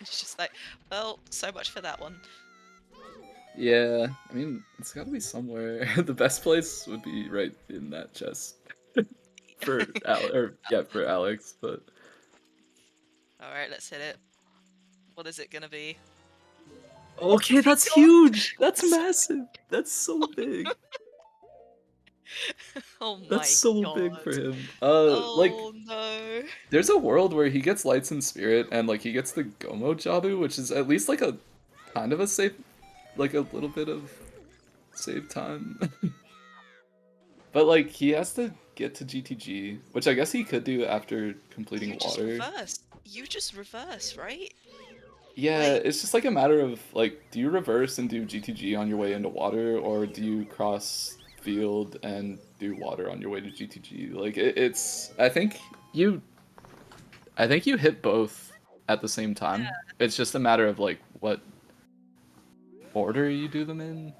It's just like, well, so much for that one. Yeah, I mean it's gotta be somewhere. The best place would be right in that chest for for Alex, but Alright, let's hit it. What is it gonna be? okay, that's God. huge. That's massive. That's so big. Oh That's my so big god. for him. Like Oh no. there's a world where he gets lights in spirit and like he gets the Gomo Jabu, which is at least like a kind of a safe, like a little bit of save time. But like he has to get to GTG, which I guess he could do after completing You just water. reverse. You just reverse, right? Yeah, Like, it's just like a matter of like, do you reverse and do GTG on your way into water, or do you cross field and do water on your way to GTG? Like it's, I think you hit both at the same time. It's just a matter of like what order you do them in.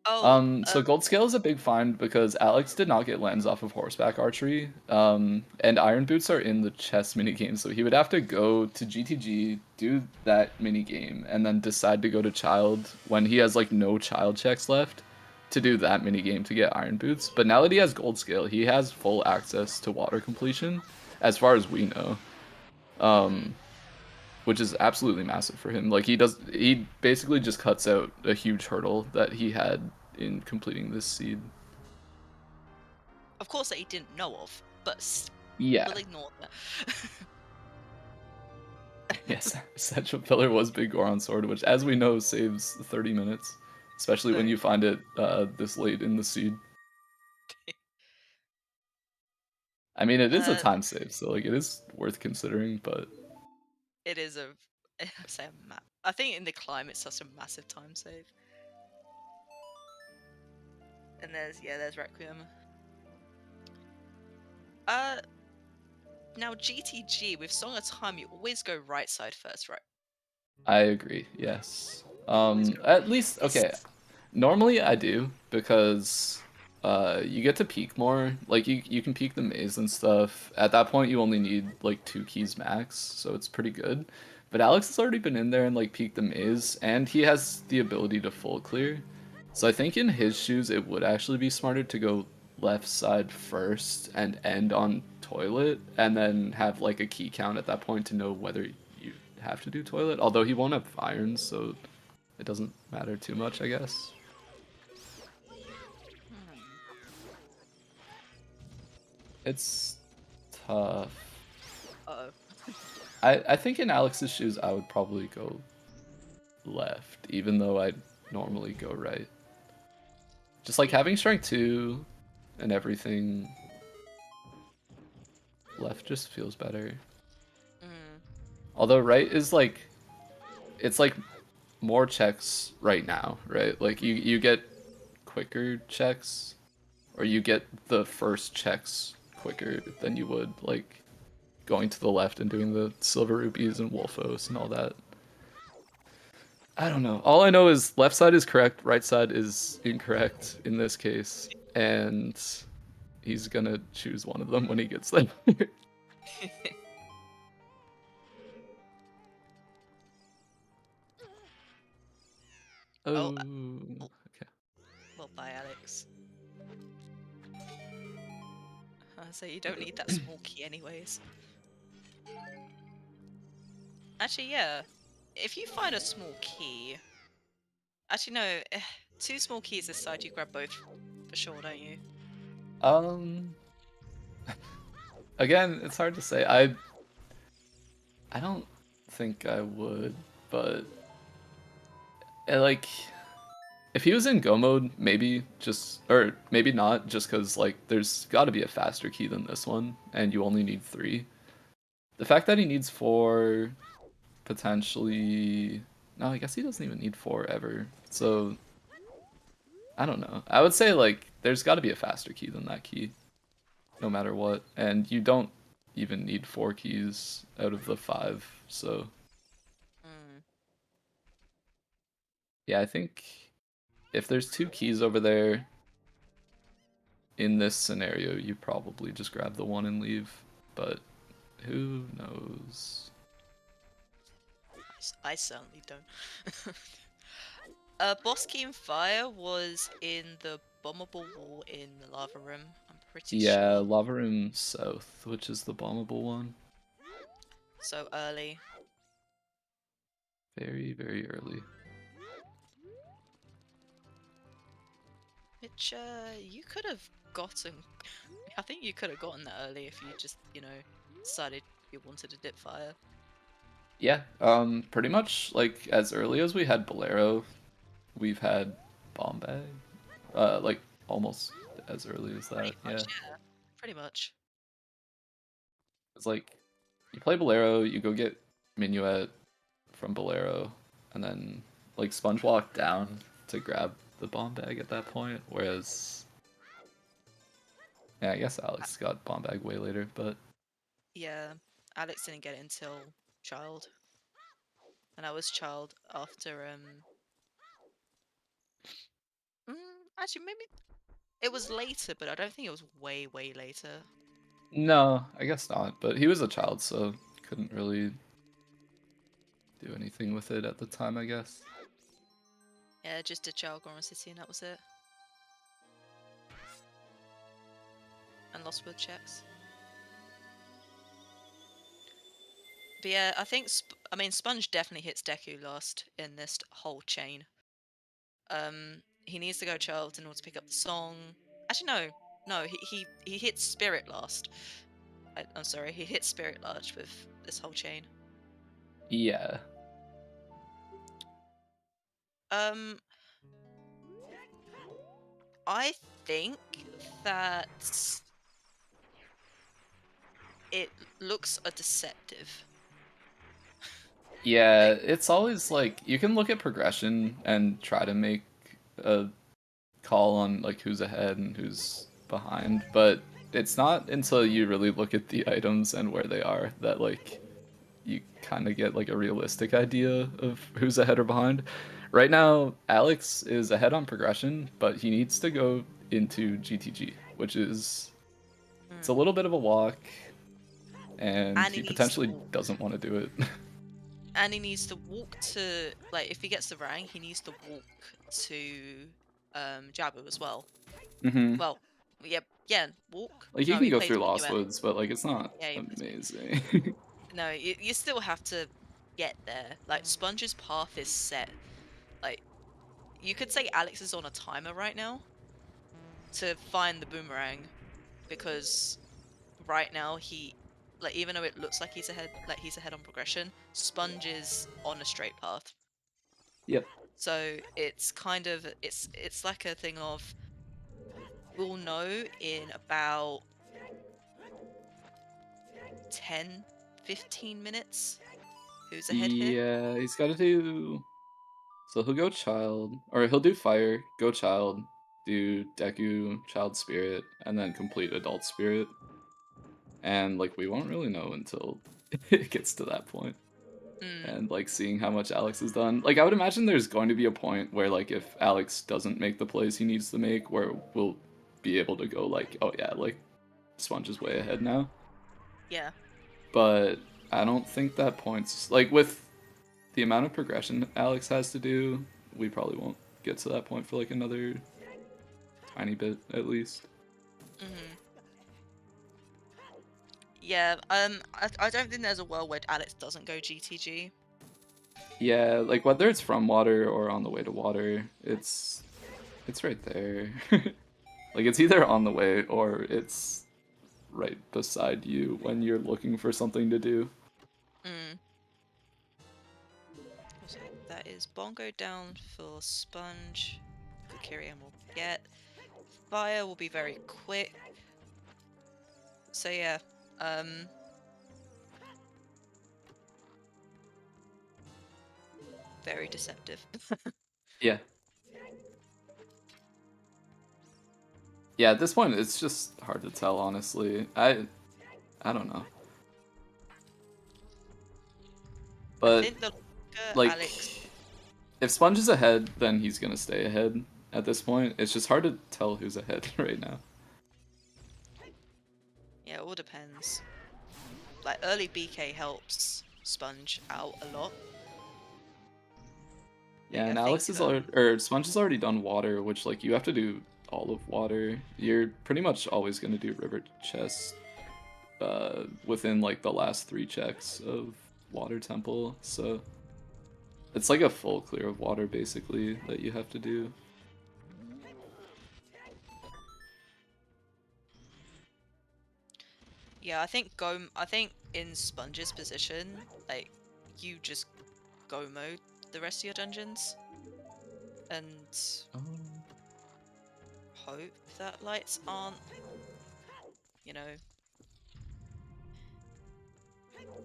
oh, So Gold Scale is a big find because Alex did not get lens off of horseback archery. And Iron Boots are in the chess minigame, so he would have to go to GTG, do that minigame, and then decide to go to Child when he has like no Child checks left to do that minigame to get Iron Boots. But now that he has Gold Scale, he has full access to water completion, as far as we know. Which is absolutely massive for him. Like he basically just cuts out a huge hurdle that he had in completing this seed. of course that he didn't know of, but Yeah. we'll ignore that. Yes, Essential Pillar was Big Goron Sword, which as we know saves 30 minutes. Especially when you find it this late in the seed. I mean it is a time save, so like it is worth considering, but It is a, say I think in the climb it's such a massive time save. And there's Requiem. Now GTG with Song of Time, you always go right side first, right? I agree, yes. Always go. At least This- okay. Normally I do because you get to peek more. Like you can peek the maze and stuff. At that point you only need like 2 keys max, so it's pretty good. But Alex has already been in there and like peeked the maze, and he has the ability to full clear. So I think in his shoes it would actually be smarter to go left side first and end on toilet, and then have like a key count at that point to know whether you have to do toilet. Although he won't have irons, so it doesn't matter too much, I guess. It's tough. Uh-oh. I think in Alex's shoes I would probably go left, even though I'd normally go right. Just like having strength 2 and everything, left just feels better. Although right is like, it's like more checks right now, right? Like you get quicker checks, or you get the first checks quicker than you would like going to the left and doing the silver rupees and Wolfos and all that. I don't know. All I know is left side is correct, right side is incorrect in this case, and he's gonna choose one of them when he gets there. Oh, Okay. well, bye, Alex. So you don't need that small key anyways. Actually, yeah. if you find a small key, actually no, 2 small keys this side, you grab both for sure, don't you? Again, it's hard to say. I don't think I would, but like if he was in Go mode, maybe just or maybe not, just because like there's got to be a faster key than this one, and you only need 3. The fact that he needs 4, potentially. No, I guess he doesn't even need 4 ever. So I don't know. I would say like there's got to be a faster key than that key, no matter what, and you don't even need 4 keys out of the 5. So Mm. yeah, I think if there's 2 keys over there in this scenario, you probably just grab the 1 and leave. But who knows? I certainly don't. Boss key and fire was in the bombable wall in the lava room. I'm pretty Yeah, sure. Lava Room South, which is the bombable one. So early. Very, very early. Which you could have gotten. I think you could have gotten that early if you just, decided you wanted a dip fire. Yeah, pretty much like as early as we had Bolero, we've had Bombay. Like almost as early as that, Pretty yeah. much, yeah. Pretty much. It's like you play Bolero, you go get Minuet from Bolero, and then like Sponge walk down to grab the bomb bag at that point. Whereas, yeah, I guess Alex got bomb bag way later, but Yeah. Alex didn't get it until Child. And I was Child after actually maybe it was later, but I don't think it was way, way later. no, I guess not. But he was a child, so couldn't really do anything with it at the time, I guess. Yeah, just did Child Goron City and that was it. And Lost Wood checks. But yeah, I think Sponge definitely hits Deku last in this whole chain. He needs to go Child in order to pick up the song. Actually, no, he hits Spirit last. I'm sorry, he hits Spirit last with this whole chain. Yeah. Um, I think that it looks a deceptive. Yeah, it's always like you can look at progression and try to make a call on like who's ahead and who's behind, but it's not until you really look at the items and where they are that like you kind of get like a realistic idea of who's ahead or behind. Right now, Alex is ahead on progression, but he needs to go into GTG, which is it's a little bit of a walk, and And he he needs to potentially walk. doesn't want to do it. And he needs to walk to, like, if he gets the rang, he needs to walk to Jabu as well. hmm Well, yeah, walk. Like you No, can he go plays through Lost Minuet. Woods, but like it's not Yeah, he plays Minuet. amazing. No, you still have to get there. Like, Sponge's path is set. Like, you could say Alex is on a timer right now to find the boomerang, because right now like, even though it looks like he's ahead on progression, Sponge is on a straight path. Yep. So it's kind of it's like a thing of, we'll know in about 10, 15 minutes who's ahead here. Yeah, he's got to do. So he'll go Child, or he'll do Fire, go Child, do Deku, Child Spirit, and then complete Adult Spirit. And like we won't really know until it gets to that point. And like seeing how much Alex has done. Like I would imagine there's going to be a point where like if Alex doesn't make the plays he needs to make, where we'll be able to go like, oh yeah, like Sponge is way ahead now. Yeah. But I don't think that point's like with the amount of progression Alex has to do, we probably won't get to that point for like another tiny bit at least. Yeah. I don't think there's a world where Alex doesn't go GTG. Yeah, like whether it's from water or on the way to water, it's right there. Like it's either on the way or it's right beside you when you're looking for something to do. Also, that is Bongo down for Sponge. Kukirian will get. Fire will be very quick. So yeah, very deceptive. Yeah. Yeah, at this point it's just hard to tell, honestly. I don't know. I But think the like Alex. if Sponge is ahead, then he's gonna stay ahead at this point. It's just hard to tell who's ahead right now. Yeah, it all depends. Like early BK helps Sponge out a lot. Yeah, Like, and I think, Alex is or Sponge has already done water, which like you have to do all of water. You're pretty much always gonna do river chest within like the last 3 checks of water temple, so it's like a full clear of water basically that you have to do. yeah, I think in Sponge's position, like you just go mode the rest of your dungeons and hope that lights aren't, you know,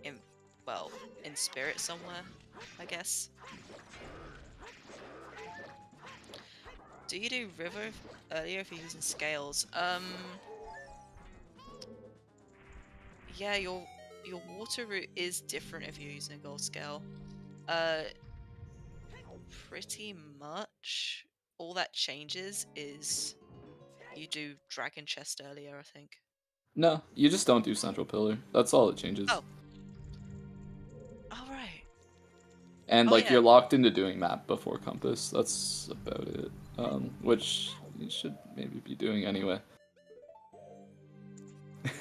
in well, in spirit somewhere, I guess. Do you do river earlier if you're using scales? Yeah, your water route is different if you're using a gold scale. Uh, pretty much all that changes is you do dragon chest earlier, I think. No, you just don't do central pillar. That's all it changes. Oh. All right. And Oh like yeah. you're locked into doing map before compass. That's about it. Which you should maybe be doing anyway.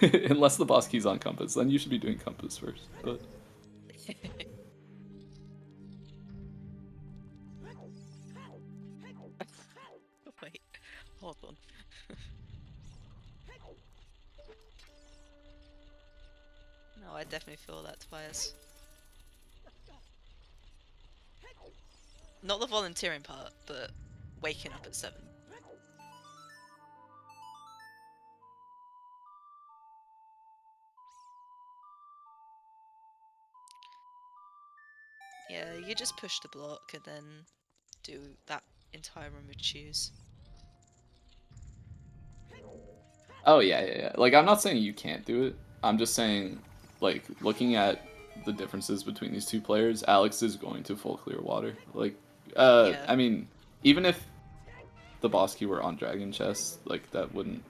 Unless the boss key's on compass, then you should be doing compass first. But Wait, hold on. No, I definitely feel that, Tobias. Not the volunteering part, but waking up at 7. Yeah, you just push the block and then do that entire run with shoes. oh yeah. Like I'm not saying you can't do it. I'm just saying, like looking at the differences between these two players, Alex is going to full clear water. Like, Yeah. I mean, even if the boss key were on dragon chest, like that wouldn't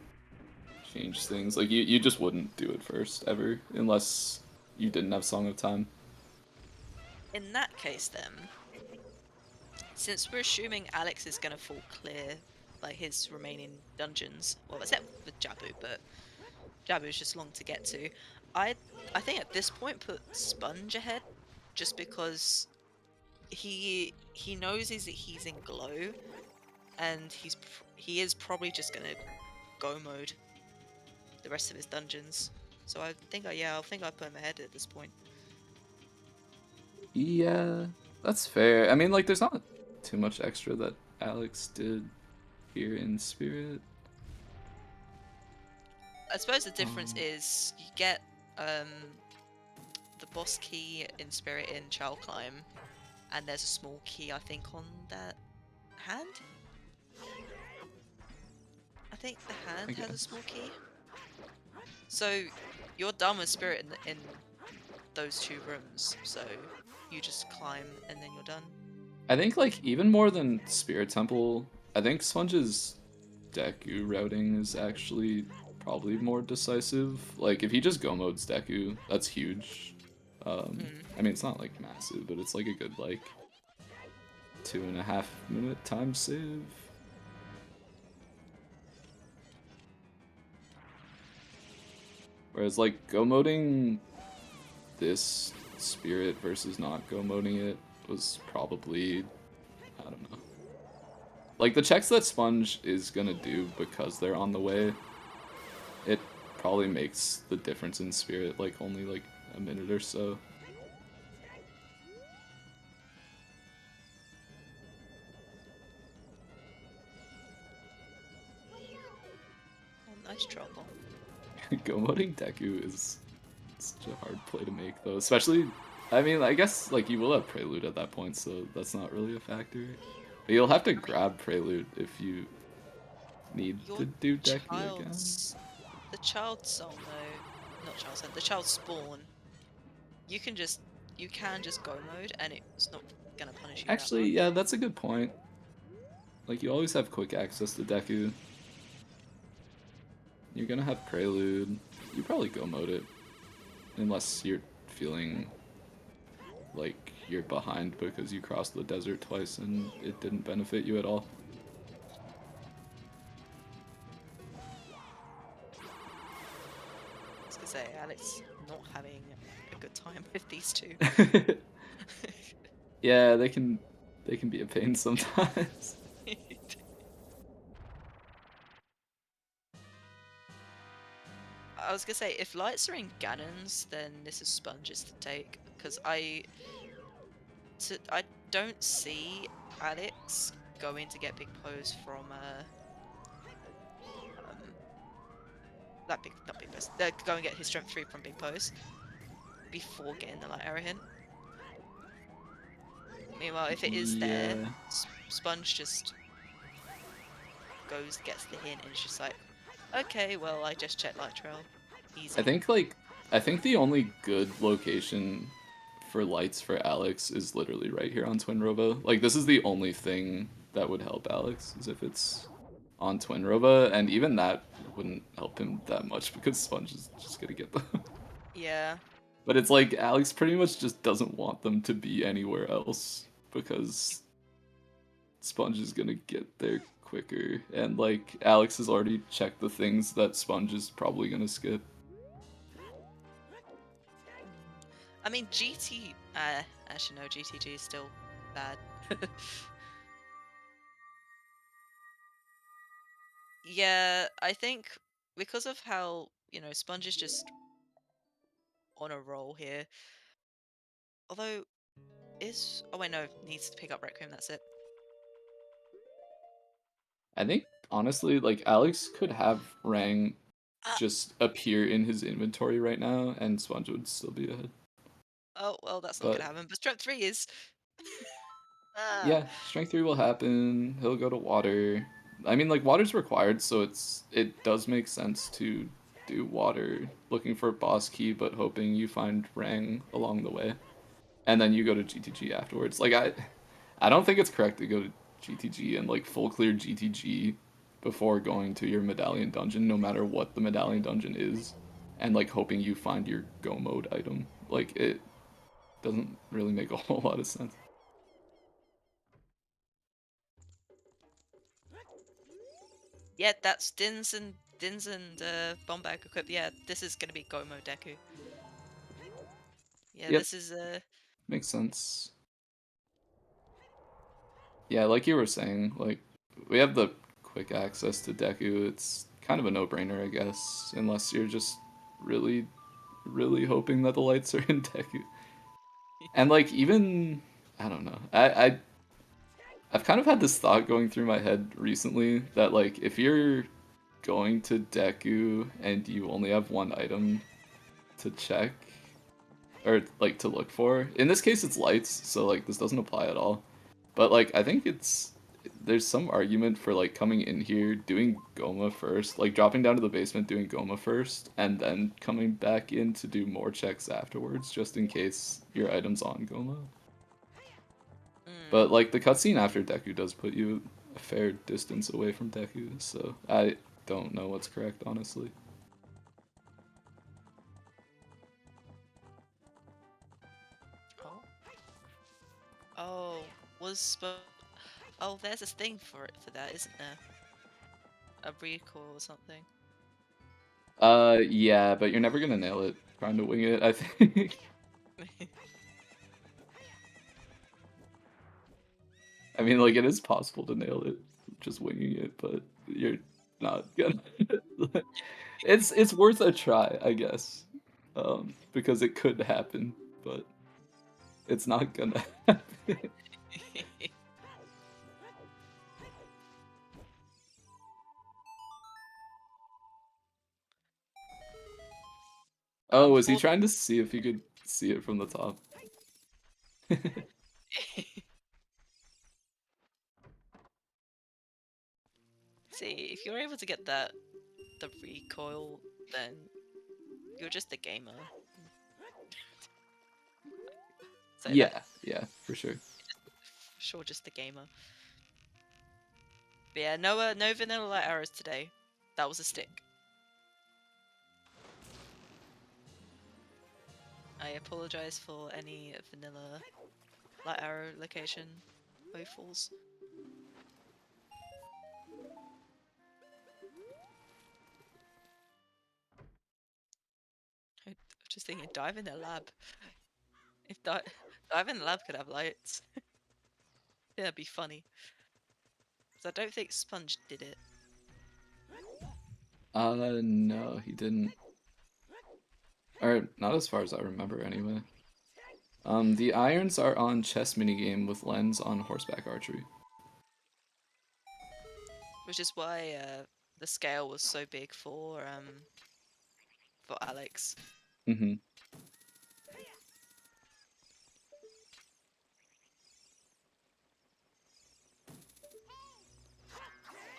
change things. Like you just wouldn't do it first ever unless you didn't have Song of Time. In that case then, since we're assuming Alex is gonna full clear like his remaining dungeons, well except for Jabu, but Jabu's just long to get to. I I think at this point put Sponge ahead, just because he knows he's in glow, and he is probably just gonna go mode the rest of his dungeons. So I think I think I put him ahead at this point. Yeah, that's fair. I mean, like, there's not too much extra that Alex did here in Spirit. I suppose the difference is you get the boss key in Spirit in Child Climb, and there's a small key I think on that hand. I think the hand has a small key. So you're done with Spirit in those 2 rooms, so you just climb and then you're done. I think, like, even more than Spirit Temple, I think Sponge's Deku routing is actually probably more decisive. Like, if he just go modes Deku, that's huge. I mean, it's not, like, massive, but it's, like, a good, like, 2.5 minute time save. Whereas, like, go moding this Spirit versus not go moding it was probably, I don't know. Like, the checks that Sponge is gonna do because they're on the way, it probably makes the difference in spirit, like, only, like, a minute or so. Oh, nice trouble. Go-moding Deku is such a hard play to make, though. Especially, I mean, I guess, like, you will have Prelude at that point, so that's not really a factor. But you'll have to grab Prelude if you need to do Deku again. The child song though, not child song, the child spawn. You can just go mode and it's not gonna punish you Actually, that much. yeah, that's a good point. Like, you always have quick access to Deku. You're gonna have Prelude. You probably go mode it. Unless you're feeling like you're behind because you crossed the desert twice and it didn't benefit you at all. I was gonna say, Alex not having a good time with these two. Yeah, they can be a pain sometimes. I was gonna say, if lights are in Ganon's, then this is Sponge's to take, because I don't see Alex going to get big pose from not big pose. They're going to get his strength 3 from big pose before getting the light arrow in. Meanwhile, if it is there, Yeah. Sponge just gets the hint, and it's just like, okay, well, I just checked light trail. Easy. I think the only good location for lights for Aleks is literally right here on Twin Robo. Like, this is the only thing that would help Aleks, is if it's on Twin Robo, and even that wouldn't help him that much because Sponge is just gonna get them. Yeah. But it's like, Aleks pretty much just doesn't want them to be anywhere else because Sponge is gonna get there quicker, and like, Aleks has already checked the things that Sponge is probably gonna skip. I mean, actually no, GTG is still bad. Yeah, I think because of how, Sponge is just on a roll here. Although, oh wait, no, needs to pick up Requiem, that's it. I think, honestly, like, Aleks could have Rang Ah, just appear in his inventory right now, and Sponge would still be ahead. oh, well, that's not But gonna happen, but Strength 3 is... Ah. yeah, Strength 3 will happen. He'll go to Water. I mean, like, Water's required, so it does make sense to do Water, looking for Boss Key, but hoping you find Rang along the way. And then you go to GTG afterwards. Like, I don't think it's correct to go to GTG and, like, full clear GTG before going to your medallion dungeon, no matter what the medallion dungeon is, and, like, hoping you find your go mode item. Like, it doesn't really make a whole lot of sense. Yeah, that's Dins and Bombag equipped. Yeah, this is gonna be Gomo Deku. Yeah, Yep, this is makes sense. Yeah, like you were saying, like, we have the quick access to Deku. It's kind of a no-brainer, I guess, unless you're just really, really hoping that the lights are in Deku. And, like, even, I don't know, I've kind of had this thought going through my head recently that, like, if you're going to Deku and you only have one item to check, or, like, to look for, in this case it's lights, so, like, this doesn't apply at all. But, like, I think there's some argument for, like, coming in here, doing Goma first, like, dropping down to the basement, doing Goma first, and then coming back in to do more checks afterwards, just in case your item's on Goma. But, like, the cutscene after Deku does put you a fair distance away from Deku, so I don't know what's correct, honestly. oh. Oh, oh, there's a thing for that, isn't there? A recall or something. Yeah, but you're never gonna nail it trying to wing it, I think. I mean, like, it is possible to nail it, just winging it, but you're not gonna. It's worth a try, I guess, because it could happen, but it's not gonna happen. Oh, was he For trying to see if he could see it from the top? See, if you're able to get the recoil, then you're just a gamer. So that, Yeah, for sure. sure, just a gamer. But yeah, no vanilla light arrows today. That was a stick. I apologize for any vanilla light arrow location woefuls. I'm just thinking, dive in the lab. If dive in the lab could have lights, yeah, it'd be funny. Because I don't think Sponge did it. No, he didn't. Or not as far as I remember, anyway. The irons are on chess minigame with lens on horseback archery. Which is why the scale was so big for Aleks. Mm-hmm.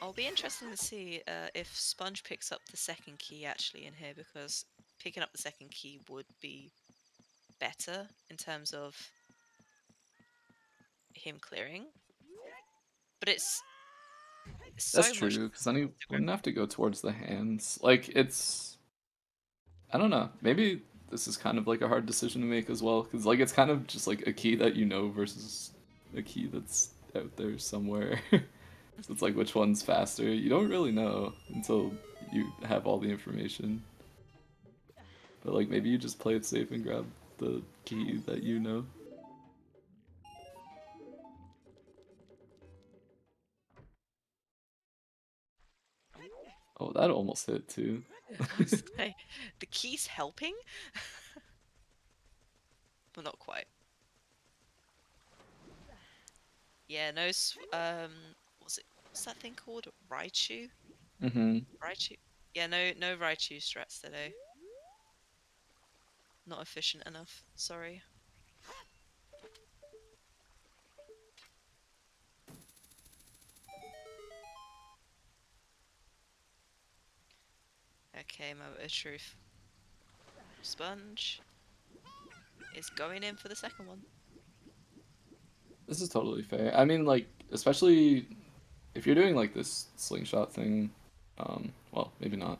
It'll be interesting to see if Sponge picks up the second key actually in here, because picking up the second key would be better in terms of him clearing. But it's so That's much. true, because then he wouldn't have to go towards the hands. Like, it's... I don't know. Maybe this is kind of like a hard decision to make as well, because like it's kind of just like a key that you know versus a key that's out there somewhere. So it's like, which one's faster? You don't really know until you have all the information. But like, maybe you just play it safe and grab the key that you know. Oh, that almost hit too. The key's helping, but not quite. Yeah, no. What's that thing called? Raichu? Mm-hmm. Raichu? Yeah, no Raichu strats today. Not efficient enough. Sorry. Okay, moment of truth. Sponge is going in for the second one. This is totally fair. I mean, like, especially if you're doing like this slingshot thing, well, maybe not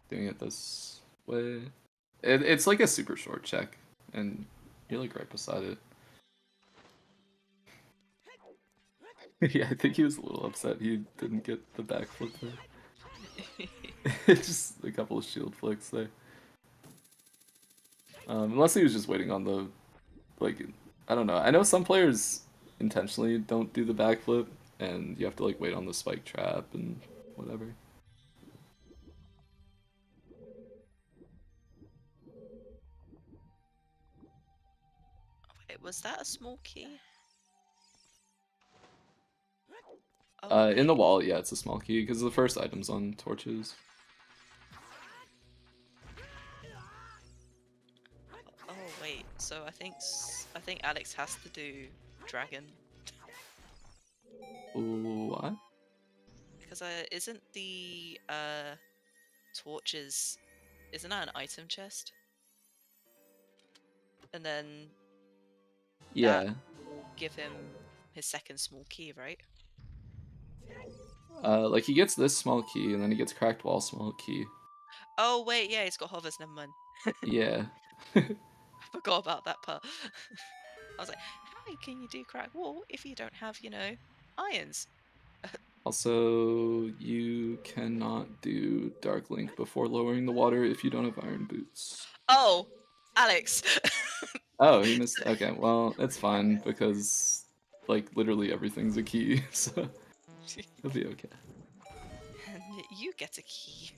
doing it this way. It's like a super short check, and you're like right beside it. Yeah, I think he was a little upset he didn't get the backflip there. Just a couple of shield flicks there. Unless he was just waiting on the, like, I don't know. I know some players intentionally don't do the backflip, and you have to like wait on the spike trap and whatever. Wait, was that a small key? Oh, In the wait. wall, yeah, it's a small key because the first item's on torches. Oh, wait. So I think Aleks has to do dragon, Ooh, what? because isn't the torches, isn't that an item chest? And then Yeah. that will give him his second small key, right? Like he gets this small key, and then he gets cracked wall small key. Oh wait, yeah, he's got hovers. Never mind. Yeah. I forgot about that part. I was like, how can you do crack wall if you don't have, irons? Also, you cannot do Dark Link before lowering the water if you don't have iron boots. Oh, Aleks. Oh, he missed. Okay, well, it's fine because like literally everything's a key, so it'll be okay. And you get a key.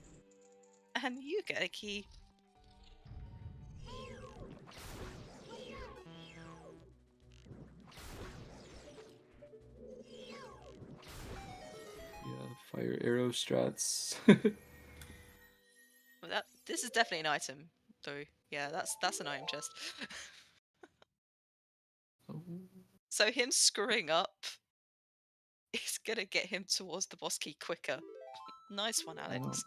And you get a key. Yeah, fire arrow strats. Well, this is definitely an item, though. Yeah, that's an item chest. Oh, So him screwing up is gonna get him towards the boss key quicker. Nice one, I don't. Alex.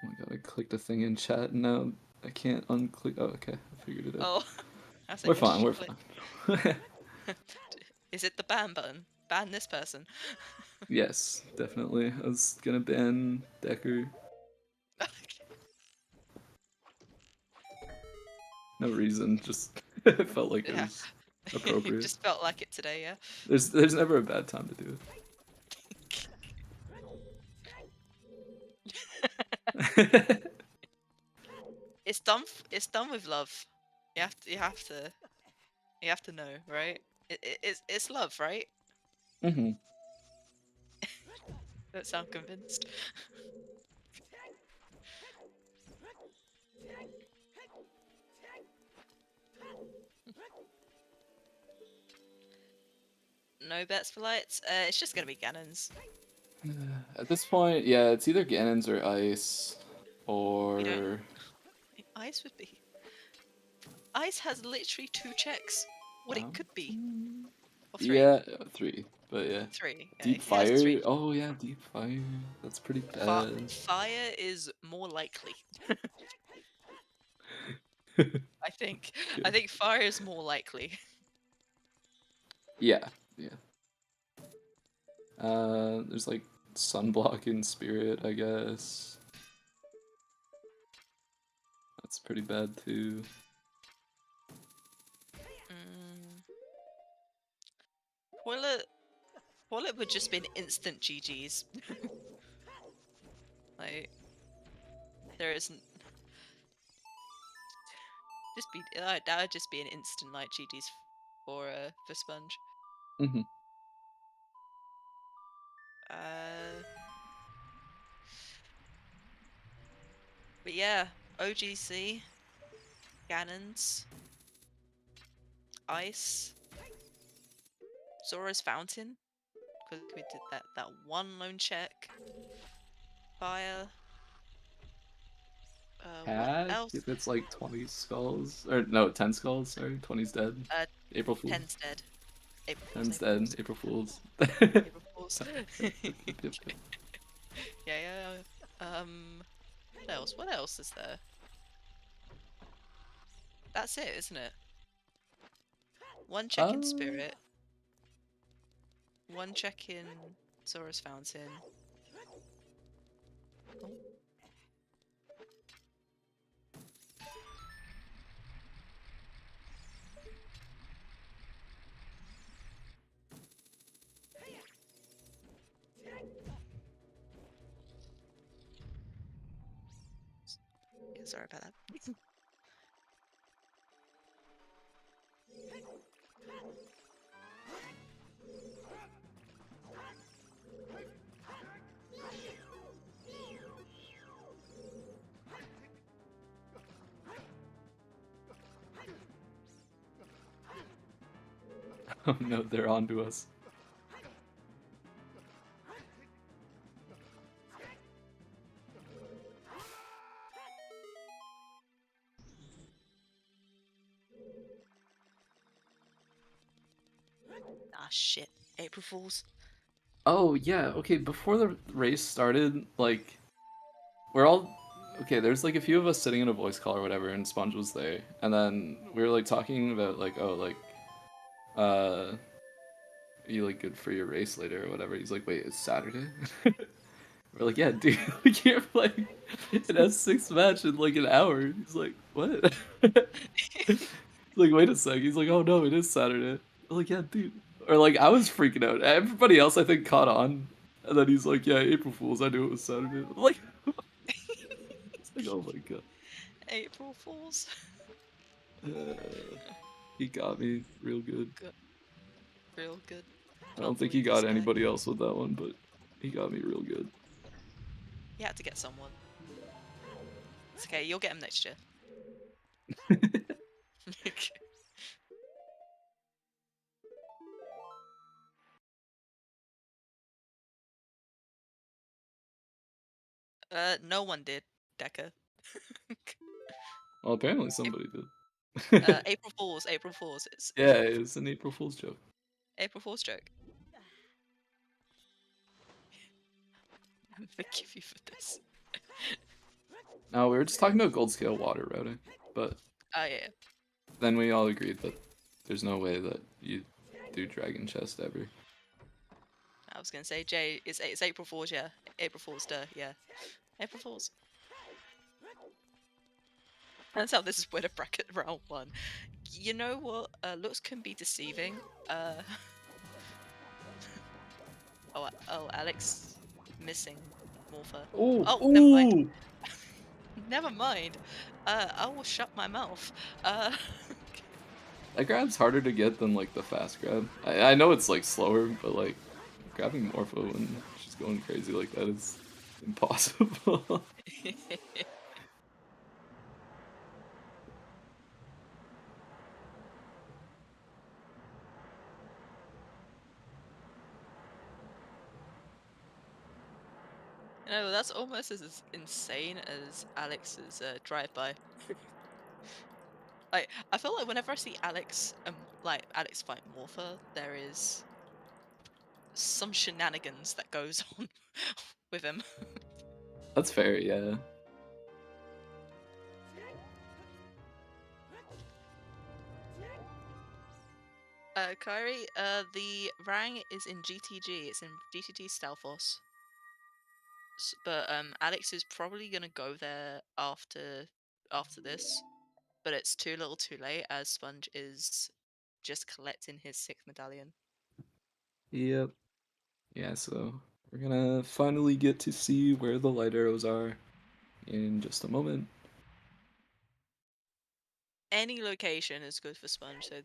Oh my god, I clicked a thing in chat and now I can't unclick. Oh, okay, I figured it out. Oh, that's We're okay. fine, we're Click. fine. Is it the ban button? Ban this person. Yes, definitely. I was gonna ban Decker. No reason, just it felt like it Yeah. was You appropriate. just felt like it today, yeah? There's never a bad time to do it. It's done with love. You have to know, right? It's love, right? Mm-hmm. Don't sound convinced. No bets for lights. It's just gonna be Ganon's. At this point, yeah, it's either Ganon's or Ice, You don't. or Ice would be. Ice has literally 2 checks. What it could be. Or 3. yeah, 3. But yeah, 3. Yeah, Deep he has 3. Fire. Oh yeah, Deep Fire. That's pretty bad. Fire is more likely. I think. Yeah. I think fire is more likely. Yeah, yeah. There's like Sunblock in Spirit, I guess. That's pretty bad too. Toilet would just be an instant GG's. Like, there isn't. That would just be an instant like GG's for Sponge. Mm-hmm. But yeah, OGC, Ganon's, Ice, Zora's Fountain, because we did that one lone check. Fire. What Hack, else? if it's like 20 skulls, or no, 10 skulls, sorry, 20's dead. April Fool's. 10's dead. April Fool's. 10's dead, April Fool's. April Fool's. Yep, yep, yep. Yeah. What else? What else is there? That's it, isn't it? One check in Spirit. One check in Zora's Fountain. Oh. Yeah, sorry about that. Oh no, they're onto us. Ah, shit. April Fools. Oh yeah, okay, before the race started, like, we're all okay, there's like a few of us sitting in a voice call or whatever, and Sponge was there, and then we were like talking about like, oh, like, are you like good for your race later or whatever. He's like, wait, it's Saturday? We're like, yeah, dude, we can't play an S6 match in like an hour. He's like, what? Like, wait a sec. He's like, oh no, it is Saturday. I'm like, yeah, dude. Or like, I was freaking out. Everybody else, I think, caught on. And then he's like, yeah, April Fools. I knew it was Saturday. I'm like, it's like, oh my god. April Fools. He got me real good. Real good. I don't think believe he got this guy. anybody else with that one, but he got me real good. He had to get someone. It's okay, you'll get him next year. No one did, Decker. Well, apparently somebody did. April Fools, April Fools. It's Yeah, it's an April Fool's joke. April Fool's joke. I'm forgive you for this. No, we were just talking about gold scale water routing, but Oh yeah. then we all agreed that there's no way that you do Dragon Chest ever. I was gonna say, Jay, it's April Fool's, yeah. April Fool's, duh, yeah. April Fool's. Turns out this is winner bracket round 1. You know what? Looks can be deceiving. Oh, Alex missing Morpher. Oh, never mind. Ooh! Never mind. I will shut my mouth. That grab's harder to get than like the fast grab. I know it's like slower, but like grabbing Morpho when she's going crazy like that is impossible. No, that's almost as insane as Alex's drive-by. Like, I feel like whenever I see Alex, Alex fight Morpher, there is some shenanigans that goes on with him. That's fair, yeah. Kyrie, the rang is in GTG. It's in GTG Stalfos. But Alex is probably gonna go there after this, but it's too little, too late, as Sponge is just collecting his 6th medallion. Yep. Yeah, so we're gonna finally get to see where the light arrows are in just a moment. Any location is good for Sponge, so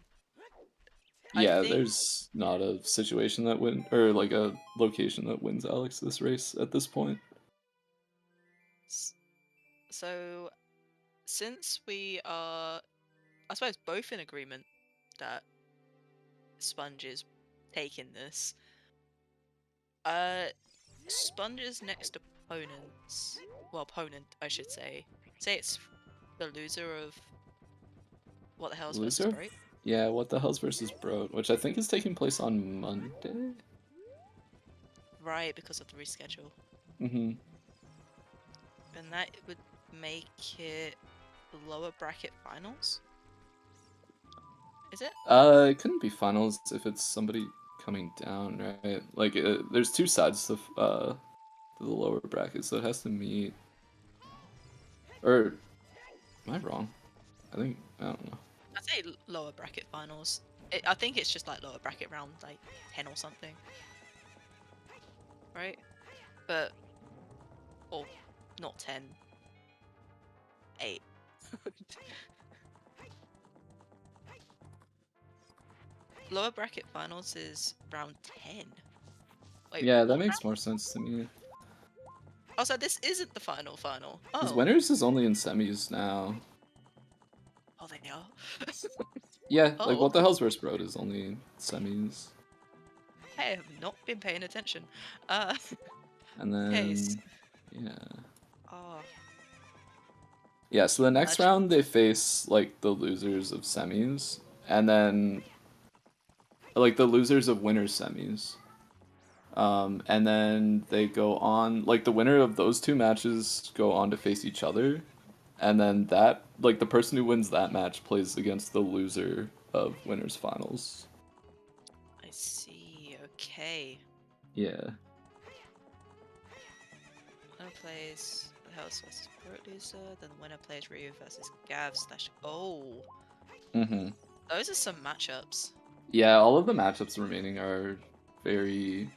I Yeah, think there's not a situation that win or like a location that wins Alex this race at this point. so. Since we are, I suppose, both in agreement that Sponge is taking this, Sponge's next opponent, I should say it's the loser of What the Hell's versus Loser? Bro. Yeah, what the hell's versus Bro, which I think is taking place on Monday? Right, because of the reschedule. Mm-hmm. And that would make it lower bracket finals? Is it? It couldn't be finals if it's somebody coming down, right? Like, there's two sides to the lower bracket, so it has to meet. Or am I wrong? I don't know. I'd say lower bracket finals. I think it's just like lower bracket round like 10 or something. Right? But or not 10. 8. Lower bracket finals is round 10. Wait, Yeah, that what makes round? more sense to me. Oh, so this isn't the final. Because Oh. winners is only in semis now. Oh, they are? Yeah, like Oh. what the hell's versus Bro is only in semis. I have not been paying attention. And Okay. then, yeah. Oh. Yeah, so the next Legend. round they face like the losers of semis, and then like the losers of winners semis. And then they go on, like the winner of those two matches go on to face each other, and then that, like the person who wins that match plays against the loser of winners finals. I see. Okay. Yeah. Winner plays the House versus Loser, then the winner plays Ryu versus Gav / Oh. Mm-hmm. Those are some matchups. Yeah, all of the matchups remaining are very,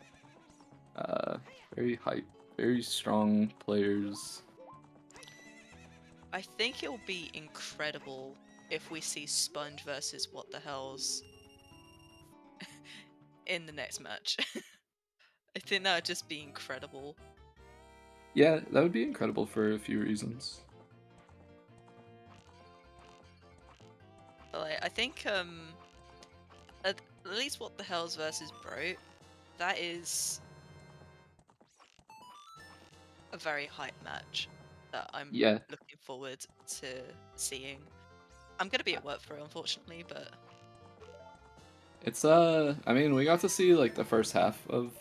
very hype, very strong players. I think it'll be incredible if we see Sponge versus What the Hell's in the next match. I think that would just be incredible. Yeah, that would be incredible for a few reasons. But like, I think at least What the Hell's versus Bro, that is a very hype match that I'm Yeah, looking forward to seeing. I'm gonna be at work for it, unfortunately, but it's I mean, we got to see like the first half of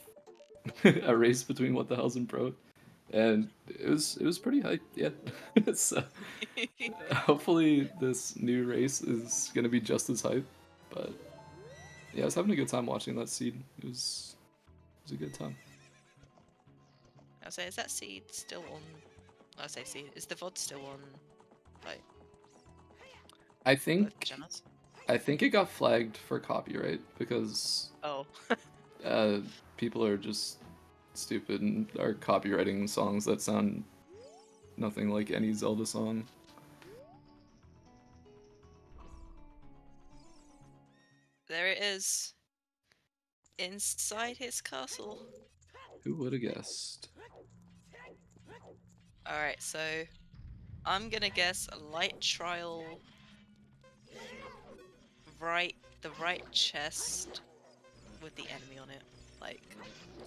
a race between What the Hell's and Pro, and it was pretty hype. Yeah, so hopefully this new race is gonna be just as hype. But yeah, I was having a good time watching that seed. It was a good time. I'll say, is that seed still on? I say seed. Is the VOD still on? Like I both think channels? I think it got flagged for copyright because Oh, uh, people are just stupid and are copywriting songs that sound nothing like any Zelda song. there it is. Inside his castle. Who would have guessed? Alright, so I'm gonna guess a light trial the right chest with the enemy on it. Like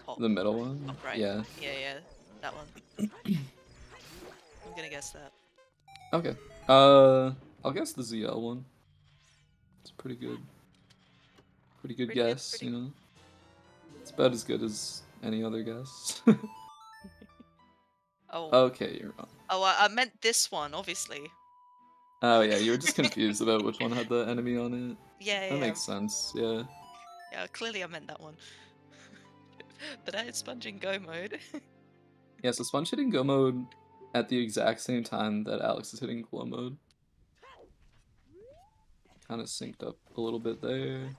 top The middle one? right. Yeah. Yeah, that one. I'm gonna guess that. Okay. I'll guess the ZL one. It's pretty good. Pretty good Pretty good, guess, pretty you know? It's about as good as any other guess. Oh, Okay, you're wrong. oh, I meant this one, obviously. Oh yeah, you were just confused about which one had the enemy on it. Yeah, That yeah, makes sense, yeah. yeah. Clearly, I meant that one. But I had Sponge in Go mode. Yeah, so Sponge hitting Go mode at the exact same time that Alex is hitting Glow mode. Kind of synced up a little bit there.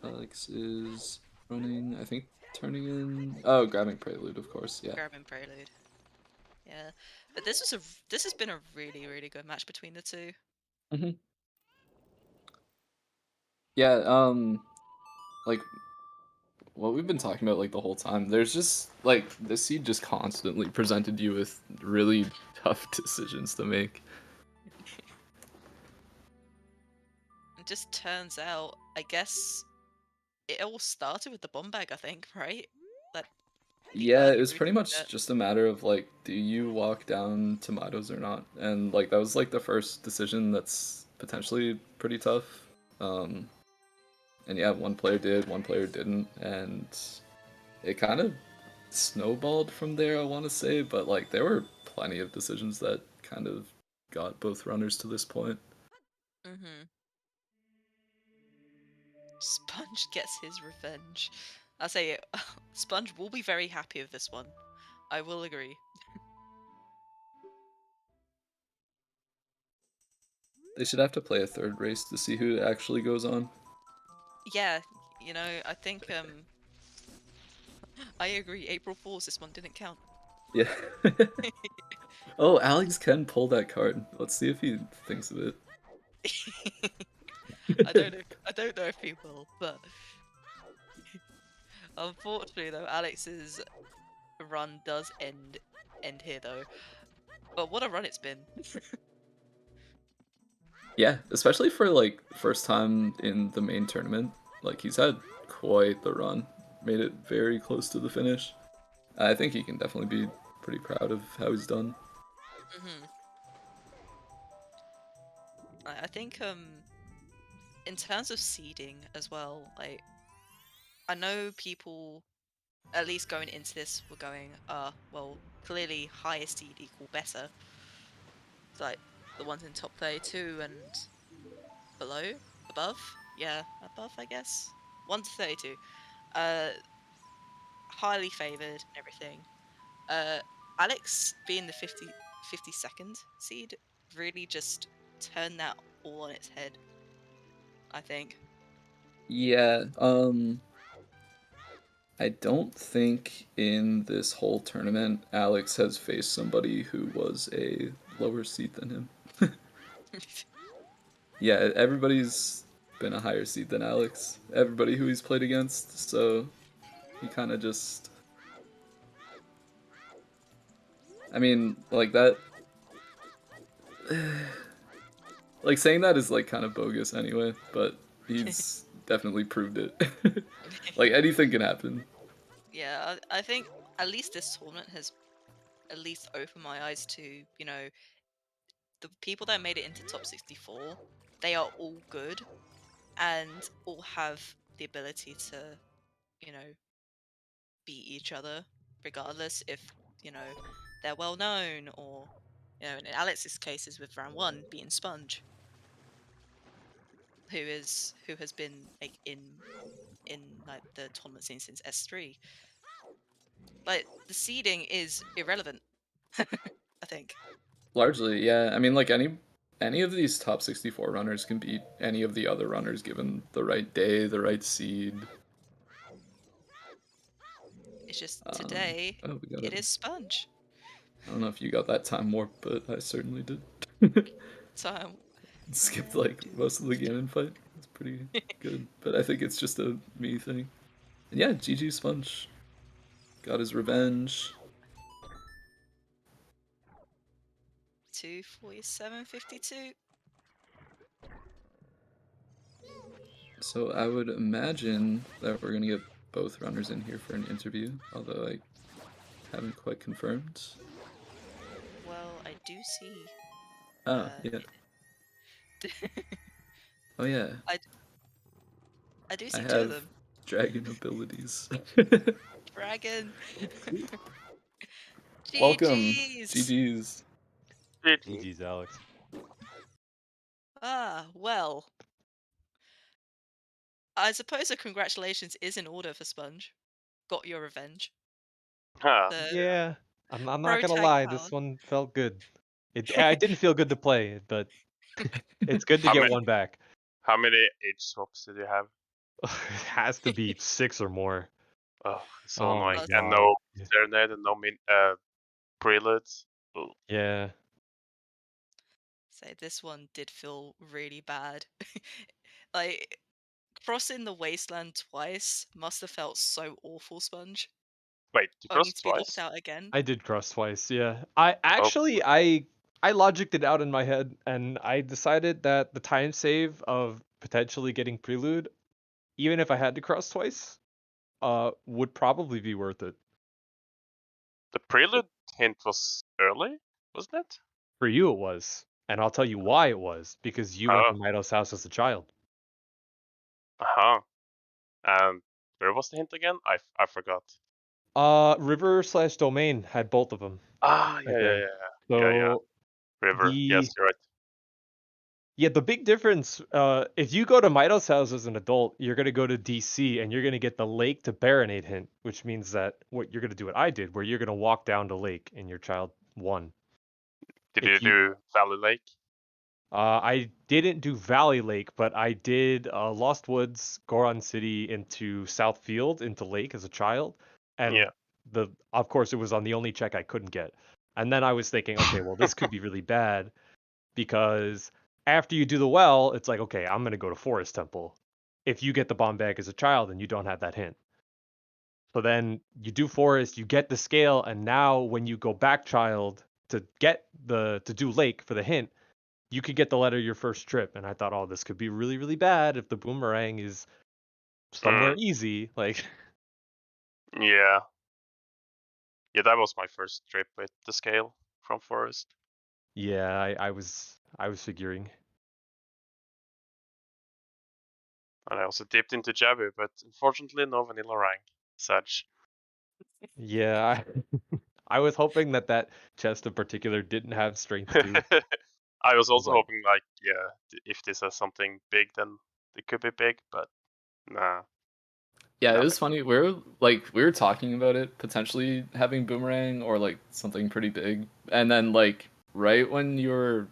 Alex is running, I think, turning in. Oh, grabbing Prelude, of course, yeah. Grabbing Prelude. Yeah, but this has been a really, really good match between the two. hmm Yeah, like what we've been talking about like the whole time, there's just like the seed just constantly presented you with really tough decisions to make. It just turns out, I guess, it all started with the bomb bag. I think, right? Like the Yeah, it early was pretty Ruby much set. just a matter of like, do you walk down tomatoes or not? And like that was like the first decision that's potentially pretty tough. Um, and yeah, one player did, one player didn't, and it kind of snowballed from there, I want to say, but like there were plenty of decisions that kind of got both runners to this point. Mm-hmm. Sponge gets his revenge. I say it. Sponge will be very happy with this one. I will agree. They should have to play a third race to see who actually goes on. Yeah, you know, I think I agree. April Fools, this one didn't count. Yeah. Oh, Alex can pull that card. Let's see if he thinks of it. I don't know. I don't know if he will, but unfortunately, though, Alex's run does end here, though. But what a run it's been. Yeah, especially for like first time in the main tournament. Like he's had quite the run. Made it very close to the finish. I think he can definitely be pretty proud of how he's done. Hmm. I think in terms of seeding as well, like I know people at least going into this were going, well, clearly higher seed equal better. It's like the ones in top 32 and below, above, yeah, above I guess. 1 to 32, uh, highly favoured and everything. Uh, Alex being the 52nd seed really just turned that all on its head, I think. Yeah, I don't think in this whole tournament Alex has faced somebody who was a lower seed than him. Yeah, everybody's been a higher seed than Aleks. Everybody who he's played against, so he kind of just. I mean, like that. Like saying that is like kind of bogus anyway, but he's definitely proved it. Like anything can happen. Yeah, I think at least this tournament has at least opened my eyes to, you know, the people that made it into top 64, they are all good and all have the ability to, you know, beat each other regardless if, you know, they're well known or, you know, in Alex's case is with round 1 beating Sponge, who has been like in like the tournament scene since S3. Like the seeding is irrelevant. I think. Largely, yeah. I mean, like any of these top 64 runners can beat any of the other runners given the right day, the right seed. It's just today Oh, we got it it. is Sponge. I don't know if you got that time warp, but I certainly did. So Skipped like most of the Ganon fight. It's pretty good, but I think it's just a me thing. And yeah, GG Sponge got his revenge. 247.52. So I would imagine that we're gonna get both runners in here for an interview, although I haven't quite confirmed. Well, I do see. Oh, yeah. Oh, yeah. I do I see two of have them. dragon abilities. Dragon. Welcome. GG's. GG's. GG's, Aleks. Ah, well. I suppose a congratulations is in order for Sponge. Got your revenge. Huh. The Yeah, I'm not pro gonna tank lie. power. This one felt good. I didn't feel good to play, but it's good to How get many- one back. How many age swaps did you have? It has to be 6 or more. Oh, so Oh annoying. my And god. no serenade and no preludes. Ugh. Yeah. So this one did feel really bad. Like crossing the wasteland twice must have felt so awful, Sponge. Wait, you Only crossed to be locked twice? out again. I did cross twice, yeah. I Oh, actually I logicked it out in my head and I decided that the time save of potentially getting prelude, even if I had to cross twice, would probably be worth it. the prelude hint was early, wasn't it? For you it was. And I'll tell you why it was, because you went to Oh. Mido's house as a child. Uh-huh. And where was the hint again? I forgot. River/Domain had both of them. Ah, Right yeah, there. yeah. So River. Yes, the you're right. the big difference, if you go to Mido's house as an adult, you're gonna go to DC and you're gonna get the Lake to Baronade hint, which means that what you're gonna do what I did, where you're gonna walk down to Lake and your child won. Did If you do Valley Lake? I didn't do Valley Lake, but I did Lost Woods, Goron City into South Field into Lake as a child, and Yeah. of course it was on the only check I couldn't get. And then I was thinking, okay, well this could be really bad because after you do the well, it's like, okay, I'm gonna go to Forest Temple. If you get the bomb bag as a child and you don't have that hint. So then you do Forest, you get the scale, and now when you go back child to get to do Lake for the hint, you could get the letter your first trip. And I thought, oh, this could be really, really bad if the boomerang is somewhere easy. Like, Yeah. Yeah, that was my first trip with the scale from Forest. yeah, I was figuring. And I also dipped into Jabu, but unfortunately no vanilla rank. Such. Yeah, I was hoping that chest in particular didn't have strength 2. I was also like- hoping, like, yeah, if this has something big, then it could be big, but nah. Yeah, it Nothing. was funny. We were talking about it potentially having boomerang or like something pretty big, and then like right when you were,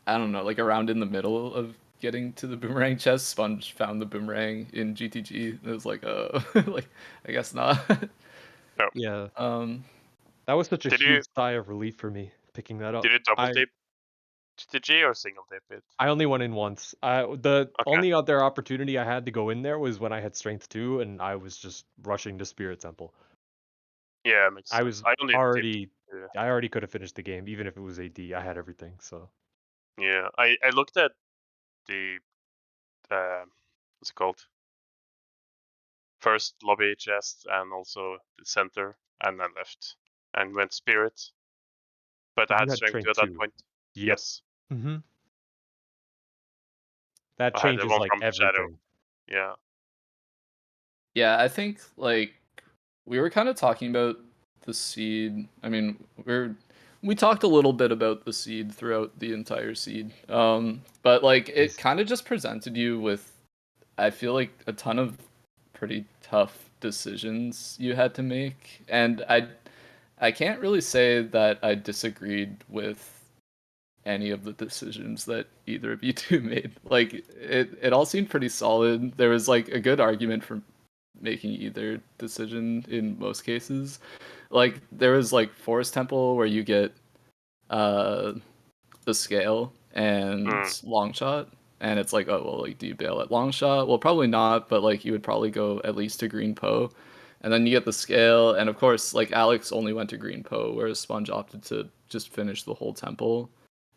I don't know, like around in the middle of getting to the boomerang chest, Sponge found the boomerang in GTG. It was like, like I guess not. Yeah, um, that was such a Did huge you sigh of relief for me picking that up. did you double I dip GTG or single dip it? I only went in once. The Okay. only other opportunity I had to go in there was when I had strength 2 and I was just rushing to Spirit Temple. Yeah, makes sense. I was only already dipped, I already could have finished the game even if it was AD. I had everything. So yeah, I looked at the what's it called? First lobby chest and also the center, and then left and went spirit. But I you had had strength 2 strength at that 2. point. Yep. Yes, That I had the changes one like from Shadow. everything. Yeah. Yeah, I think like we were kind of talking about the seed. I mean, we talked a little bit about the seed throughout the entire seed. But like it kind of just presented you with, I feel like, a ton of pretty tough decisions you had to make, and I can't really say that I disagreed with any of the decisions that either of you two made. Like it all seemed pretty solid. There was like a good argument for making either decision in most cases. Like there was like Forest Temple where you get uh the scale and long shot, and it's like, oh well, like do you bail at long shot? Well, probably not, but like you would probably go at least to green Poe. And then you get the scale, and of course, like Aleks only went to green Poe, whereas Sponge opted to just finish the whole temple.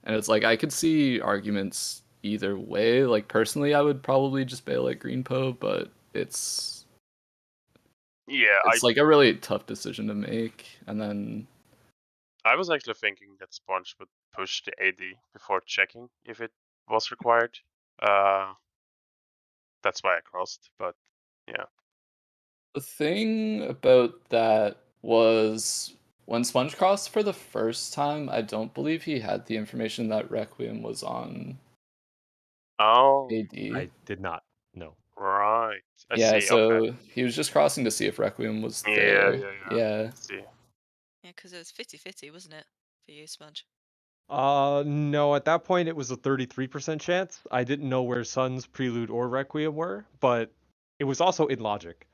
And it's like I could see arguments either way. Like personally, I would probably just bail at green Poe, but it's like a really tough decision to make. And then I was actually thinking that Sponge would push the AD before checking if it was required. That's why I crossed, but yeah. the thing about that was when Sponge crossed for the first time, I don't believe he had the information that Requiem was on AD. I did not. No. Right. I Yeah, see. so Okay. he was just crossing to see if Requiem was Yeah, there. yeah. I see. Yeah, because it was 50-50, wasn't it, for you, Sponge? No, at that point it was a 33% chance. I didn't know where Sun's Prelude or Requiem were, but it was also in logic.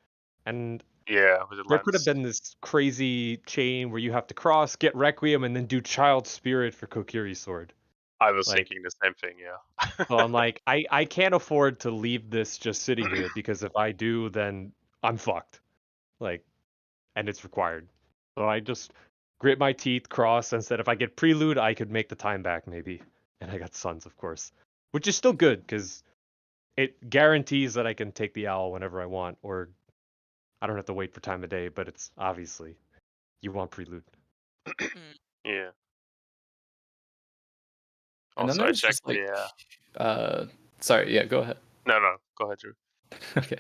And yeah, with the there could have lens. been this crazy chain where you have to cross, get Requiem, and then do Child Spirit for Kokiri's sword. I was Like, thinking the same thing, yeah. so I'm like, I can't afford to leave this just sitting here because if I do, then I'm fucked. Like, and it's required. So I just grit my teeth, cross, and said if I get Prelude, I could make the time back maybe. And I got Suns, of course, which is still good because it guarantees that I can take the owl whenever I want, or I don't have to wait for time of day. But it's obviously you want Prelude. Yeah. And then Also, I there's checked just like, the. Sorry, yeah, go ahead. No, go ahead, Drew. Okay.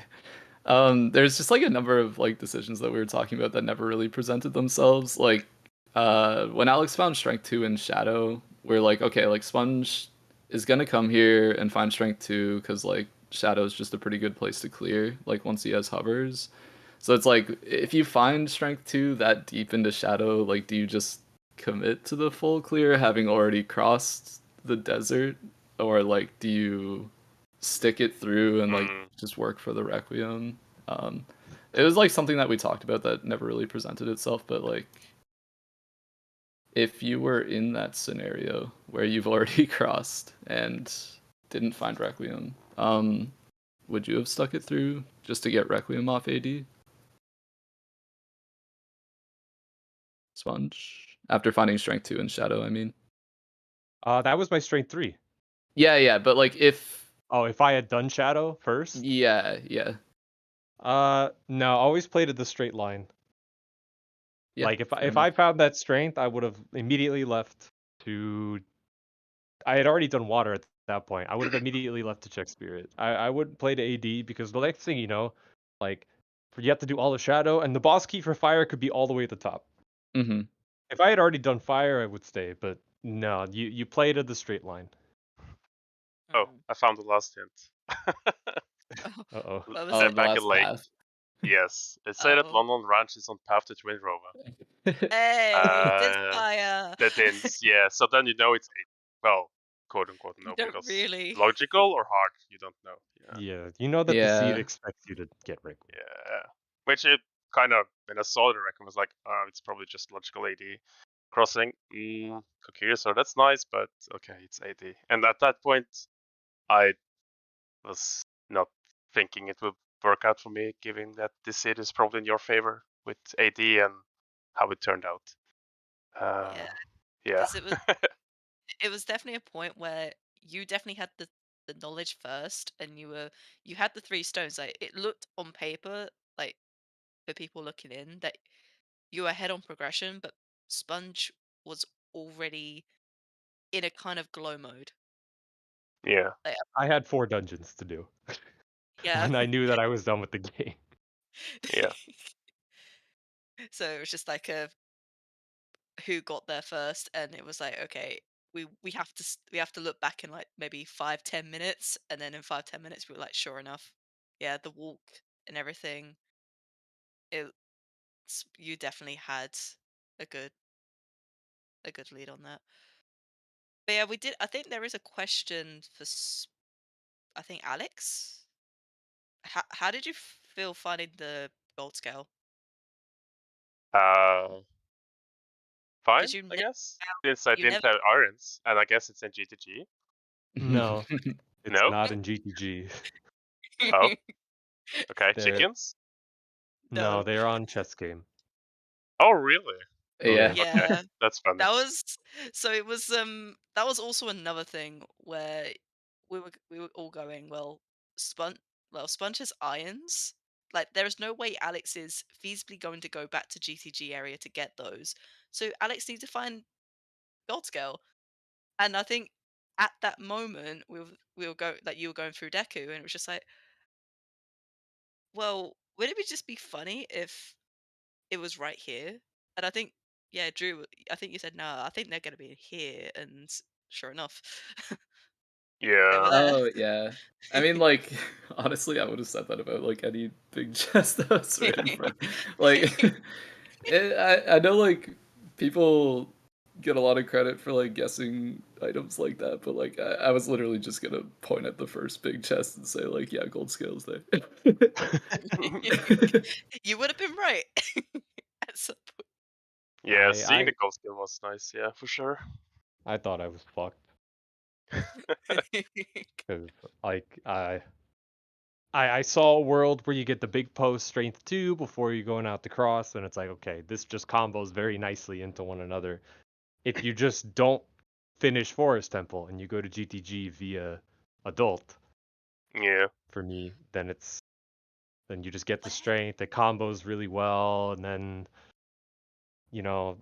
There's just like a number of like decisions that we were talking about that never really presented themselves. Like, when Aleks found Strength 2 in Shadow, we're like, okay, like Sponge is gonna come here and find Strength 2 because like Shadow is just a pretty good place to clear. Like once he has hovers, so it's like if you find Strength 2 that deep into Shadow, like do you just commit to the full clear having already crossed the desert, or like do you stick it through and like just work for the Requiem? It was like something that we talked about that never really presented itself, but like if you were in that scenario where you've already crossed and didn't find Requiem, would you have stuck it through just to get Requiem off AD? Sponge? After finding Strength 2 in Shadow, I mean. That was my Strength 3. Yeah, but like if I had done Shadow first? Yeah. No, always played it the straight line. Yeah, like if I found that strength, I would have immediately left to. I had already done water at that point. I would have immediately left to check spirit. I wouldn't play to AD because the next thing you know, like you have to do all the shadow, and the boss key for fire could be all the way at the top. Mm-hmm. If I had already done fire, I would stay. But no, you play to the straight line. Oh, I found the last hint. Uh-oh. What was it? Back last in late. path. Yes, it said that Oh. London Ranch is on path to Twin Rover. Hey, this fire. The dints, yeah. So then you know it's well, quote unquote, no, Don't because really. logical or hard, you don't know. Yeah, you know that the seed expects you to get Rick. Yeah, which it kind of when I saw the record was like, it's probably just logical AD. crossing. Kokiri, so that's nice, but okay, it's 80. And at that point, I was not thinking it would work out for me, given that this seed is probably in your favor with AD and how it turned out. Yeah, Yeah. 'cause it was definitely a point where you definitely had the knowledge first, and you had the 3 stones. Like, it looked on paper, like, for people looking in, that you were ahead on progression, but Sponge was already in a kind of glow mode. Yeah. Like, I had 4 dungeons to do yeah. when I knew that I was done with the game. Yeah. So it was just like a who got there first, and it was like, okay, we have to we have to look back in like maybe 5-10 minutes, and then in 5-10 minutes we were like, sure enough, yeah, the walk and everything. You definitely had a good lead on that. But yeah, we did. I think there is a question for I think Alex. How did you feel finding the gold scale? Fine, Did you I ne- guess. Since I you didn't never? have irons, and I guess it's in GTG. No, it's No? not in GTG. Oh, okay. They're Chickens? no, No. they're on chess game. Oh, really? Yeah. Okay, Yeah. that's funny. That was so it was that was also another thing where we were all going, well, Sponge has irons. Like, there is no way Alex is feasibly going to go back to GTG area to get those. So Alex needs to find Gold Scale. And I think at that moment we were go like you were going through Deku, and it was just like, well, would it just be funny if it was right here? And I think, yeah, Drew, I think you said, no, I think they're going to be here. And sure enough, they were Yeah. there. Oh yeah. I mean, like, honestly, I would have said that about like any big chest that was right in front. Like, I know like people get a lot of credit for like guessing items like that, but like I was literally just gonna point at the first big chest and say like, yeah, gold scales there. You would have been right. At some Yeah, seeing the I gold skill was nice, yeah, for sure. I thought I was fucked point. because like I saw a world where you get the big post strength 2 before you're going out to cross, and it's like, okay, this just combos very nicely into one another. If you just don't finish Forest Temple and you go to GTG via adult, Yeah. for me, then you just get the strength, it combos really well, and then you know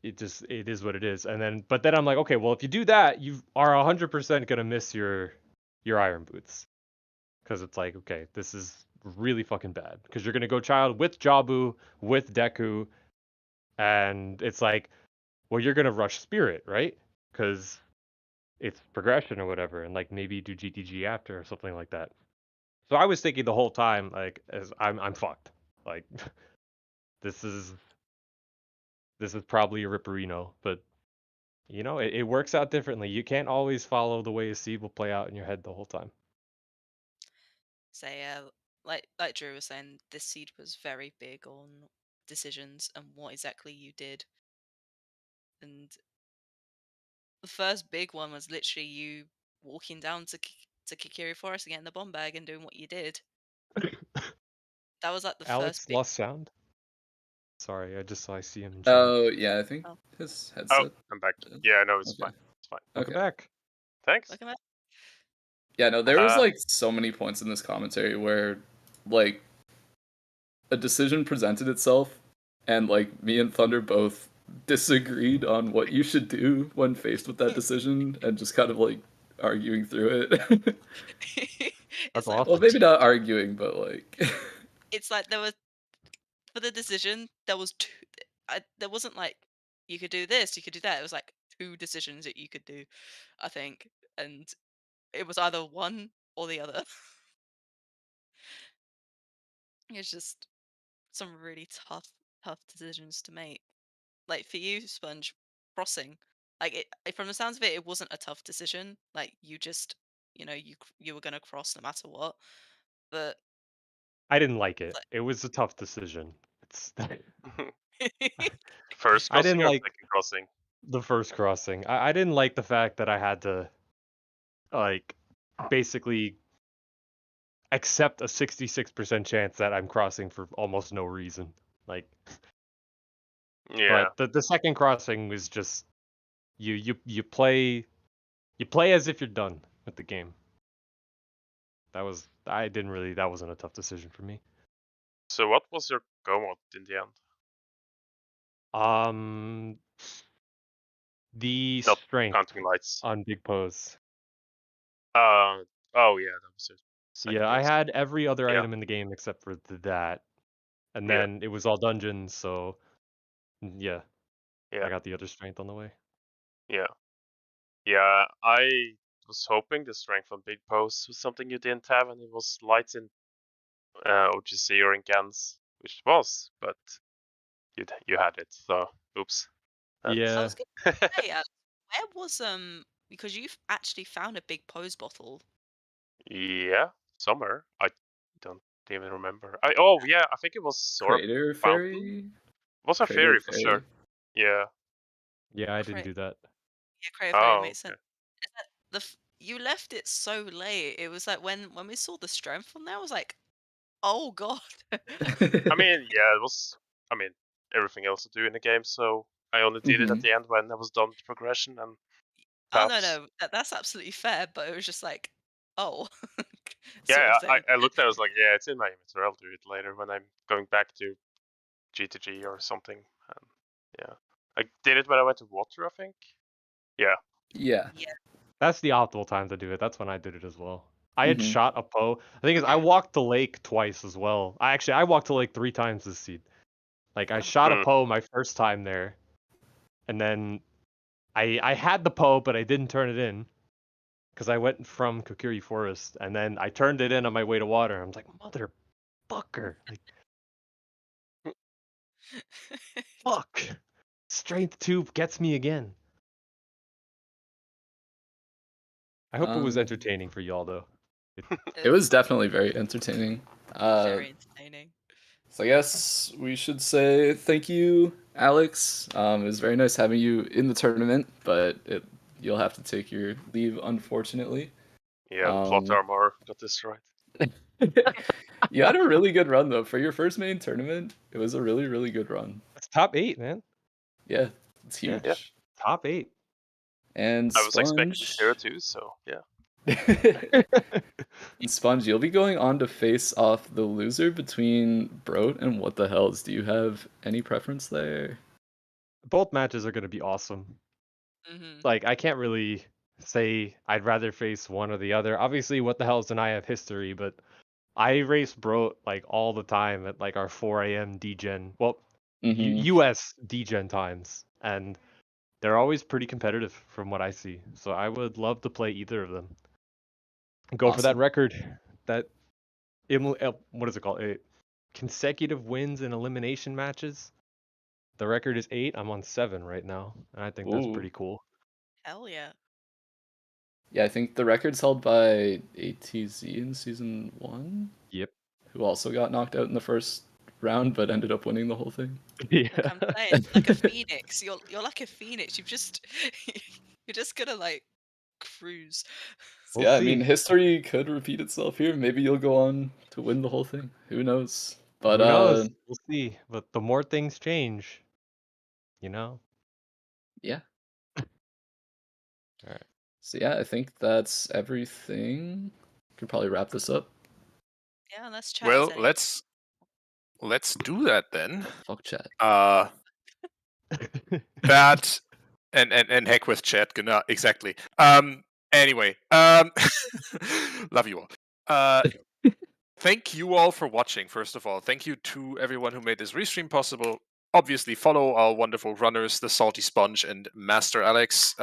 it is what it is. And then but then I'm like, okay, well, if you do that, you are 100% gonna miss your iron boots. Because it's like, okay, this is really fucking bad. Because you're gonna go child with Jabu, with Deku, and it's like, well, you're gonna rush Spirit, right? Because it's progression or whatever, and like maybe do GTG after or something like that. So I was thinking the whole time, like, as I'm fucked. Like, this is probably a Ripperino, but it works out differently. You can't always follow the way a seed will play out in your head the whole time. So yeah, like Drew was saying, this seed was very big on decisions and what exactly you did. And the first big one was literally you walking down to Kikiri Forest and getting the bomb bag and doing what you did. That was like the first Alex big. lost sound. Sorry, I see him in chat. Oh yeah, I think Oh, his Oh, headset. I'm back. Yeah, no, it's Okay. fine. It's fine. Welcome Okay. back. Thanks. look at that. Yeah, no, there was Uh, like so many points in this commentary where like a decision presented itself and like me and Thunder both disagreed on what you should do when faced with that decision and just kind of like arguing through it. It's That's like, Well, awesome. what maybe do you? not arguing, but like It's like there was for the decision there was two. There wasn't like you could do this, you could do that. It was like two decisions that you could do, I think, and it was either one or the other. It's just some really tough decisions to make. Like for you, Sponge, crossing. Like from the sounds of it, it wasn't a tough decision. Like you just, you were gonna cross no matter what. But I didn't like it. It was a tough decision. It's First I crossing didn't or like second crossing? the first crossing. I didn't like the fact that I had to like basically accept a 66% chance that I'm crossing for almost no reason. Like, Yeah. but the second crossing was just you play as if you're done with the game. That wasn't a tough decision for me. So what was your go mode in the end? The Not strength counting lights. on big pose. Oh yeah, that was it. Yeah, I had every other Yeah. item in the game except for that, and Yeah. then it was all dungeons. So yeah, Yeah. I got the other strength on the way. Yeah. Yeah, I was hoping the strength on big pose was something you didn't have, and it was lights in OGC or in Gans, which it was, but you had it. So oops. I Yeah, was gonna say, where was because you've actually found a big pose bottle. Yeah, somewhere. I don't even remember. I think it was Sorp Crater Fountain. Fairy? It was a Crater fairy for Fairy. sure. Yeah. I didn't do that. Yeah, Crave Fairy Oh, makes sense. okay. You left it so late. It was like when we saw the strength on there, I was like, oh god. I mean, yeah, it was. I mean, everything else to do in the game, so I only did it at the end when I was done with progression and. Oh Perhaps. no, that's absolutely fair. But it was just like, oh. Yeah, sort of thing. I looked at it, I was like, yeah, it's in my inventory. I'll do it later when I'm going back to GTG or something. Yeah, I did it when I went to water, I think. Yeah. Yeah. That's the optimal time to do it. That's when I did it as well. I had Mhm. shot a Poe. The thing is, I walked the lake twice as well. I walked the lake 3 times this seed. Like, I shot a Poe my first time there, and then I had the Poe, but I didn't turn it in because I went from Kokiri Forest, and then I turned it in on my way to water. I'm like, motherfucker, like, fuck. Strength 2 gets me again. I hope it was entertaining for y'all though. It was definitely very entertaining. Very entertaining. So I guess we should say thank you, Alex. It was very nice having you in the tournament, but you'll have to take your leave, unfortunately. Yeah, the plot armor got destroyed. You had a really good run though for your first main tournament. It was a really, really good run. It's top 8, man. Yeah, it's huge. Yeah. Top 8. And I was expecting Sponge. 0-2, so yeah. And Sponge, you'll be going on to face off the loser between Broat and What the Hells. Do you have any preference there? Both matches are going to be awesome. Like, I can't really say I'd rather face one or the other. Obviously, What the Hells and I have history, but I race Broat like all the time at like our 4 a.m. degen. Well, US degen times, and they're always pretty competitive from what I see. So I would love to play either of them. Go for that record. That what is it called? Consecutive wins in elimination matches. The record is 8. I'm on 7 right now, and I think that's pretty cool. Hell yeah. Yeah, I think the record's held by ATZ in season 1. Yep. Who also got knocked out in the first round, but ended up winning the whole thing. Yeah. Like I'm saying, like a phoenix. You're like a phoenix. You're just gonna like cruise. Yeah, I mean, history could repeat itself here. Maybe you'll go on to win the whole thing. Who knows? But who knows? We'll see. But the more things change, you know. Yeah. All right. So yeah, I think that's everything. Could probably wrap this up. Yeah, let's chat. Well, let's do that then. Fuck chat. That and heck with chat, genau, exactly. Anyway, love you all. Thank you all for watching. First of all, thank you to everyone who made this restream possible. Obviously, follow our wonderful runners, the Salty Sponge and Master Aleks.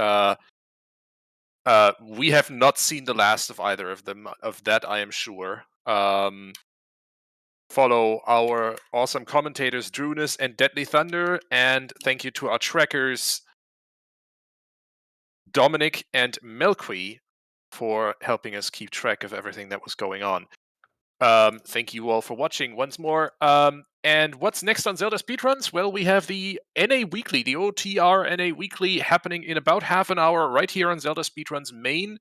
We have not seen the last of either of them. Of that, I am sure. Follow our awesome commentators, Drunus and Deadly Thunder, and thank you to our trackers, Dominic and Melqui, for helping us keep track of everything that was going on. Thank you all for watching once more. And what's next on Zelda Speedruns? Well, we have the NA Weekly, the OoTR NA Weekly, happening in about half an hour right here on Zelda Speedruns main.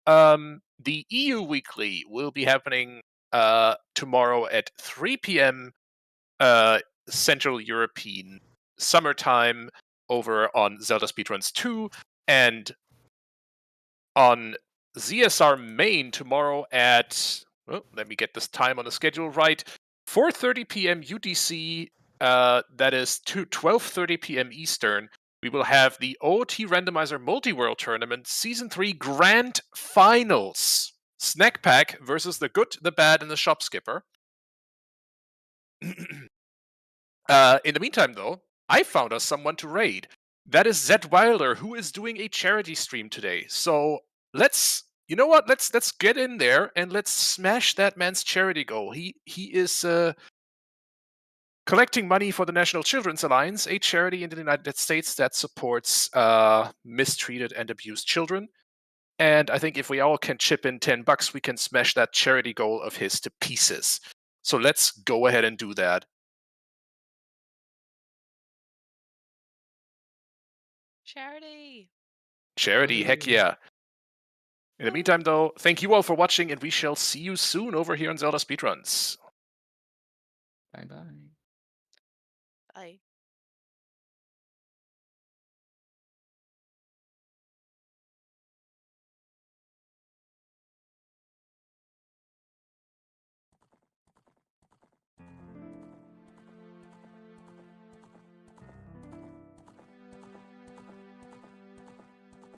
The EU Weekly will be happening tomorrow at 3 p.m. Central European summertime over on Zelda Speedruns 2, and on ZSR main tomorrow at, well, let me get this time on the schedule right, 4:30 p.m. UTC, that is 12:30 p.m. Eastern. We will have the OT Randomizer Multi-World Tournament Season 3 Grand Finals. Snack Pack versus the Good, the Bad, and the Shop Skipper. In the meantime, though, I found us someone to raid. That is Zed Wilder, who is doing a charity stream today. So let's, you know what? Let's get in there and let's smash that man's charity goal. He is collecting money for the National Children's Alliance, a charity in the United States that supports mistreated and abused children. And I think if we all can chip in $10, we can smash that charity goal of his to pieces. So let's go ahead and do that. Charity. Charity, heck yeah. In the meantime, though, thank you all for watching, and we shall see you soon over here on Zelda Speedruns. Bye-bye. Bye.